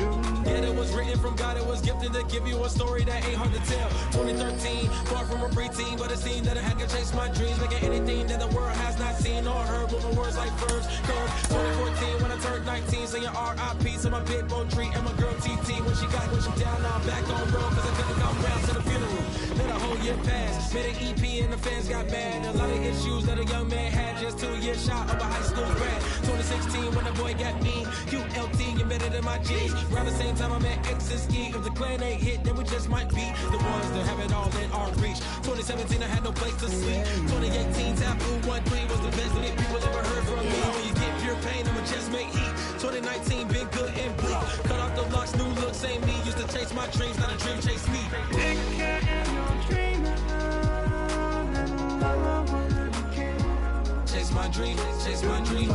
Yeah, it was written from God, it was gifted to give you a story that ain't hard to tell. 2013, far from a preteen, but it seemed that I had to chase my dreams, making anything that the world has not seen or heard. Moving words like verbs. 2014, when I turned 19, saying R.I.P. to my big bone tree and my girl TT. When she down, now I'm back on road, cause I couldn't come round to the funeral. Let a whole year pass, made an EP and the fans got mad. A lot of issues that a young man had, just 2 years shot of a high school grad. 2016, when the boy got me, QLT, you better than my G's. Around the same time I met X and Ski. If the clan ain't hit, then we just might be the ones that have it all in our reach. 2017, I had no place to sleep. 2018, Taboo 1-3 was the best that people ever heard from me. When you get pure pain, I'ma just make heat. 2019, been good and bleak. Cut off the locks, new look, same me. Used to chase my dreams, not a dream chase me. Take care of your dream. Chase my dream, chase my dream.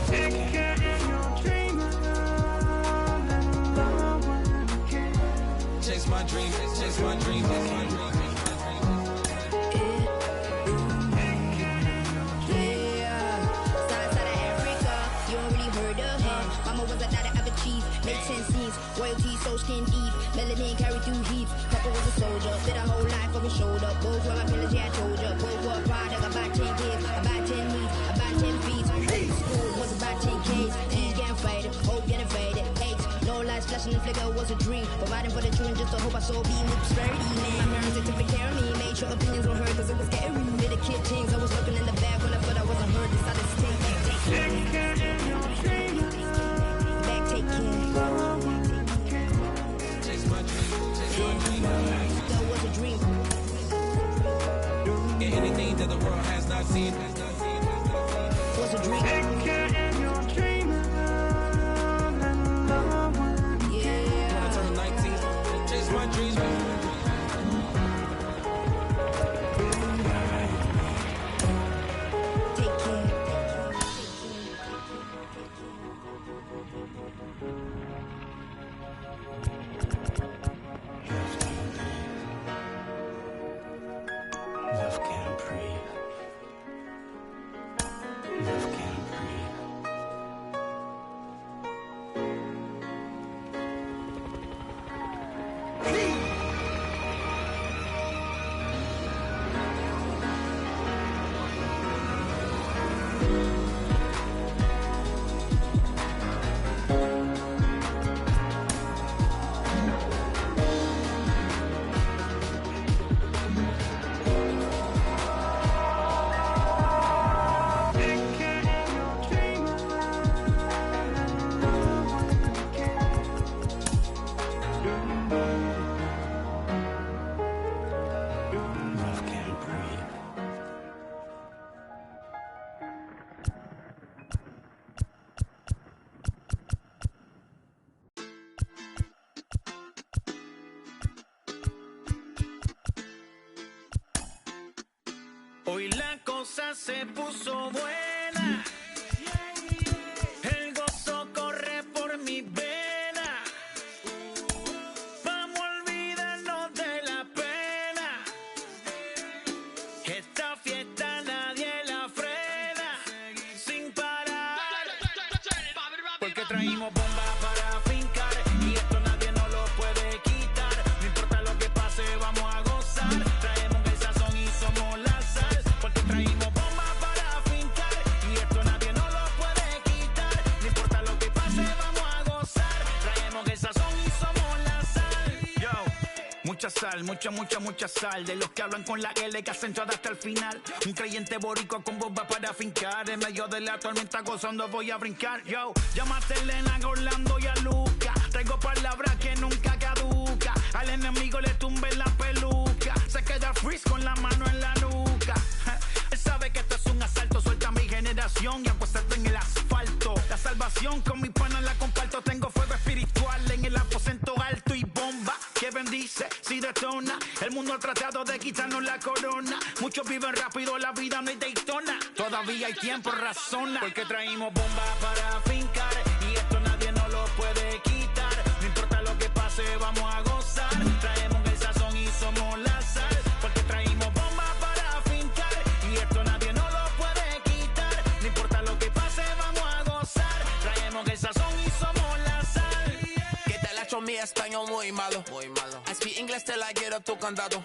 Take care of your dream. Chase my dream, chase my dream, chase my dream. Royalty so skin deep, melanin carry through heat. Papa was a soldier, did a whole life over shoulder. Both were my pillars, yeah, I told ya. Both were a product, about 10 kids, about 10 meats, about 10 feet. School was about 10 Ks, D's getting faded, hope getting faded. Eight, no lights flashing, the flicker was a dream. Providing for the children just to hope I saw being with prosperity, man. My parents took care of me, made sure opinions were heard, cause it was scary. Made a kid things, I was looking in the back when I thought I wasn't heard. Decided to take care of your dream. Back, take care. That was a dream. Yeah, anything that the world has not seen was a dream. Take care of your dream. When I turned 19, chase my dreams. Take care. Love can't breathe. Love can't breathe. Love can't breathe. Hoy la cosa se puso buena. El gozo corre por mi vena. Vamos a olvidarnos de la pena. Esta fiesta nadie la frena. Sin parar. Porque traímos bomba para fincar. Y esto nadie nos lo puede quitar. No importa lo que pase, vamos a gozar. Traemos el sazón y somos la sal. Porque traímos bomba para fincar. Y esto nadie nos lo puede quitar. No importa lo que pase, vamos a gozar. Traemos el sazón y somos la sal. Yo, mucha sal, mucha sal. De los que hablan con la L que hacen todo hasta el final. Un creyente boricua con bomba para fincar. En medio de la tormenta gozando voy a brincar. Yo, llámate a Elena, a Orlando y a Luca. Traigo palabras que nunca caduca. Al enemigo le tumbe la peluca. Se queda freeze con la mano en la nuca. Él sabe que esto es un asalto. Suelta mi generación y acuéstate en el asfalto. La salvación con mi pana la comparto. Tengo fuego espiritual en el aposento alto y bomba que bendice si detona. El mundo ha tratado de quitarnos la corona. Muchos viven rápido, la vida no es Daytona. Todavía hay tiempo, razona. Porque traímos bomba para fincar. Y esto nadie nos lo puede pase vamos a gozar. Traemos el sazón y somos la sal, porque traímos bomba para fincar y esto nadie nos lo puede quitar. No importa lo que pase vamos a gozar. Traemos el sazón y somos la sal. ¿Qué tal hecho mi español muy malo? Muy malo. I speak English till I get up tu condado.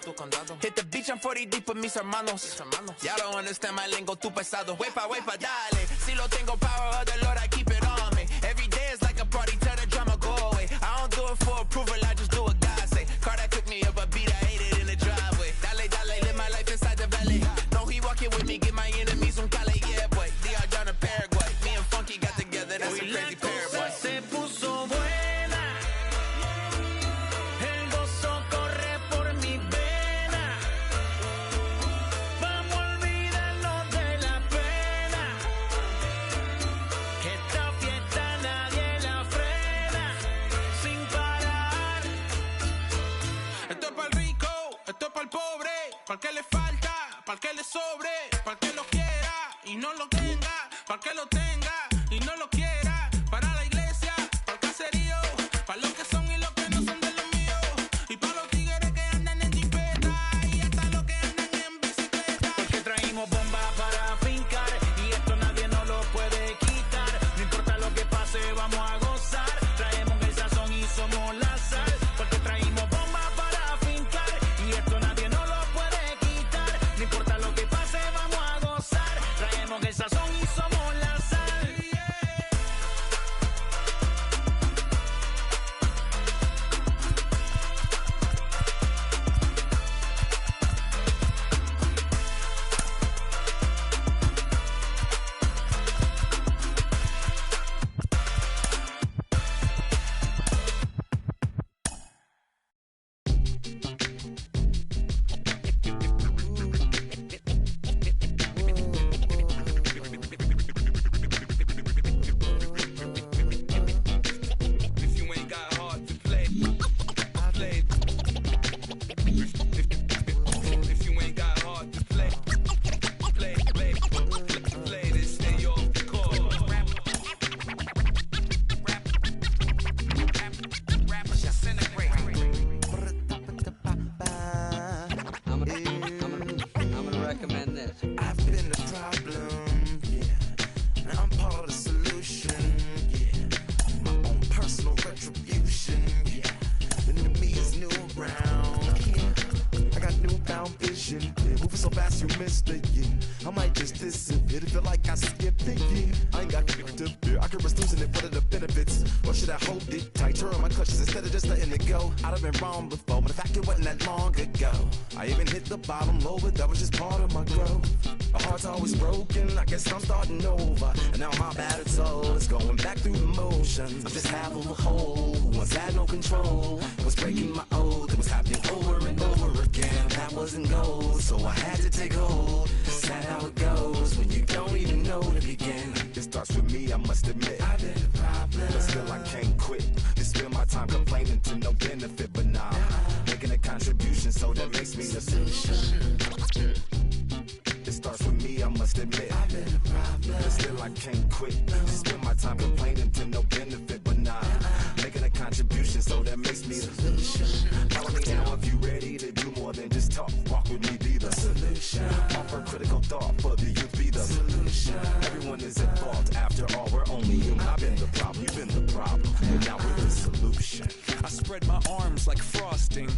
Hit the beach and 40 deep with mis hermanos. Y'all don't understand my lingo, tu pesado. Wait pa, dale. Si lo tengo power of the Lord, I keep it on me. Every day is like a party, tell the drama go away. I don't do it for approval, I just do what God say. Carter cooked me up a beat, I ate it in the driveway. Dale, live my life inside the valley. No, he walking with me, get my enemies un cale, yeah, boy. DR down to Paraguay. Me and Funky got together, that's a crazy pair, boy. Se puso buena, el gozo corre por mi vena. Vamos a olvidarnos de la pena, que esta fiesta nadie la frena, sin parar. Esto es para el rico, esto es para el pobre, para el que le falta, para el que le sobre, para el que lo quiera y no lo tenga, para el que lo tenga y no lo quiera, para la iglesia, para el caserío, para los que son y los que no son de los míos, y para los tigres que andan en jipeta y hasta los que andan en bicicleta. Porque traímos bomba para fincar y esto nadie nos lo puede quitar. No importa lo que pase, vamos a gozar. Traemos el sazón y somos la sal, porque traímos bomba para fincar y esto nadie nos lo puede quitar. No importa lo que pase, vamos a gozar. Traemos el sazón y somos la sal. If you ain't got hard to play, play. If you ain't got hard to play, play this, stay off the court. Rappers disintegrate. I'm gonna recommend this. I've been the problem, yeah. And I'm part of the solution, yeah. My own personal retribution, yeah. The new me is new around, yeah. I got newfound vision, yeah. Moving so fast you missed it, yeah. I might just disappear to feel like I skipped it, yeah. I ain't got to fear. I could risk losing it for the benefits. Or should I hold it tight, turn my clutches instead of just letting it go? I'd have been wrong before, but in fact it wasn't that long ago. I even hit the bottom low, but that was just part of my growth. My heart's always broken, I guess I'm starting over. And now my battered soul is going back through the motions. I'm just half of a whole who once had no control. Was breaking my oath, it was happening over and over again. That wasn't gold, so I had to take hold. Sad how it goes when you don't even know to begin. It starts with me, I must admit. I've been a problem, but still I can't quit. Just spend my time complaining to no benefit, but nah, making a contribution, so that makes me the solution. It starts with me, I must admit. I've been a problem, but still I can't quit. Just spend my time complaining to no benefit, but nah, making a contribution, so that makes me the solution. Follow me now if you ready to do more than just talk. Walk with me, be the solution. Offer critical thought for the youth, be the solution. Everyone is at fault, after all, we're only human. I've been the problem, you've been the problem, and now we're the solution. I spread my arms like frosting,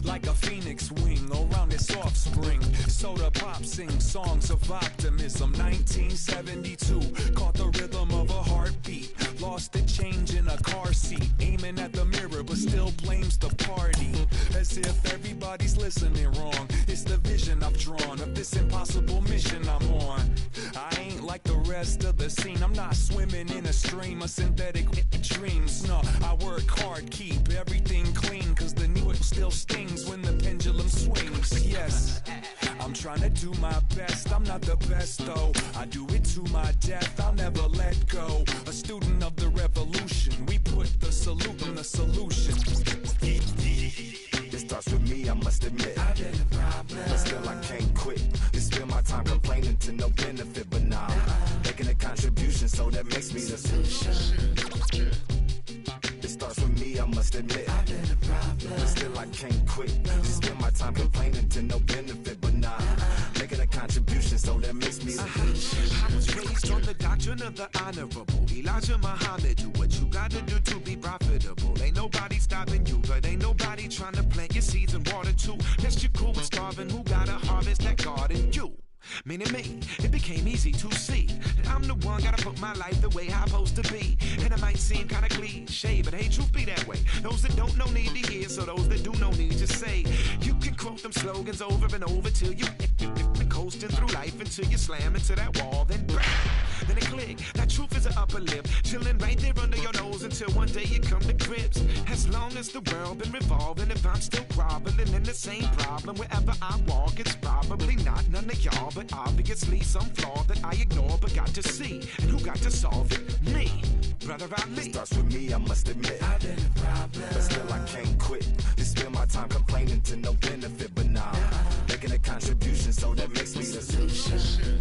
like a phoenix wing around its offspring. Soda pop sings songs of optimism. 1972, caught the rhythm of a heartbeat. Lost the change in a car seat, aiming at the mirror but still blames the party. As if everybody's listening wrong. It's the vision I've drawn of this impossible mission I'm on. I ain't like the rest of the scene. I'm not swimming in a stream of synthetic dreams. No, I work hard, keep everything clean, cause the new still stings when the pendulum swings. Yes, I'm trying to do my best. I'm not the best though, I do it to my death. I'll never let go. A student of the revolution, we put the salute in the solution. It starts with me, I must admit. I've been a problem, but still I can't quit. Just spend my time complaining to no benefit, but nah, making a contribution, so that makes me the solution. It starts with me, I must admit. I've been a can't quit. Just spend my time complaining to no benefit, but nah, making a contribution, so that makes me the I was raised on the doctrine of the honorable Elijah Muhammad. Do what you gotta do to be profitable. Ain't nobody stopping you, but ain't nobody trying to plant your seeds and water too. Unless you're cool with starving, who gotta harvest that garden? You. Meaning me, it became easy to see that I'm the one gotta put my life the way I'm supposed to be. And it might seem kinda cliche, but hey, truth be that way. Those that don't know need to hear, so those that do know need to say. You can quote them slogans over and over till you coasting through life until you slam into that wall, then bang, then it click. That truth is an upper lip, chilling right there under your nose until one day you come to grips. As long as the world been revolving, if I'm still groveling in the same problem wherever I walk, it's probably not none of y'all, but obviously some flaw that I ignore but got to see. And who got to solve it? Me, brother Ali. It starts with me, I must admit. I've been a problem, but still I can't quit. Just spend my time complaining to no benefit, but nah, making a contribution, so that makes me the solution.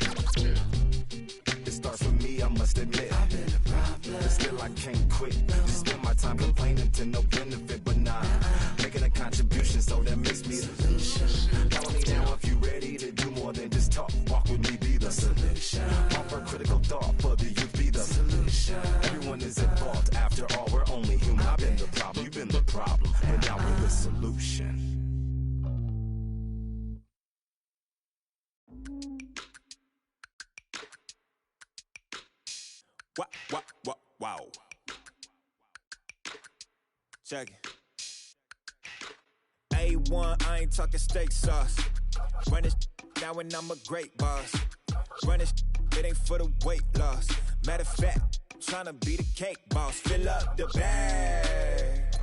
It starts with me, I must admit. I've been a problem, but still I can't quit. Just spend my time complaining to no benefit, but nah, making a contribution, so that makes me the solution. Follow me now if you ready to do more than just talk. Walk with me, be the solution. Offer critical thought for the youth, be the solution. Everyone is at fault. After all, we're only human. I've been the problem, you've been the problem, and now we're the solution. Wow. Check it. A1, I ain't talking steak sauce. Run this now and I'm a great boss. Run this, it ain't for the weight loss. Matter of fact, tryna be the cake boss. Fill up the bag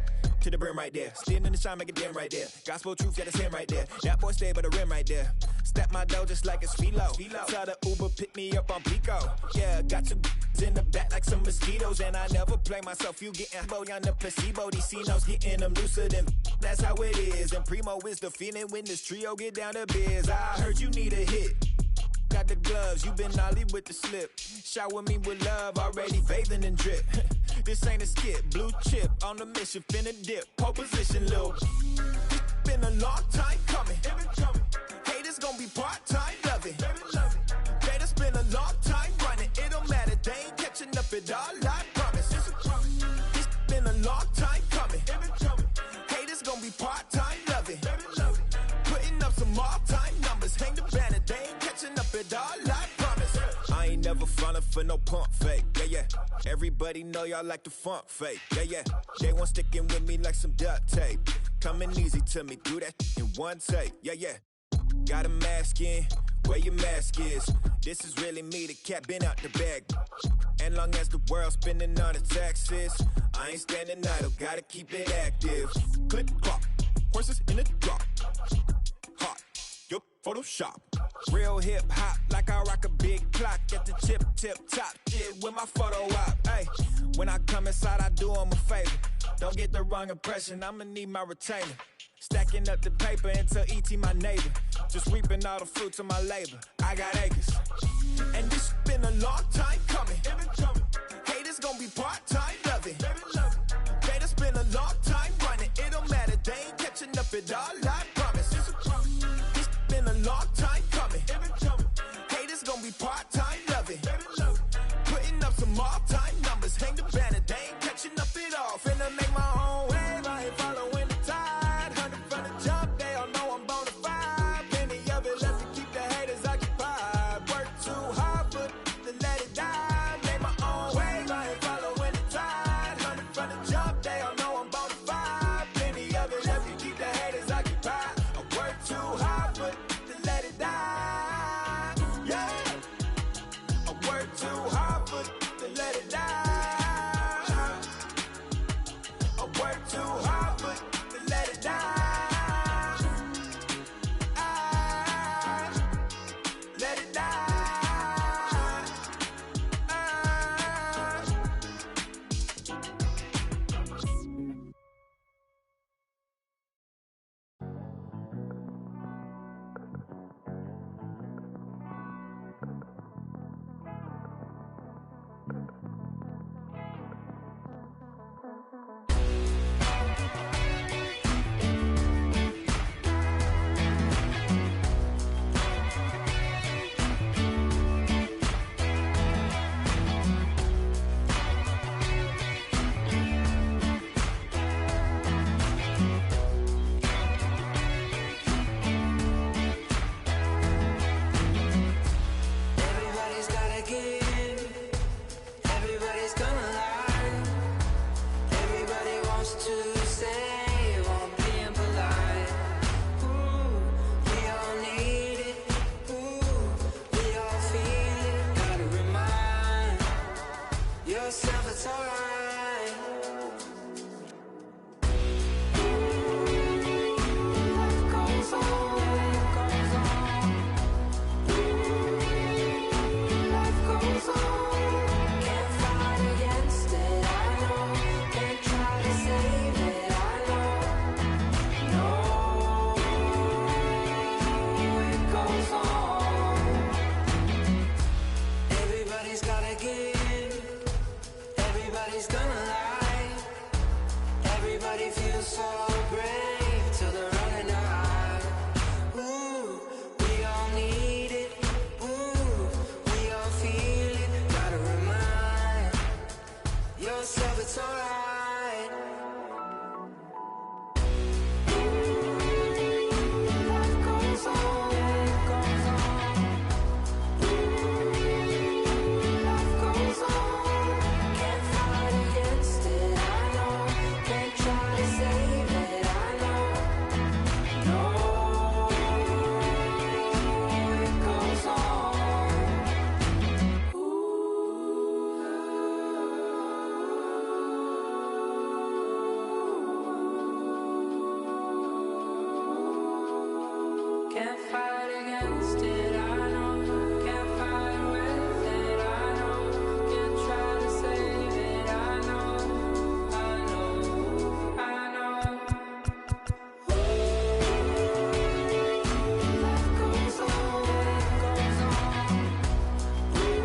to the brim right there. Standing in the shine, make it dim right there. Gospel truth, yeah, that's him right there. That boy stay by the rim right there. Step my dough just like it's philo. Tell the Uber pick me up on Pico. Yeah, got two in the back like some mosquitoes, and I never play myself. You getting boy on the placebo. These C-notes getting them looser than that's how it is. And primo is the feeling when this trio get down to biz. I heard you need a hit. Got the gloves, you been ollie with the slip. Shower me with love, already bathing in drip. This ain't a skip, blue chip on the mission, finna dip. Pole position, lil'. It's been a long time coming. Haters gon' be part-time, love it. They done spend a long time running. It don't matter, they ain't catching up at all, I promise. It's been a long time coming. Haters gon' be part-time, love it. Putting up some all-time numbers. Hang the banner, they ain't catching up at all, I promise. I ain't never falling for no pump fake, yeah. Everybody know y'all like the funk fake, yeah. They want sticking with me like some duct tape. Coming easy to me, do that in one take, yeah. Got a mask in, where your mask is. This is really me, the cat been out the bag. And long as the world spending on the taxes, I ain't standing idle, gotta keep it active. Click clock, horses in the drop. Hot, yup, Photoshop. Real hip hop, like I rock a big clock at the tip top. Shit with my photo op. Hey, when I come inside, I do them a favor. Don't get the wrong impression, I'ma need my retainer. Stacking up the paper until E.T. my neighbor. Just reaping all the fruits of my labor. I got acres. And this been a long time coming. Haters gon' be part-time, love it. They done spend a long time running. It don't matter, they ain't catching up at all, I promise. It's been a long time